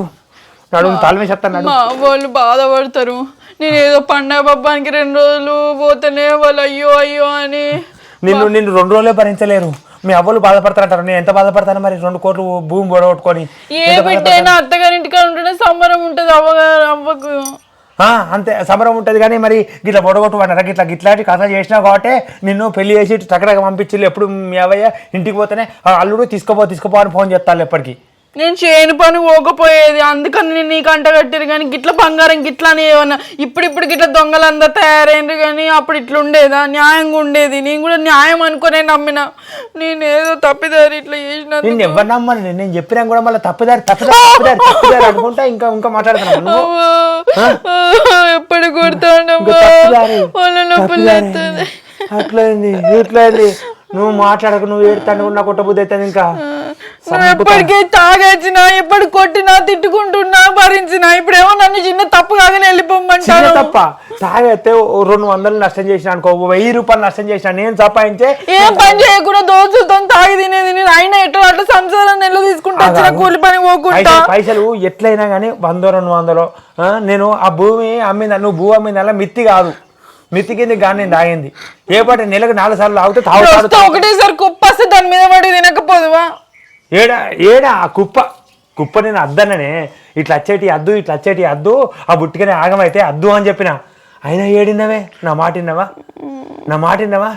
S3: తాళమే చెప్తాను.
S2: మా వాళ్ళు బాధపడతారు. నేను ఏదో పండగ పబ్బానికి 2 రోజులు పోతేనే వాళ్ళు అయ్యో అని
S3: నిన్ను 2 రోజులే భరించలేరు. మీ అవ్వలు బాధపడతారంటారు. నేను ఎంత బాధపడతాను మరి? 2 కోట్లు భూమి గొడవట్టుకొని
S2: ఏ బిడ్డైనా అత్తగారింటికి ఉంటేనే సంబరం ఉంటుంది. అవ్వకు
S3: అంతే సంబరం ఉంటుంది. కానీ మరి గిట్లా పొడగొట్టు అన్నారా? గిట్లాంటి కథ చేసినావు కాబట్టి నిన్ను పెళ్లి చేసి చక్కగా పంపించి ఎప్పుడు మీ అవ్వయ్య ఇంటికి పోతేనే అల్లుడు తీసుకోపో అని ఫోన్ చేస్తాను ఎప్పటికీ.
S2: నేను చేయని పని పోకపోయేది, అందుకని నేను నీకు అంట కట్టారు. కానీ గిట్ల బంగారం గిట్లా అని ఏమన్నా ఇప్పుడు గిట్ల దొంగలందరూ తయారైండ్రు. కానీ అప్పుడు ఇట్లా ఉండేదా? న్యాయంగా ఉండేది. నేను కూడా న్యాయం అనుకునే నమ్మిన. నేను ఏదో తప్పిదారి ఇట్లా చేసిన.
S3: నేను ఎవరు నమ్మని? నేను చెప్పినా కూడా మళ్ళీ తప్పిదారి అనుకుంటా. ఇంకా మాట్లాడుతున్నాను.
S2: ఎప్పుడు కొడతాడమ్మా వాళ్ళ నొప్పులు
S3: అట్లయింది ఇట్లయింది. నువ్వు మాట్లాడక, నువ్వు ఏడుతాను నా కొట్టబుద్ధి అవుతుంది. ఇంకా
S2: ఎప్పటికీ తాగేచ్చినా, ఎప్పుడు కొట్టినా, తిట్టుకుంటున్నా, భరించినా. ఇప్పుడేమో నన్ను చిన్న తప్పు కాగానే వెళ్ళిపోమంటాను.
S3: తప్ప తాగైతే 200 నష్టం చేసిన అనుకో, 1000 రూపాయలు నష్టం చేసిన. నేను సంపాదించే
S2: ఏం పని చేయకుండా దోచులతో తాగి తినేది. నేను అయినా ఎట్లా అట్లా సంసారం నెల తీసుకుంటా కూలి పని పోకుండా.
S3: పైసలు ఎట్లయినా కానీ 100-200 నేను ఆ భూమి అమ్మింది. నువ్వు భూ అమ్మింది మిత్తి కాదు. మిత్తి కింద కానీ నేను తాగింది. ఏ పాట నెలకు 4 సార్లు తాగితే
S2: ఒకటేసారి కుప్ప వస్తే దాని మీద పడి తినకపోదువా?
S3: ఏడా ఆ కుప్ప నేను అద్దననే. ఇట్లా వచ్చేటి అద్దు ఆ బుట్టికనే ఆగమైతే అద్దు అని చెప్పిన. అయినా ఏడినవే? నా మాట విన్నావా?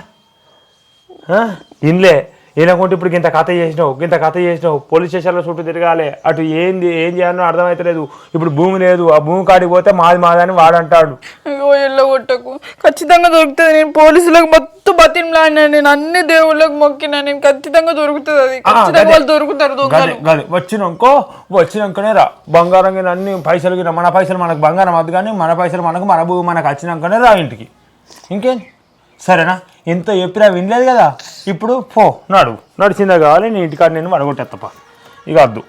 S3: ఇన్లే ఈయనకుంటే ఇప్పుడు ఇంత కథ చేసినావు పోలీస్ స్టేషన్లో చుట్టూ తిరగాలి అటు ఏం చేయాలో అర్థమవుతలేదు. ఇప్పుడు భూమి లేదు, ఆ భూమి కాడికి పోతే మాదని వాడంటాడు.
S2: అయ్యో ఎల్లగొట్టకు, ఖచ్చితంగా దొరుకుతుంది. నేను పోలీసులకు మొత్తం బతిమలాడినా, నేను అన్ని దేవుళ్ళకి మొక్కినా, నేను ఖచ్చితంగా దొరుకుతుంది. అది ఖచ్చితంగా వాళ్ళు దొరుకుతారు దొంగలు.
S3: వచ్చినాకనే రా బంగారం గిన అన్ని పైసలు గిన మన పైసలు మనకు బంగారం వద్దు కానీ మన పైసలు మనకు మన భూమి మనకు వచ్చినాకనే రా ఇంటికి. ఇంకేం సరేనా? ఎంత చెప్పినా వినలేదు కదా. ఇప్పుడు నడిచిందా కావాలి నీ ఇంటికాడ నేను వడగొట్టేత్తప్ప. ఇక వద్దు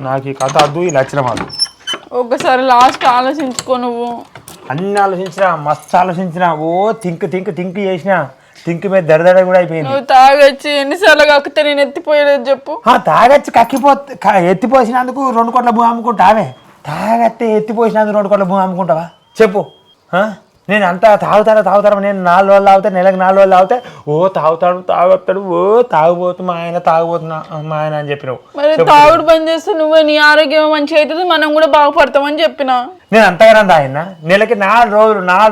S3: నాకు ఈ కథ వద్దు, ఈ లక్షణం వద్దు.
S2: ఒక్కసారి లాస్ట్ ఆలోచించుకో. నువ్వు
S3: అన్ని ఆలోచించినా, మస్తు ఆలోచించిన, ఓ థింక్ చేసిన, థింక్ మీద దడదడ కూడా అయిపోయింది.
S2: నువ్వు తాగొచ్చి ఎన్నిసార్లు కక్కితే నేను ఎత్తిపోయలేదు చెప్పు.
S3: తాగొచ్చి ఎత్తిపోసినందుకు 2 కోట్ల భూమి అమ్ముకుంటావే? తాగత్తే ఎత్తిపోసినందుకు 2 కోట్ల భూమి అమ్ముకుంటావా చెప్పు? నేను అంతా తాగుతారా? నేను 4 రోజులు తాగుతా, నెలకు 4 రోజులు తాగితే ఓ తాగుతాడు ఓ తాగుబోతు మా ఆయన అని చెప్పినావు.
S2: మరి తాగుడు బంద్ చేస్తే నువ్వే నీ ఆరోగ్యం మంచిగా అవుతుంది, మనం కూడా బాగుపడతామని చెప్పిన.
S3: నేను అంతగానే తాగినా? నెలకి 4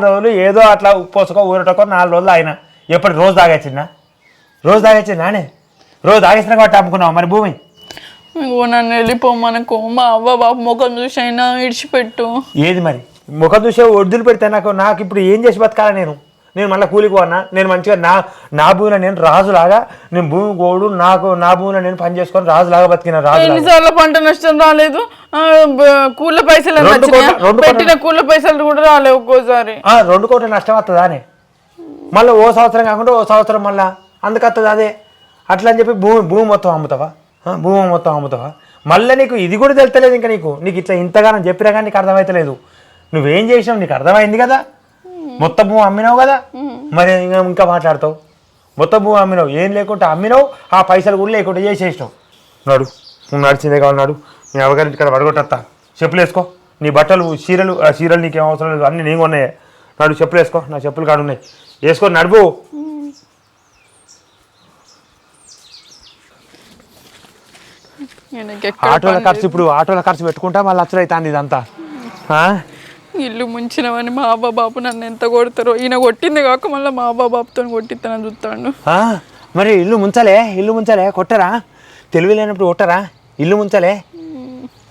S3: రోజులు ఏదో అట్లా ఉప్పోసుకో ఊరటకో 4 రోజులు తాగినా. ఎప్పుడు రోజు తాగొచ్చిందా? రోజు తాగేసినా కాబట్టి అమ్ముకున్నావు మరి భూమి?
S2: నన్ను వెళ్ళిపోమనకు, మా అవ్వ బాబు ముఖం చూసి అయినా ఇడిచిపెట్టు.
S3: ఏది మరి ముఖం చూసే వడ్డులు పెడితే నాకు ఇప్పుడు ఏం చేసి బతకాలా? నేను మళ్ళీ కూలికి పోనా? నేను మంచిగా నా భూమిలో నేను రాజులాగా, నేను భూమి గోడు నా భూమిలో నేను పని చేసుకొని రాజులాగా బతికిన.
S2: ఎన్నిసార్లు పంట నష్టం రాలేదు, కూల పైసలు పెట్టిన కూల పైసలు కూడా రాలేవు. ఒక్కోసారి
S3: 2 కోట్ల నష్టం వస్తుందా అని మళ్ళీ ఓ సంవత్సరం కాకుండా ఓ సంవత్సరం మళ్ళీ అందుకత్తది అదే. అట్లా అని చెప్పి భూమి మొత్తం అమ్ముతావా? మళ్ళీ నీకు ఇది కూడా తెలుస్తలేదు. ఇంకా నీకు ఇట్లా ఇంతగానో చెప్పినా కానీ నీకు అర్థమవుతలేదు. నువ్వేం చేసినావు నీకు అర్థమైంది కదా. మొత్తం భూమి అమ్మినావు కదా, మరి ఇంకా మాట్లాడతావు. మొత్తం భూమి అమ్మినావు, ఏం లేకుండా అమ్మినావు, ఆ పైసలు కూడా లేకుండా చేసేసినావు. నడిచిందే కావాలి. నీ అవగారి ఇక్కడ వడగొట్టేస్తా. చెప్పులు వేసుకో, నీ బట్టలు చీరలు నీకేం అవసరం లేదు, అన్నీ నేను ఉన్నాయే. చెప్పులు వేసుకో, నా చెప్పులు కాడు ఉన్నాయి, వేసుకొని నడుపు. ఆటోల ఖర్చు పెట్టుకుంటా మళ్ళీ అసలు అవుతుంది ఇదంతా.
S2: ఇల్లు ముంచినవని మా బాబు నన్ను ఎంత కొడతారో. ఈయన కొట్టింది కాక మళ్ళీ మా బాబుతో కొట్టిస్తానని చూస్తాను.
S3: మరి ఇల్లు ముంచాలే కొట్టరా? తెలివి లేనప్పుడు కొట్టరా? ఇల్లు ముంచాలే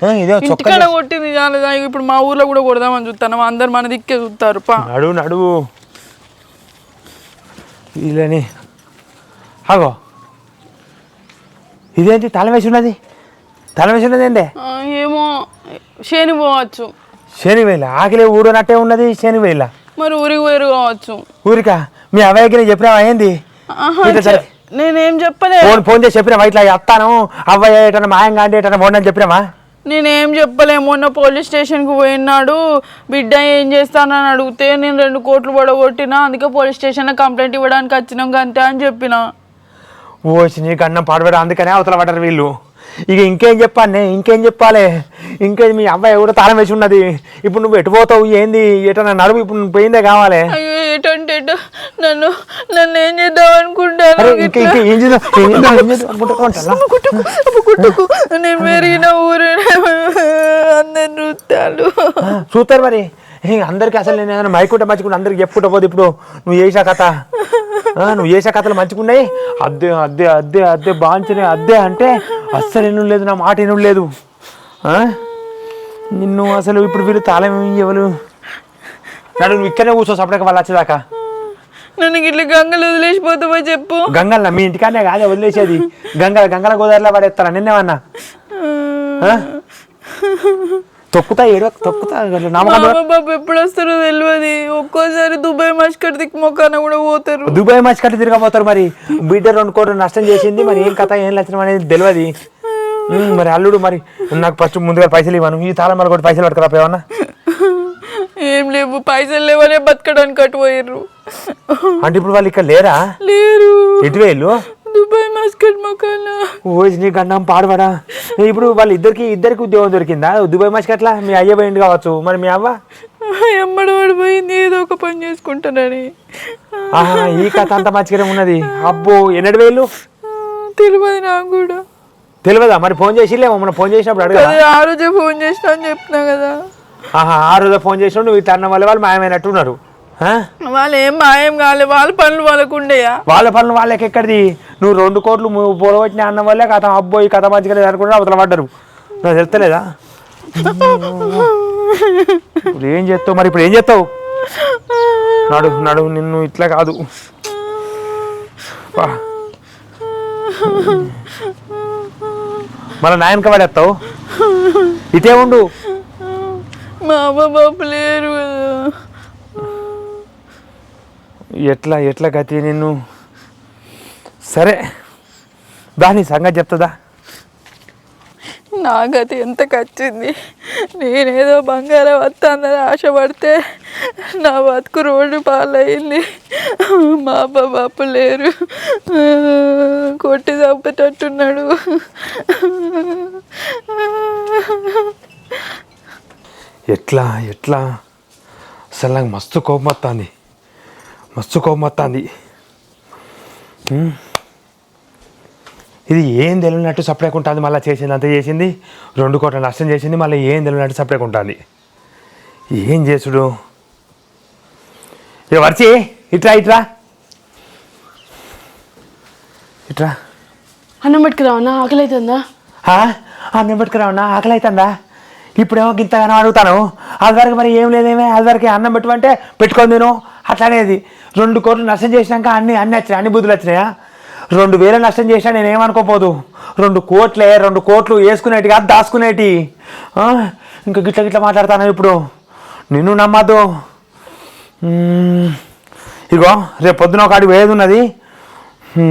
S2: ఇంటికాడ కొట్టింది చాలేదా? ఇప్పుడు మా ఊర్లో కూడా కొడదామని చూస్తాను. అందరు మన దిక్కే చూస్తారు.
S3: నడువు ఇల్లని. అగో ఇదేంటి తల వేసి ఉన్నది ఏంటి?
S2: ఏమో శని పోవచ్చు.
S3: శని వేళ ఆకలి ఊడనట్టే ఉన్నది. శని వేళ
S2: మరి ఊరికి పోయారు కావచ్చు.
S3: ఊరికా? మీ అవ్వకి చెప్పినావా ఏంది?
S2: నేనేం చెప్పలే.
S3: ఫోన్ చేసి చెప్పినావా ఇట్లా వస్తాను అవ్వయ్య ఏటన్నా మాయంగా అంటే ఏటన్నా పోండి అని చెప్పినావా?
S2: నేనేం చెప్పలే. మొన్న పోలీస్ స్టేషన్కి పోయినాడు, బిడ్డ ఏం చేస్తానని అడిగితే నేను 2 కోట్లు పడగొట్టినా, అందుకే పోలీస్ స్టేషన్లో కంప్లైంట్ ఇవ్వడానికి వచ్చినాం అంతే అని చెప్పిన.
S3: ఓసి నీకు అన్నం పాడబెడా, అందుకనే అవతల పడ్డారు వీళ్ళు. ఇక ఇంకేం చెప్పాలి? ఇంకేది మీ అబ్బాయి కూడా తాళం వేసి ఉన్నది. ఇప్పుడు నువ్వు ఎటు పోతావు ఏంది? ఎటన్నా నడువు, ఇప్పుడు నువ్వు పోయిందే కావాలి.
S2: నన్ను ఏం చేద్దాం అనుకుంటాను. నేను పెరిగిన ఊరు అందరు నృత్యాలు
S3: చూస్తారు మరి అందరికి. అసలు నేను ఏదైనా మైకుంటే మంచిగా అందరికి చెప్పుకుంటా పోదు. ఇప్పుడు నువ్వు చేసే కథలు మంచిగున్నాయి. అద్దె బాంచినాయి. అద్దె అంటే అస్సలు ఎన్ను లేదు, నా మాట ఎన్ను లేదు. నిన్ను అసలు ఇప్పుడు వీళ్ళు తాళం ఎవరు నువ్వు ఇక్కడనే కూర్చో సపరేట్గా వాళ్ళు వచ్చేదాకా.
S2: నన్ను ఇట్లా గంగలు వదిలేసిపోతావా చెప్పు?
S3: గంగల్లా మీ ఇంటికానే కాదే వదిలేసేది. గంగల గోదావరిలో పడేస్తారా నిన్నేమన్నా? తొక్కుతా
S2: బాబు ఎప్పుడు వస్తారో తెలియదు. ఒక్కోసారి దుబాయ్ మస్కట్ దిక్కు మొక్కన కూడా పోతారు.
S3: దుబాయ్ మస్కట్ తిరగపోతారు. మరి బిడ్డ 2 కోట్లు నష్టం చేసింది. మరి ఏం కథ ఏం లక్షణం అనేది తెలియదు. మరి అల్లుడు మరి నాకు ఫస్ట్ ముందుగా పైసలు ఇవ్వను, ఈ తాళం మరి కూడా పైసలు పట్టుకురా ఏమన్నా?
S2: ఏం లేవు, పైసలు లేవనే బతకడానికి అటుపోయారు.
S3: అంటే ఇప్పుడు వాళ్ళు ఇక్కడ లేరు. ఎటు వెళ్ళు?
S2: దుబాయ్ మస్కట్ మొక్కన.
S3: నీ గండం పాడబడా. ఇప్పుడు వాళ్ళ ఇద్దరికి ఉద్యోగం దొరికిందా దుబాయ్ మస్కట్లా? మీ అయ్య పోయింది కావచ్చు, మరి మీ అవ్వ
S2: ఎమ్మడి పోయింది ఏదో ఒక పని చేసుకుంటానని.
S3: ఈ కథ అంత మంచిగానే ఉన్నది. అబ్బో ఎన్నడు వేలు
S2: తెలియదు నాకు కూడా.
S3: తెలియదా? మరి ఫోన్ చేసిలేమో, మనం ఫోన్ చేసినప్పుడు అడగ.
S2: ఆ రోజే ఫోన్ చేసినా అని చెప్తున్నా కదా.
S3: ఆ రోజే ఫోన్ చేసినావు. నువ్వు ఇట్లా అన్న వల్ల వాళ్ళు మాయమైనట్టు ఉన్నారు.
S2: వాళ్ళు ఏం మాయం కాలే, వాళ్ళ పనులు వాళ్ళకుండేయా?
S3: వాళ్ళ పనులు వాళ్ళకి ఎక్కడిది? నువ్వు 2 కోట్లు పొడగొట్టిన అన్న వల్లే కథ అబ్బో ఈ కథ మంచిగా లేదు అనుకుంటే అవతల పడ్డారు. నాకు తెలుస్తలేదా? ఇప్పుడు ఏం చేస్తావు మరి? ఇప్పుడు ఏం చేస్తావు? నడు నడు, నిన్ను ఇట్లా కాదు. మన నాయనక పడేస్తావు, ఇటే ఉండు.
S2: మా అమ్మ బాబు లేరు.
S3: ఎట్లా ఎట్లా గతి నిన్ను? సరే దాని సంగతి చెప్తుందా?
S2: నా గతి ఎంత కచ్చింది. నేనేదో బంగారం వస్తుందని ఆశపడితే నా బతుకు రోడ్డు పాలయ్యింది. మా అబ్బా బాపు లేరు, కొట్టి చంపేటట్టున్నాడు.
S3: ఎట్లా ఎట్లా? అసలు నాకు మస్తు కోపం వస్తుంది, మస్తు కోపం వస్తుంది. ఇది ఏం తెలియనట్టు సపరేట్ ఉంటుంది. మళ్ళీ చేసింది అంత చేసింది, 2 కోట్ల నష్టం చేసింది, మళ్ళీ ఏం తెలియనట్టు సపరేట్ ఉంటుంది. ఏం చేసుడు? ఏ వర్చి ఇట్రా ఇట్రా ఇట్రా.
S2: అన్నం పెట్టుకురావన్నా, ఆకలి అవుతుందా?
S3: అన్నం పెట్టుకురావన్నా, ఆకలి అవుతుందా? ఇప్పుడేమో గింతగానో అడుగుతాను, అది వరకు మరి ఏం లేదేమే, అది వరకు అన్నం పెట్టుకుంటే పెట్టుకొని నేను అట్లానేది. 2 కోట్లు నష్టం చేసినాక అన్ని వచ్చినాయి, అన్ని బుద్ధులు వచ్చినాయా? 2000 నష్టం చేసినా నేనేమనుకోపోదు. 2 కోట్లు వేసుకునేటి కాదు, దాచుకునేటి. ఇంకా గిట్ల గిట్ల మాట్లాడతాను ఇప్పుడు, నిన్ను నమ్మద్దు. ఇగో రేపు పొద్దున ఒక అడిగి వేది ఉన్నది,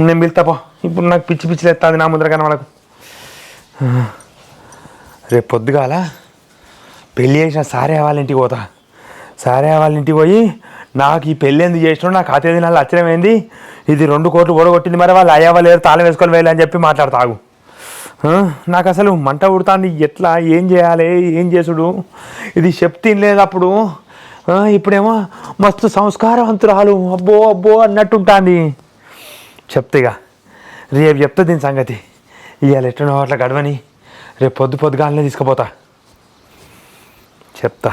S3: నేను పిలుతాపో. ఇప్పుడు నాకు పిచ్చి పిచ్చిలు ఎత్తాది నా ముందర కానీ వాళ్ళకు. రేపు పొద్దుగాల పెళ్ళి చేసిన సారే వాళ్ళ ఇంటికి పోతా. సారే వాళ్ళ ఇంటికి పోయి నాకు ఈ పెళ్ళి ఎందుకు చేసినావు, నాకు అతే దినాలు అచ్చరం ఏంది, ఇది 2 కోట్లు ఓడగొట్టింది, మరి వాళ్ళు అయ్యవ లేరు, తాళం వేసుకొని వెళ్ళి అని చెప్పి మాట్లాడతాగు. నాకు అసలు మంట ఉడుతుంది. ఎట్లా ఏం చేయాలి, ఏం చేసుడు? ఇది చెప్తే లేదు అప్పుడు, ఇప్పుడేమో మస్తు సంస్కారవంతురాలు అబ్బో అబ్బో అన్నట్టుంటుంది. చెప్తేగా రేపు చెప్తా దీని సంగతి. ఇవాళ ఎట్లనో అట్లా గడవని రేపు పొద్దుగాలనే తీసుకుపోతా, చెప్తా.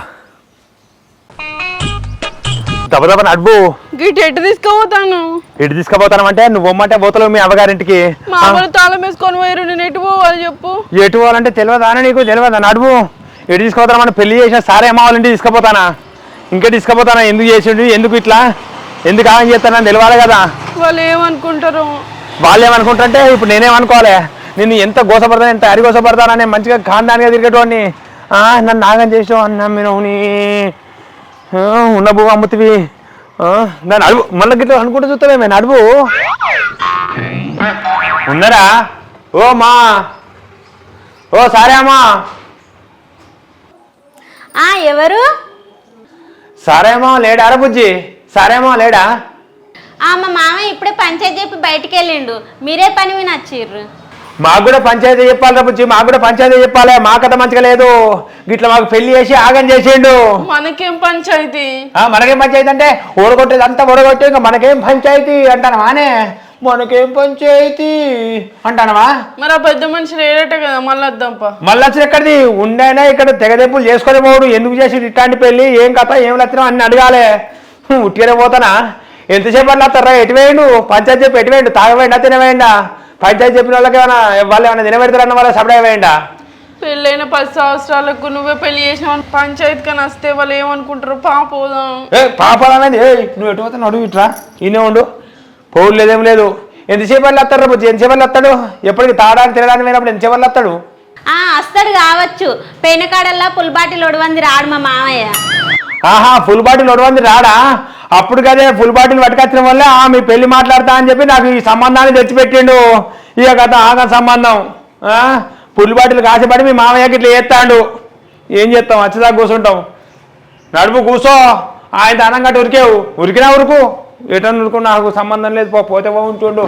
S3: దబదబ నడువు.
S2: గిట్ ఎటు తీసుకుపోతాను?
S3: ఎటు తీసుకుపోతాను అంటే నువ్వు బొమ్మంటే పోతలేవు మీ అవ్వగారింటికి.
S2: మా అమ్మని తాళం వేసుకొని పోయారు, నేను ఎటు పోవాలి చెప్పు?
S3: ఎటు పోవాలంటే తెలియదా? నీకు తెలియదా? నడువు. ఎటు తీసుకుపోతాను? పెళ్లి చేసిన సారే అమ్మ వాళ్ళ ఇంటికి తీసుకుపోతానా? ఇంకా తీసుకుపోతానా? ఎందుకు చేసిండు, ఎందుకు ఇట్లా, ఎందుకు ఆమె చేస్తానని తెలియాలి కదా.
S2: వాళ్ళు ఏమనుకుంటారు?
S3: వాళ్ళు ఏమనుకుంటారంటే ఇప్పుడు నేనేమనుకోవాలి? నేను ఎంత గోసపడతాను, ఎంత అరిగోసపడతానని మంచిగా ఖాందానిగా తిరిగేటోడిని నన్ను నాగం చేసావు అన్న మీరు ఉన్న బువ్వ అమ్ముతివి. నన్ను అడుగు మళ్ళీ గిట్ల అనుకుంటూ చూస్తావేమే, నడువు. ఉన్నారా? ఓ మా, ఓ సారే అమ్మా.
S4: ఎవరు?
S3: సారేమో లేడా బుజ్జి? సారేమో లేడా?
S4: మా మామయ్య ఇప్పుడే పంచాయతీ చెప్పి బయటికి వెళ్ళిండు, మీరే పని వినొచ్చిర్రు.
S3: మాకు కూడా పంచాయతీ చెప్పాలి రా బుజ్జి, మాకు కూడా పంచాయతీ చెప్పాలి. మా కథ మంచిగా లేదు, గిట్లా మాకు పెళ్లి చేసి ఆగం చేసిండు.
S2: మనకేం పంచాయతీ?
S3: మనకేం పంచాయతీ అంటే ఓడగొట్టేది అంతా ఓడగొట్టే, ఇంకా మనకేం పంచాయతీ అంటానవానే? మనకేం పంచాయతీ అంటానవా?
S2: మరి ఆ పెద్ద మనిషి లేడట కదా, మళ్ళీ వద్దాంపా.
S3: మళ్ళీ వచ్చిన ఎక్కడిది ఉండైనా ఇక్కడ తెగదెప్పులు చేసుకొని పోడు. ఎందుకు చేసి ఇట్లాంటి పెళ్ళి, ఏం కథ, ఏం లక్షణం అన్ని అడగాలి. ఉట్టిగానే పోతానా? ఎంతసేపు అట్లా వస్తారా? ఎటు వేయండు? పంచాయతీ చెప్పి ఎటు వేయండు? తాగవేయండా తినవేయండా? పంచాయతీ చెప్పిన వాళ్ళకి ఏమైనా వాళ్ళు ఏమైనా తినబెడతారన్న వాళ్ళ సపడే వేయండా?
S2: పెళ్ళైన 10 సంవత్సరాలకు నువ్వే పెళ్లి చేసిన పంచాయతీ కానీ వస్తే వాళ్ళు ఏమనుకుంటారు? పాపోదాం.
S3: పాపాలనేది నువ్వు ఎటు పోతాను? అడుగు ఇట్రా, ఈయనే ఉండు. పోవులు లేదేం లేదు. ఎంతసేపు వాళ్ళు వస్తాడు బుజ్జి? ఎంతసేపు వాళ్ళు వస్తాడు? ఎప్పటికి తాగడానికి తినడానికి పోయినప్పుడు ఎంతసేపు వాళ్ళు వస్తాడు?
S4: వస్తాడు కావచ్చు, పెనకాడల్లా పుల్ బాటిల్ ఒడవంది రాడు మా మామయ్య.
S3: ఫుల్ బాటిల్ ఒడవంది రాడా? అప్పుడు కదే ఫుల్ బాటిల్ పట్టుకొచ్చిన వల్లే మీ పెళ్లి మాట్లాడతా అని చెప్పి నాకు ఈ సంబంధాన్ని తెచ్చిపెట్టిండు. ఇక కథ ఆగం సంబంధం. ఫుల్ బాటిల్ కాసేపడి మీ మామయ్యకి ఇట్లా చేస్తాడు. ఏం చేస్తాం? వచ్చేదాకా కూర్చుంటాం. నడుపు కూర్చో. ఆయన అనంగట్టు ఉరికేవు, ఉరికినా ఉరుకు, ఎటన్నా ఉరుకు, నాకు సంబంధం లేదు, పోతే ఉంటుండు.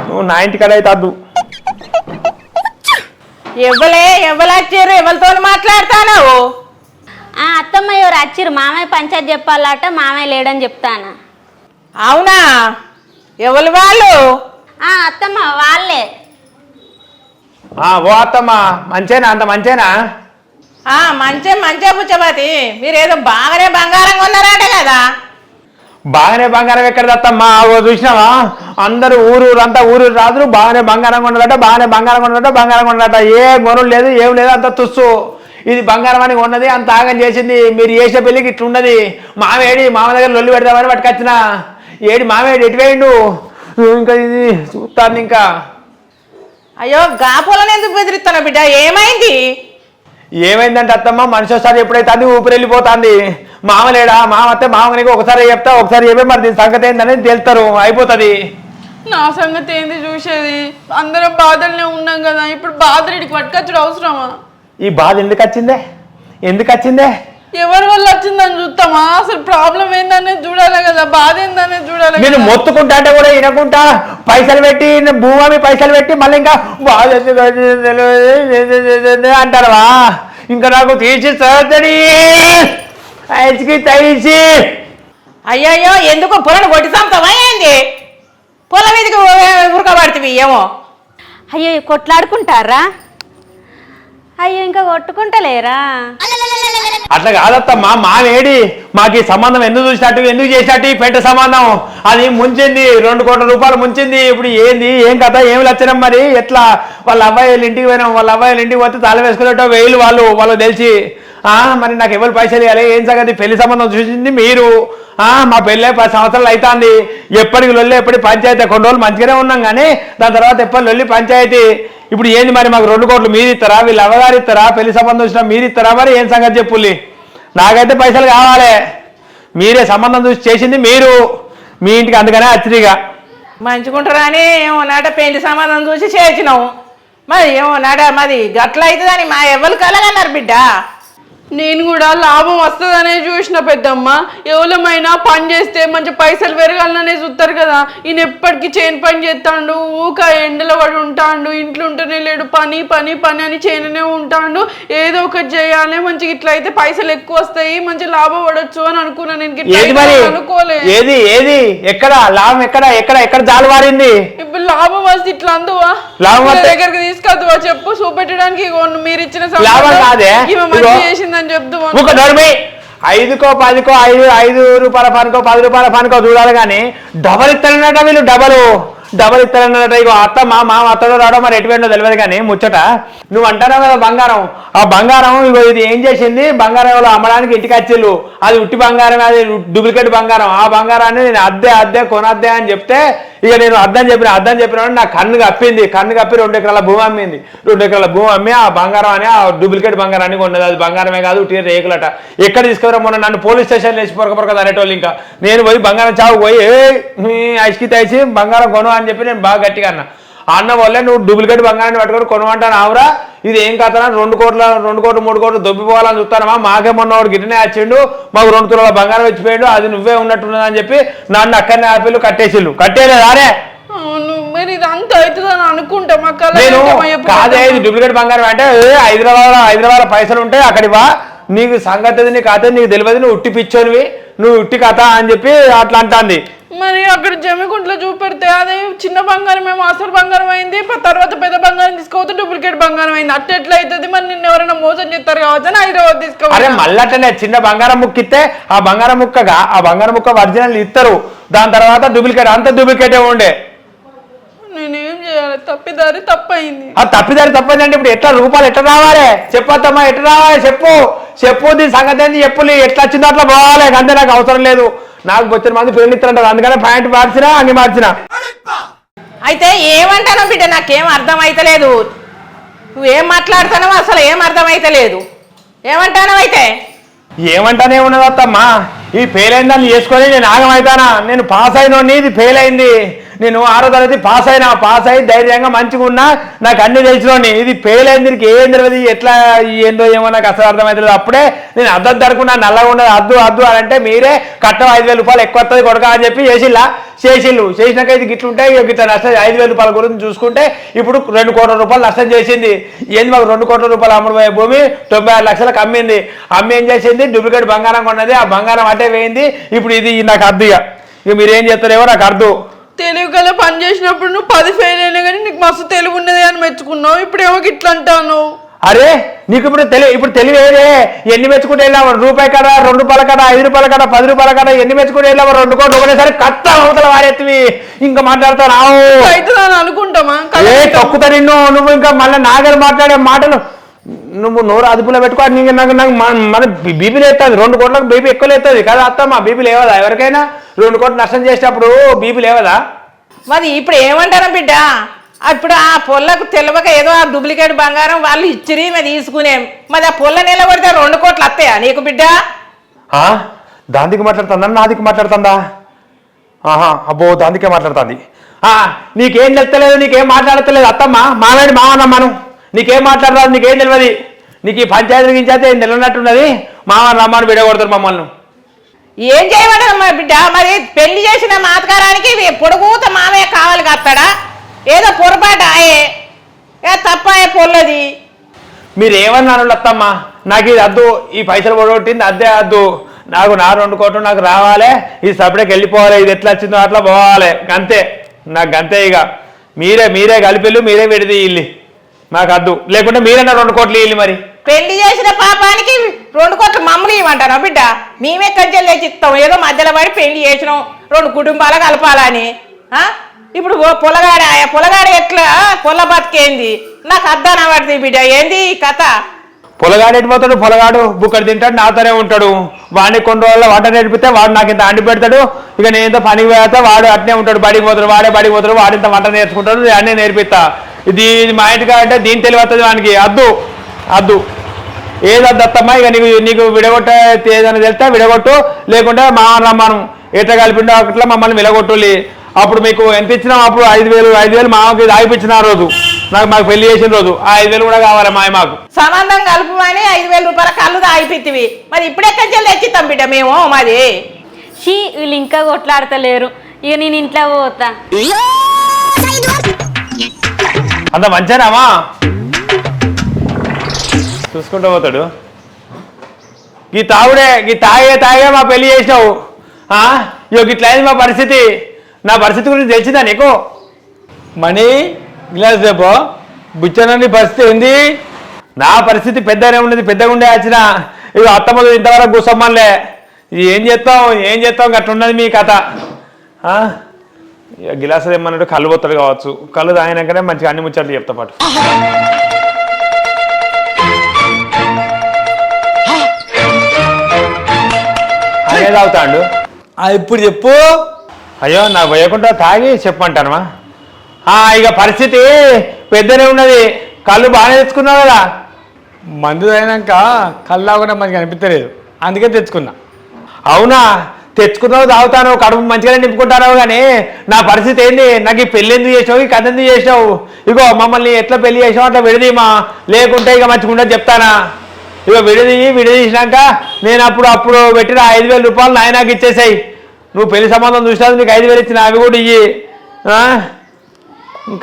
S3: నువ్వు నా ఇంటికాడ అయితే అద్దు.
S2: ఎవరొచ్చారు? ఎవరితో మాట్లాడతాను?
S4: అత్తమ్మ ఎవరు వచ్చిర్రు? మామయ్య పంచాయతీ చెప్పాలట, మామయ్య లేడని చెప్తానా.
S2: అవునా? ఎవరు వాళ్ళు?
S4: అత్తమ్మ వాళ్ళే.
S3: ఓ అత్తమ్మ, మంచేనా? అంత మంచేనా?
S2: మంచిగా పుచ్చపతి, మీరేదో బాగానే బంగారంగా ఉన్నారట కదా.
S3: బాగానే బంగారం ఎక్కడ దత్తమ్మా చూసినావా అందరూ ఊరంతా ఊరు రాదు బాగానే బంగారం కొన్నదట బాగానే బంగారం కొన్నదట బంగారం కొన్నదట ఏ గొర్రెలు లేదు ఏం లేదు అంత తుస్సు ఇది బంగారం అని ఉన్నది అంత ఆగం చేసింది మీరు చేసే పెళ్ళికి ఇట్లున్నది మామేడి మామ దగ్గర లొల్లి పెడదామని పట్టుకొచ్చిన ఏడి మామేడి ఎటు వేయండు ఇంకా ఇది చూస్తాను ఇంకా
S2: అయ్యో గాపోలని ఎందుకు బెదిరిస్తాను బిడ్డ ఏమైంది
S3: ఏమైందంటే అత్తమ్మ మనిషి ఒకసారి ఎప్పుడైతే అది ఊపిరి వెళ్ళిపోతుంది మామలేడా మామతే మామనికి ఒకసారి చెప్తా ఒకసారి చెప్పే మరి దీని సంగతి ఏందని తెలుస్తారు అయిపోతుంది
S2: నా సంగతి ఏంది చూసేది అందరం బాధలనే ఉన్నాం కదా ఇప్పుడు బాధలు పట్టుకొచ్చుడు అవసరమా
S3: ఈ బాధ ఎందుకు వచ్చిందే
S2: ఎవరి వల్ల వచ్చిందని చూస్తామా అసలు ప్రాబ్లం ఏందనేది చూడాలి కదా బాధ ఏందనేది చూడాలి
S3: నేను మొత్తుకుంటా అంటే కూడా వినకుంటా పైసలు పెట్టి భూమి పైసలు పెట్టి మళ్ళీ ఇంకా బాధ అంటారవా ఇంకా నాకు తీసి సర్దడి తీసి
S2: అయ్యయ్యో ఎందుకు పొలను కొట్టి చంపుతావా ఏంది పొలం మీదకి ఉరకబడుతుంది ఏమో
S4: అయ్యో కొట్లాడుకుంటారా అయ్యో ఇంకా కొట్టుకుంటలేరా
S3: అట్లా కాదత్తమ్మా మావేడి మాకు ఈ సంబంధం ఎందుకు చూసినట్టు ఎందుకు చేసినట్టు ఈ పెద్ద సంబంధం అది ముంచింది 2 కోట్ల రూపాయలు ముంచింది ఇప్పుడు ఏంది ఏం కథ ఏమి లచ్చనం మరి ఎట్లా వాళ్ళ అబ్బాయిలు ఇంటికి పోయినాం వాళ్ళ అబ్బాయిలు ఇంటికి పోతే తాళం వేసుకునేటో వేలు వాళ్ళు తెలిసి మరి నాకు ఎవరు పైసలు ఇవ్వాలి ఏం సంగతి పెళ్లి సంబంధం చూసింది మీరు మా పెళ్ళే 10 సంవత్సరాలు అవుతుంది ఎప్పటికి లొల్లి ఎప్పటికి పంచాయతీ కొన్ని రోజులు మంచిగానే ఉన్నాం కానీ దాని తర్వాత ఎప్పటి లొల్లి పంచాయతీ ఇప్పుడు ఏంది మరి మాకు 2 కోట్లు మీరు ఇస్తారా వీళ్ళు అవ్వగారు ఇస్తారా పెళ్లి సంబంధం వచ్చినా మీరు ఇస్తారా మరి ఏం సంగతి చెప్పుల్లి నాకైతే పైసలు కావాలి మీరే సంబంధం చూసి చేసింది మీరు మీ ఇంటికి అందుకనే అచ్చిరిగా
S2: మంచుకుంటారా అని ఏమో నాట పెళ్లి సంబంధం చూసి చేసినాము మరి ఏమో నాట మాది గట్ల అవుతుందని మా ఎవరు కలగన్నారు బిడ్డ నేను కూడా లాభం వస్తుందనే చూసిన పెద్దమ్మ ఎవరమైనా పని చేస్తే మంచి పైసలు పెరగాలనే చూస్తారు కదా ఈయన ఎప్పటికీ చేను పని చేస్తాడు ఊక ఎండలో పడి ఉంటాడు ఇంట్లో ఉంటూనే లేడు పని పని పని అని చేనునే ఉంటాడు ఏదో ఒకటి చేయాలి మంచిగా ఇట్లా అయితే పైసలు ఎక్కువ వస్తాయి మంచి లాభం పడవచ్చు అని అనుకున్నాను నేను అనుకోలేదు
S3: ఏది ఏది ఎక్కడ లాభం ఎక్కడ జాలు వారింది
S2: ఇప్పుడు లాభం వస్తే ఇట్లా అందువా దగ్గరికి తీసుకొద్దువా చెప్పు చూపెట్టడానికి మీరు ఇచ్చిన చేసింది
S3: 5కో 10కో 5 రూపాయల పనికో 10 రూపాయల పనికో చూడాలి కానీ డబల్ ఇస్తారన్నట వీళ్ళు డబల్ ఇస్తారన్నట ఇగో అత్త మా అత్తలో రావడం మరి ఎటువైందో తెలియదు కానీ ముచ్చట నువ్వు అంటావు కదా బంగారం ఆ బంగారం ఇగో ఇది ఏం చేసింది బంగారం ఎవరో అమ్మడానికి ఇంటికి వచ్చిళ్ళు అది ఉట్టి బంగారం అది డూప్లికేట్ బంగారం ఆ బంగారాన్ని నేను అద్దె కొనద్దే అని చెప్తే ఇక నేను అద్దం చెప్పిన నా కన్ను కప్పి 2 ఎకరాల భూమి అమ్మింది 2 ఎకరాల భూమి అమ్మి ఆ బంగారం అని ఆ డూప్లికేట్ బంగారాన్ని కొన్నది అది బంగారమే కాదు ఉట్టి రేకులట ఎక్కడ తీసుకురా మొన్న నన్ను పోలీస్ స్టేషన్ వేసి పొరక అనేటోళ్ళు ఇంకా నేను పోయి బంగారం చావు పోయి ఐస్కి తెచ్చి బంగారం కొను అని చెప్పి నేను బాగా గట్టిగా అన్న వల్లే నువ్వు డూప్లికేట్ బంగారాన్ని పట్టుకొని కొనమంటాను ఆవురా ఇది ఏం కథనా 2 కోట్లు 3 కోట్లు దొబ్బిపోవాలని చూస్తానమా మాకే మొన్నవాడు గిట్టనే వచ్చిండు మాకు 2 తులాల బంగారం వచ్చిపోయాడు అది నువ్వే ఉన్నట్టున్నదని చెప్పి నన్ను అక్కడనే ఆపిల్లు కట్టేయలేదారే
S2: మరి ఇది అంత అవుతుందని అనుకుంటా
S3: నేను కాదే ఇది డూప్లికేట్ బంగారం అంటే హైదరాబాద్ పైసలు ఉంటే అక్కడి వా నీకు సంగతి నీకు కథ నీకు తెలియదు నువ్వు ఉట్టి పిచ్చోనివి నువ్వు ఉట్టి కథ అని చెప్పి అట్లా అంటుంది
S2: మరి అక్కడ జమ్మికుంట్లో చూపెడితే అదే చిన్న బంగారం ఏమో అసలు బంగారం అయింది తర్వాత పెద్ద బంగారం తీసుకోవద్దు డూప్లికేట్ బంగారం అయింది అట్లా ఎట్లా అవుతుంది మరి నిన్న ఎవరైనా మోసం చేస్తారు కావచ్చు అని హైదరాబాద్ తీసుకోవాలి
S3: మళ్ళీ చిన్న బంగారం ముక్క ఇస్తే ఆ బంగారం ముక్క ఒరిజినల్ ఇస్తారు దాని తర్వాత డూప్లికేట్ అంత డూప్లికేటే ఉండే
S2: నేనేం చేయాలి తప్పిదారి తప్పైంది
S3: అంటే ఇప్పుడు ఎట్లా రూపాయలు ఎట్లా రావాలి చెప్పొద్దమ్మా ఎట్లా రావాలి చెప్పు దీని సంగతి ఏంటి చెప్పులు ఎట్లా వచ్చిందో అట్లా పోవాలి అంతే నాకు అవసరం లేదు నాకు వచ్చిన మంది పెళ్లి ఇస్తారంటారు అందుకనే ప్యాంట్ మార్చినా అన్ని మార్చినా
S2: అయితే ఏమంటానో బిడ్డ నాకేం అర్థం అయితలేదు నువ్వేం మాట్లాడుతున్నావు అసలు ఏం అర్థం అయితలేదు ఏమంటానో అయితే
S3: ఏమంటానే ఉన్నదత్తమ్మా ఈ ఫెయిల్ అయిందని చేసుకొని నేను ఆగమవుతానా నేను పాస్ అయినోడిని ఇది ఫెయిల్ అయింది నేను 6వ తరగతి పాస్ అయి ధైర్యంగా మంచిగా ఉన్నా నాకు అన్ని తెలిసినోని ఇది ఫెయిల్ అయింది దీనికి ఏం తెలియదు ఎట్లా ఏందో ఏమో నాకు అసలు అర్థమవుతుంది అప్పుడే నేను అద్దం తరకున్నా నల్లగా ఉండదు అద్దు అని అంటే మీరే కట్టం 5,000 రూపాయలు ఎక్కువ వస్తుంది కొడక అని చెప్పి చేసినాక ఇది గిట్లుంటే గిట్ల నష్టం 5,000 రూపాయల గురించి చూసుకుంటే ఇప్పుడు 2 కోట్ల రూపాయలు నష్టం చేసింది ఏంది మాకు 2 కోట్ల రూపాయలు అమ్ముడుపోయే భూమి 96 లక్షలకు అమ్మి ఏం చేసింది డూప్లికేట్ బంగారం కొన్నది ఆ బంగారం అట్టే వేయింది ఇప్పుడు ఇది నాకు అద్దు ఇక మీరేం చేస్తారేమో నాకు అర్థం
S2: తెలుగు గల పని చేసినప్పుడు నువ్వు 10 ఫెయిల్ అయినా కానీ నీకు మస్తు తెలుగు ఉన్నది అని మెచ్చుకున్నావు ఇప్పుడేమో ఇట్లా అంటావు
S3: అరే నీకు ఇప్పుడు తెలివేదే ఎన్ని మెచ్చుకుంటే వెళ్ళావు రూపాయి కాడ 2 రూపాయల కాడ 5 రూపాయల కాడ 10 రూపాయల కాడ ఎన్ని మెచ్చుకుంటే వెళ్ళావు 2 కోట్లు ఒకటేసారి కత్త అవతల వారెత్తివి ఇంకా మాట్లాడతావు రావు
S2: అవుతుందని అనుకుంటామా
S3: ఏ తొక్కుతా నిన్ను నువ్వు ఇంకా మళ్ళీ నాగలు మాట్లాడే మాటలు నువ్వు నోరు అదుపులో పెట్టుకో నాకు మన బీపీ లేస్తుంది 2 కోట్లకు బీపీ ఎక్కువ లేస్తుంది కదా అత్తమ్మ బీపీ లేవదా ఎవరికైనా 2 కోట్లు నష్టం చేసేటప్పుడు బీపీ లేవదా
S8: మరి ఇప్పుడు ఏమంటారా బిడ్డ అప్పుడు ఆ పొల్లకు తెలియక ఏదో ఆ డూప్లికేట్ బంగారం వాళ్ళు ఇచ్చిరి మరి తీసుకునేం మరి ఆ పొల్ల నిలబడితే 2 కోట్లు వస్తాయా నీకు బిడ్డ
S3: దాందికి మాట్లాడుతుందా నాదికి మాట్లాడుతుందా ఆహా అబ్బో దాందికే మాట్లాడుతుంది నీకేం తెలుస్తలేదు నీకేం మాట్లాడతలేదు అత్తమ్మ మావేడి మావనమ్మను నీకేం మాట్లాడరాదు నీకేం తెలియదు నీకు ఈ పంచాయతీ గించైతే ఏం తెలియనట్టున్నది మావని రమ్మని విడగొడతారు మమ్మల్ని
S8: ఏం చేయమంటారు బిడ్డ మరి పెళ్లి చేసిన మాతకారానికి పొడుగుత మామయ్య కావాలి కత్తాడా ఏదో పొరపాటు ఆయే తప్పాయే పొల్లది
S3: మీరు ఏమన్నారు అత్తమ్మ నాకు ఇది వద్దు ఈ పైసలు పొడగొట్టింది అద్దే వద్దు నాకు నా 2 కోట్లు నాకు రావాలి ఈ సపరేట్కి వెళ్ళిపోవాలి ఇది ఎట్లా వచ్చిందో అట్లా పోవాలి అంతే నాకు అంతే ఇక మీరే కలిపిల్లు మీరే విడిది ఇల్లు నాకు వద్దు లేకుంటే మీరన్నా 2 కోట్లు ఇల్లు మరి
S8: పెళ్లి చేసిన పాపానికి 2 కోట్లు మమ్మల్ని ఇవ్వమంటారా బిడ్డ మేమే కంచెలు తెచ్చి ఇస్తాం ఏదో మధ్యలో పడి పెళ్లి చేసినాం 2 కుటుంబాలు కలపాలని ఇప్పుడు పొలగాడ ఎట్లా పొల బతికేంది నాకు అద్దాన పడుతుంది బిడ్డ ఏంది ఈ కథ
S3: పొలగాడు ఎట్టిపోతాడు పొలగాడు బుక్కడు తింటాడు నాతోనే ఉంటాడు వాడిని కొన్ని రోజుల్లో వాట నేర్పితే వాడు నాకు ఇంత అండి పెడతాడు ఇక నేనంత పనికి పోతా వాడు అట్నే ఉంటాడు బడికి పోతాడు బడికి పోతాడు వాడింత వంట నేర్చుకుంటాడు అన్నీ నేర్పిస్తా ఇది మా ఇంటికి అంటే దీని తెలివస్తుంది వానికి అద్దు ఏదద్దు అత్తమ్మా ఇక నీకు విడగొట్ట ఏదైనా తెలిస్తే విడగొట్టు లేకుంటే మా రమ్మను ఎట్లా కలిపిండో అట్లా మమ్మల్ని విడగొట్టులి అప్పుడు మీకు ఎంత ఇచ్చినా అప్పుడు 5,000 మామకి ఆగిపించిన ఆ రోజు మాకు పెళ్లి చేసిన రోజు ఆ 5,000 కూడా కావాలి మాకు
S8: సంబంధం కలుపుమని 5,000 రూపాయల కళ్ళు ఆగిపిత్తివి మరి ఇప్పుడే కంచెలు తెచ్చిస్తాం బిడ్డ మేము మాది
S4: వీళ్ళు ఇంకా కొట్లాడతలేరు ఇక నేను ఇంట్లో పోతా
S3: అంత మంచిగానామా చూసుకుంటూ పోతాడు ఈ తాగే మా పెళ్లి చేసినావు ఇట్లా అయింది మా పరిస్థితి నా పరిస్థితి గురించి తెలిసిందా నీకు
S7: మనీ గ్లాస్ రేపో బుచ్చనని పరిస్థితి ఏంది
S3: నా పరిస్థితి పెద్దగానే ఉన్నది పెద్దగా ఉండే వచ్చిన ఇక అత్తమ్మలు ఇంతవరకు కూసమ్మలే ఏం చేస్తాం అట్లా ఉన్నది మీ కథ ఇక గిలాసు ఏమన్నాడు కళ్ళు పోతాడు కావచ్చు కళ్ళు తాగినాకనే మంచిగా అన్ని ముచ్చట్లు చెప్తా పాటు అదే తాగుతాడు
S7: ఇప్పుడు చెప్పు
S3: అయ్యో నాకు పోయకుండా తాగి చెప్పమంటానమా ఇక పరిస్థితి పెద్దనే ఉన్నది కళ్ళు బాగానే తెచ్చుకున్నావు కదా
S7: మందు అయినాక కళ్ళు కూడా మనకి అనిపించలేదు అందుకే తెచ్చుకున్నా
S3: అవునా తెచ్చుకున్నావు తాగుతాను కడుపు మంచిగానే నింపుకుంటాను కానీ నా పరిస్థితి ఏంది నాకు ఈ పెళ్ళి ఎందుకు చేసావు ఈ కథ ఎందుకు చేసావు ఇగో మమ్మల్ని ఎట్లా పెళ్లి చేసావు అట్లా విడదీమా లేకుంటే ఇక మంచిగా చెప్తానా ఇక విడదీసినాక నేను అప్పుడు పెట్టిన 5,000 రూపాయలు నాయనకు ఇచ్చేసాయి నువ్వు పెళ్లి సంబంధం చూసినా నీకు 5,000 ఇచ్చిన అవి కూడా ఇయ్యి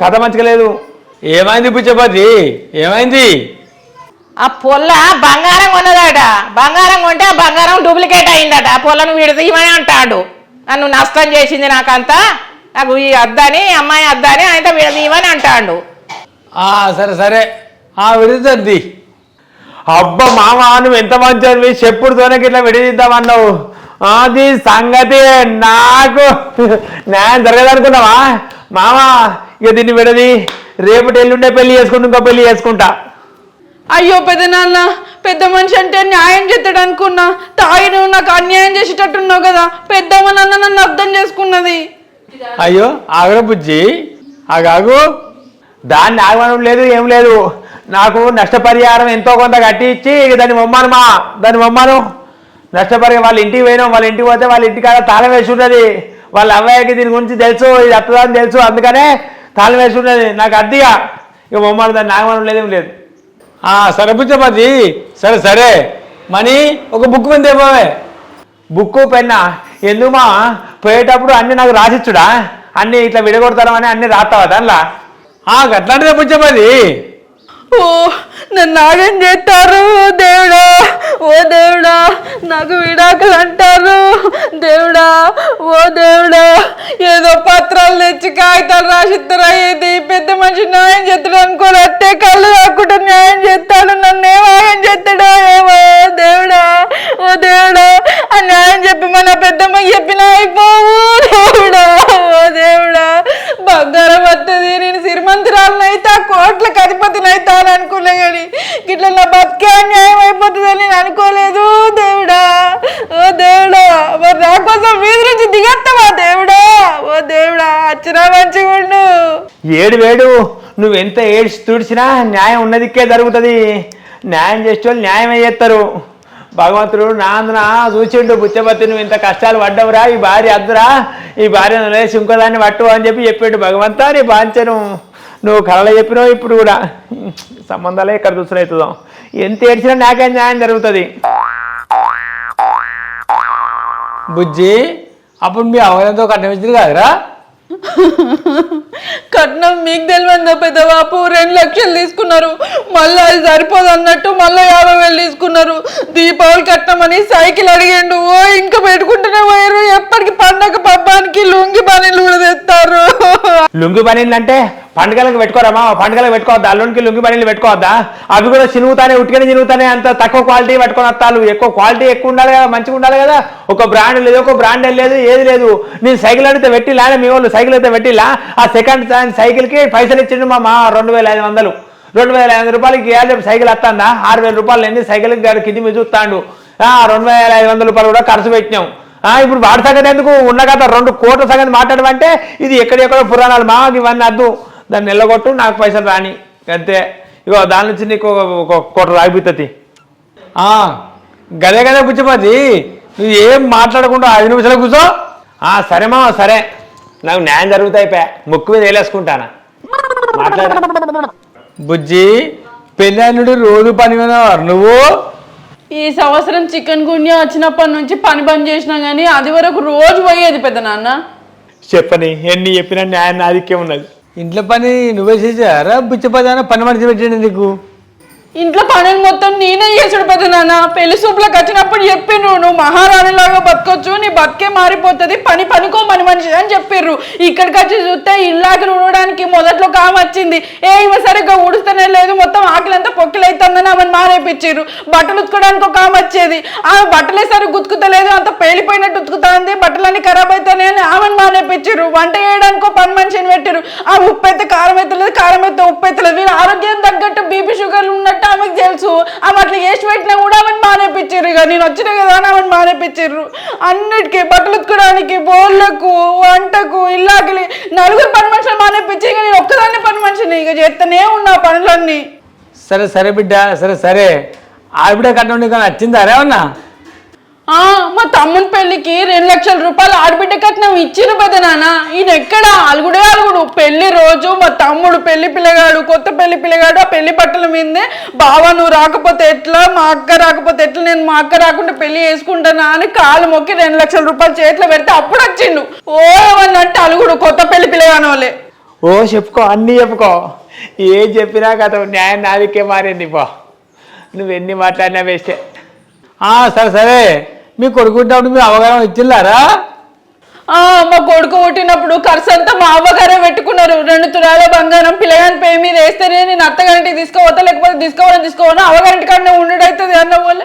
S3: కథ మంచిగా లేదు
S7: ఏమైంది పుచ్చపతి ఏమైంది
S8: ఆ పొల్ల బంగారం కొన్నదట బంగారం కొంటే ఆ బంగారం డూప్లికేట్ అయిందట ఆ పొల్లను విడదీయమని అంటాడు నన్ను నష్టం చేసింది నాకంతా నాకు ఈ అద్దని అమ్మాయి అద్దని ఆయనతో విడదీయమని అంటాడు
S7: సరే విడుదద్ది
S3: అబ్బా మామ నువ్వు ఎంత మంచి చెప్పుడుతోనే ఇట్లా విడదీద్దామన్నావు అది సంగతి నాకు న్యాయం జరగదనుకున్నావా మామ ఇక దీన్ని విడది రేపటి ఎల్లుండే పెళ్లి చేసుకుంటూ ఇంకో పెళ్లి చేసుకుంటా
S2: అయ్యో పెద్దనాన్న పెద్ద మనిషి అంటే న్యాయం చేస్తాడు అనుకున్నా తాగి నువ్వు నాకు అన్యాయం చేసేటట్టున్నావు కదా పెద్దమ్మ నన్ను అర్థం చేసుకున్నది
S3: అయ్యో ఆగర బుజ్జి ఆగాగు దాన్ని ఆగమనం లేదు ఏం లేదు నాకు నష్టపరిహారం ఎంతో కొంత కట్టి ఇచ్చి దాన్ని మొమ్మాను నష్టపరిహారం వాళ్ళ ఇంటికి పోయినాం వాళ్ళ ఇంటికి పోతే వాళ్ళ ఇంటి కాడ తాళం వేసి ఉన్నది వాళ్ళ అవ్వయ్యకి దీని గురించి తెలుసు ఇది అత్తదని తెలుసు అందుకనే తాళం వేసి ఉన్నది నాకు అద్దిగా ఇక మొమ్మాను దాన్ని ఆగమనం లేదేం లేదు
S7: సరే పుచ్చపతి సరే మనీ ఒక బుక్ మీద పోవే
S3: బుక్కు పెన్నా ఎందుమా పోయేటప్పుడు అన్ని నాకు రాసిచ్చుడా అన్ని ఇట్లా విడగొడతారని అన్ని రాస్తావా దానిలా
S7: అట్లాంటిదే పుచ్చపతి
S2: ఓ నన్ను నాగం చేస్తారు దేవుడా ఓ దేవుడా నాకు విడాకులు అంటారు దేవుడా ఓ దేవుడా ఏదో పత్రాలు తెచ్చి కాగితాలు రాసిస్తారా ఏది పెద్ద మనిషి న్యాయం చేస్తాడు అనుకోని అట్టే కళ్ళు రాకుండా న్యాయం చేస్తాడు నన్ను ఏమాయం చేస్తాడో ఏమో దేవుడా ఓ దేవుడా ఆ న్యాయం చెప్పి మన పెద్దమ్మకి చెప్పిన అయిపోవు దేవుడా ఓ దేవుడా బంగారం వస్తుంది నేను శ్రీమంతురాలనైతే కోట్లకు అధిపతిని అవుతాను అనుకున్నా కానీ ఇట్లా నా బతికే న్యాయం అయిపోతుందని నేను అనుకోలేదు దేవుడా ఓ దేవుడా మరి నా కోసం వీధి నుంచి దిగేస్తావా దేవుడా ఓ దేవుడా అచ్చినా మంచిగా ఉండు
S3: ఏడు వేడు నువ్వెంత ఏడ్చి తుడిచినా న్యాయం ఉన్నదిక్కే జరుగుతుంది. న్యాయం చేసే వాళ్ళు న్యాయమే చేస్తారు. భగవంతుడు నాందున చూచిండు బుచ్చబత్తి నువ్వు ఇంత కష్టాలు పడ్డవురా ఈ భార్య అద్దురా ఈ భార్యను లేచి ఇంకోదాన్ని పట్టు అని చెప్పాడు భగవంతా నీ బాంచను నువ్వు కళలో చెప్పినావు. ఇప్పుడు కూడా సంబంధాలే ఇక్కడ చూసులవుతుందాం ఎంత ఏడ్చినా నాకే న్యాయం జరుగుతుంది.
S6: బుజ్జి అప్పుడు మీ అవగాహనతో కట్టమించింది కాదురా?
S2: కట్నం మీకు తెలియదా పెద్ద బాపు 2 లక్షలు తీసుకున్నారు. మళ్ళీ అది సరిపోదు అన్నట్టు మళ్ళీ 50,000 తీసుకున్నారు. దీపావళి కట్నం అని సైకిల్ అడిగిండు. ఓ ఇంకా పెట్టుకుంటూనే పోయారు. ఎప్పటికి పండగ పబ్బానికి లుంగి పనీలు కూడా తెస్తారు.
S3: లుంగి పనీళ్ళు అంటే పండుగలకు పెట్టుకోరామా? పండుగలకు పెట్టుకోవద్దా? అల్లునికి లుంగి పనీళ్ళు పెట్టుకోవద్దా? అవి కూడా చినుగుతానే ఉట్టికనే చినుగుతానే అంత తక్కువ క్వాలిటీ పట్టుకొని వస్తాను. ఎక్కువ క్వాలిటీ ఎక్కువ ఉండాలి కదా, మంచిగా ఉండాలి కదా. ఒక బ్రాండ్ లేదు, ఒక బ్రాండ్ లేదు, ఏది లేదు. నేను సైకిల్ అడిగితే పెట్టిలా మీ వాళ్ళు సైకిల్ అయితే పెట్టిలా. ఆ సెకండ్ సైకిల్కి పైసలు ఇచ్చిండు మా 2,500 2,500 రూపాయలకి సైకిల్ వస్తుందా? 6,000 రూపాయలు ఏంది సైకిల్కి గారు కింది మీద చూస్తాడు. 2,500 రూపాయలు కూడా ఖర్చు పెట్టినాం. ఇప్పుడు వాడి సంగతి ఎందుకు ఉన్న కదా 2 కోట్ల సంగతి మాట్లాడమంటే ఇది ఎక్కడెక్కడో పురాణాలు మాకు ఇవన్నీ వద్దు. దాన్ని నిల్లగొట్టు నాకు పైసలు రాని అంతే. ఇగో దాని నుంచి నీకు 1 కోట రాగిపోతుంది.
S6: గదే గదే బుచ్చిపతి నువ్వు ఏం మాట్లాడకుండా 5 నిమిషాలు కూర్చో.
S3: సరే మామ సరే నాకు న్యాయం జరుగుతాయి ముక్కు మీద వేలేసుకుంటానా మాట్లాడ.
S6: బుజ్జి పెళ్ళానుడు రోజు పని వినవారు నువ్వు.
S2: ఈ సంవత్సరం చికెన్ గున్యా వచ్చినప్పటి నుంచి పని బంద్ చేసినా కానీ అది వరకు రోజు పోయేది పెద్ద నాన్న.
S3: చెప్పని ఎన్ని చెప్పినా న్యాయం నాదికే ఉన్నది.
S6: ఇంట్లో పని నువ్వే చేసారా? బుచ్చిపతి అన్న పని మనిషి పెట్టండి నీకు.
S2: ఇంట్లో పనులు మొత్తం నేనే చేసాడు పెద్ద నాన్న. పెళ్లి సూపులకు వచ్చినప్పుడు చెప్పిర్రు నువ్వు మహారాణిలాగా బతకొచ్చు, నీ బతికే మారిపోతుంది, పనికో పని మనిషి అని చెప్పిర్రు. ఇక్కడికి వచ్చి చూస్తే ఇల్లాకి ఉడడానికి మొదట్లో కామ వచ్చింది. ఈమె సరిగ్గా ఉడుస్తూనే లేదు, మొత్తం ఆకలింతా పొక్కిలైతుందని ఆమెను మానేపించారు. బట్టలు ఉతుకోవడానికి ఒక ఆమె వచ్చేది, ఆమె బట్టలే సరిగ్గా గుతుకుతలేదు, అంత పేలిపోయినట్టు ఉతుకుతుంది, బట్టలన్నీ ఖరాబ్ అవుతాయి అని ఆమెను మానేపించారు. వంట చేయడానికి పని మనిషిని పెట్టారు. ఆ ఉప్పు అయితే కారం అవుతలేదు, కారం అయితే ఉప్పు అవుతలేదు. వీళ్ళు ఆరోగ్యం తగ్గట్టు బీపీ షుగర్లు ఉన్నట్టు ఆమెకు తెలుసు. ఆమె అట్లా చేసి పెట్టినా కూడా ఆమెను మానేపించారు. ఇక నేను వచ్చినా కదా అని ఆమెను మానేపించారు. అన్నిటికీ బట్టలు ఉతుకోవడానికి, బోళ్ళకు, వంటకు, ఇల్లాకలి 4 పని మనుషులు మానేపించి ఇక నేను ఒక్కదాన్ని పని మనిషిని ఇక చేస్తూనే ఉన్నా పనులన్నీ.
S6: సరే సరే బిడ్డ సరే ఆవిడ కట్టడం నీకు నచ్చిందా రేవన్నా?
S2: మా తమ్ముని పెళ్లికి 2 లక్షల రూపాయలు ఆడబిడ్డ కట్నం ఇచ్చిరు పెద్ద నాన్న. ఈయన ఎక్కడ అలుగుడు పెళ్లి రోజు మా తమ్ముడు పెళ్లి పిల్లగాడు, కొత్త పెళ్లి పిల్లగాడు ఆ పెళ్లి బట్టల మీదే బావా నువ్వు రాకపోతే ఎట్లా, మా అక్క రాకపోతే ఎట్లా, నేను మా అక్క రాకుండా పెళ్లి చేసుకుంటానా అని కాలు మొక్కి 2 లక్షల రూపాయలు చేతిలో పెడితే అప్పుడు వచ్చిండు. ఓ ఏమన్నంటే అలుగుడు కొత్త పెళ్లి పిల్లగాని వాళ్ళే.
S3: చెప్పుకో అన్నీ చెప్పుకో. ఏం చెప్పినా కదా న్యాయం నాదికే మారింది. నువ్వెన్ని మాట్లాడినా వేస్టే.
S6: సరే మీ కొడుకుంటప్పుడు మీ అవగాహన ఇచ్చిల్లారా?
S2: మా కొడుకు పుట్టినప్పుడు ఖర్చు అంతా మా అవ్వగారే పెట్టుకున్నారు. 2 తులాల బంగారం పిల్లగాని పేరు మీద వేస్తేనే నేను అత్తగారింటికి తీసుకోవతా, లేకపోతే తీసుకోవను అవ్వగారింటి కాడనే ఉండడవుతుంది అన్న వాళ్ళు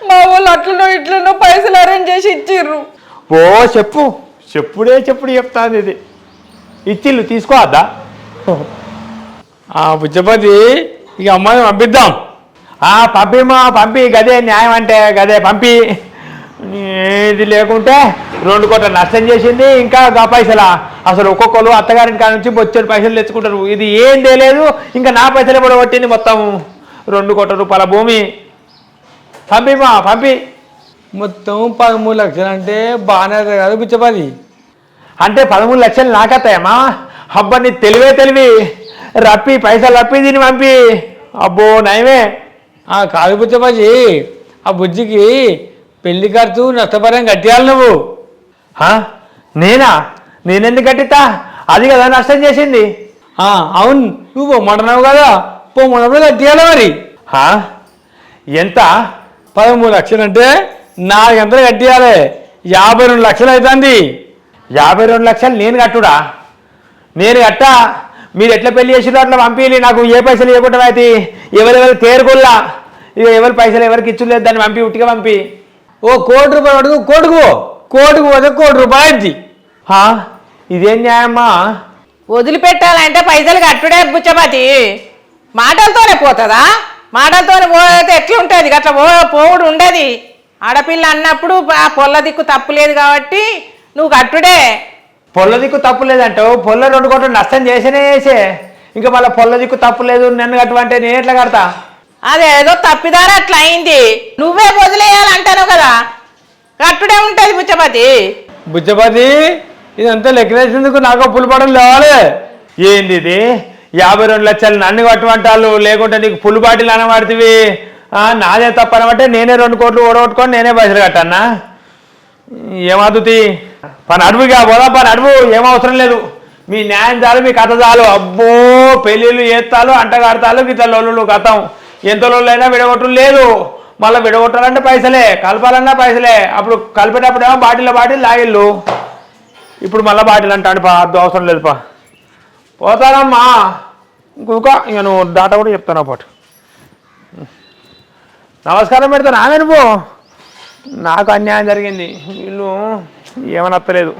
S2: మా వాళ్ళు అట్లనో ఇట్లనో పైసలు అరేంజ్ చేసి ఇచ్చిర్రు.
S3: చెప్పుడే చెప్తాను ఇది ఇచ్చిళ్ళు తీసుకోవద్దా?
S6: బుజ్జపతి ఇక అమ్మాయిని పంపిద్దాం.
S3: పంపి గదే న్యాయం అంటే గదే పంపి. ఇది లేకుంటే 2 కోట్ల నష్టం చేసింది. ఇంకా పైసలా అసలు ఒక్కొక్కరు అత్తగారింటి కాడ నుంచి బొచ్చెడు పైసలు తెచ్చుకుంటారు. ఇది ఏం తెలియదు. ఇంకా నా పైసలు కూడా కొట్టింది మొత్తం 2 కోట్ల రూపాయల భూమి. పంపి
S6: మొత్తం 13 లక్షలు అంటే బాగానే కాదు బుజ్జపతి.
S3: అంటే 13 లక్షలు నాకత్తాయమ్మా? అబ్బా నీ తెలివి పైసలు రప్పి దీన్ని పంపి. అబ్బో నయమే.
S6: కాదు బుజ్జపతి ఆ బుజ్జికి పెళ్లి ఖర్చు నష్టపరం కట్టియాలి నువ్వు.
S3: నేనెందుకు కట్టిస్తా? అది కదా నష్టం చేసింది.
S6: అవును నువ్వు పొమ్మంటున్నావు కదా, పొమ్మన్నప్పుడు కట్టియాలి మరి.
S3: ఎంత?
S6: 13 లక్షలు అంటే 4 గంటలు కట్టియాలి. 52 లక్షలు అవుతుంది.
S3: 52 లక్షలు నేను కట్టుడా? నేను కట్టా. మీరు ఎట్లా పెళ్లి చేసిరో అట్లా పంపించి నాకు ఏ పైసలు ఇవ్వకుండా అయితే ఎవరెవరు తేరుకొల్లా ఇక ఎవరి పైసలు ఎవరికి ఇచ్చులేదు దాన్ని పంపి ఉట్టిగా పంపి.
S6: ఓ ₹1 కోటి అడుగు, కోటికి పోతే ₹1 అయింది.
S3: ఇదేం న్యాయమ్మా?
S8: వదిలిపెట్టాలంటే పైసలు కట్టుడే బుచ్చపతి. మాటలతోనే పోతుందా? మాటలతోనే పోతే ఎట్లుంటుంది? అట్లా పోవుడు ఉండదు. ఆడపిల్ల అన్నప్పుడు ఆ పొల్ల దిక్కు తప్పులేదు కాబట్టి నువ్వు కట్టుడే.
S3: పొల్ల దిక్కు తప్పు లేదంటావు. పొల్ల 2 కోట్లు నష్టం చేసే ఇంకా మళ్ళీ పొల్ల దిక్కు తప్పు లేదు నన్ను కట్టమంటే నేను ఎట్లా కడతా?
S8: అదేదో తప్పిదారు అట్లా అయింది. నువ్వే వదిలేయాలంటాను కదా, కట్టుడే ఉంటుంది
S6: బుచ్చపతి ఇదంతా లెక్కలేసేందుకు నాకు పులిపడం లేవాలి.
S3: ఏంది ఇది? 52 లక్షలు నన్ను కట్టమంటాళ్ళు, లేకుంటే నీకు ఫుల్ బాటిల్ అనబడుతుంది. నాదే తప్పనమంటే నేనే 2 కోట్లు ఓడగొట్టుకొని నేనే పైసలు కట్టన్నా? ఏమవుతుంది? పని అడుగుగా పోదా, పని అడుగు. ఏమవసరం లేదు. మీ న్యాయం చాలు, మీ కథ చాలు. అబ్బో పెళ్ళిళ్ళు చేస్తాలు, అంటగాడతాలు, ఇట్లా లొల్లు కథం. ఎంత లొల్లైనా విడగొట్టడం లేదు. మళ్ళీ విడగొట్టాలంటే పైసలే, కలపాలన్నా పైసలే. అప్పుడు కలిపేటప్పుడు ఏమో బాటిల్ లాగిళ్ళు, ఇప్పుడు మళ్ళీ బాటిల్ అంటాడు. అర్థం అవసరం లేదు. పోతానమ్మా. ఇంకొక ఇక నువ్వు డాటా కూడా చెప్తాను పాటు. నమస్కారం పెడతాను. ఆమె నువ్వు నాకు అన్యాయం జరిగింది. వీళ్ళు ఏమనత్తలేదు.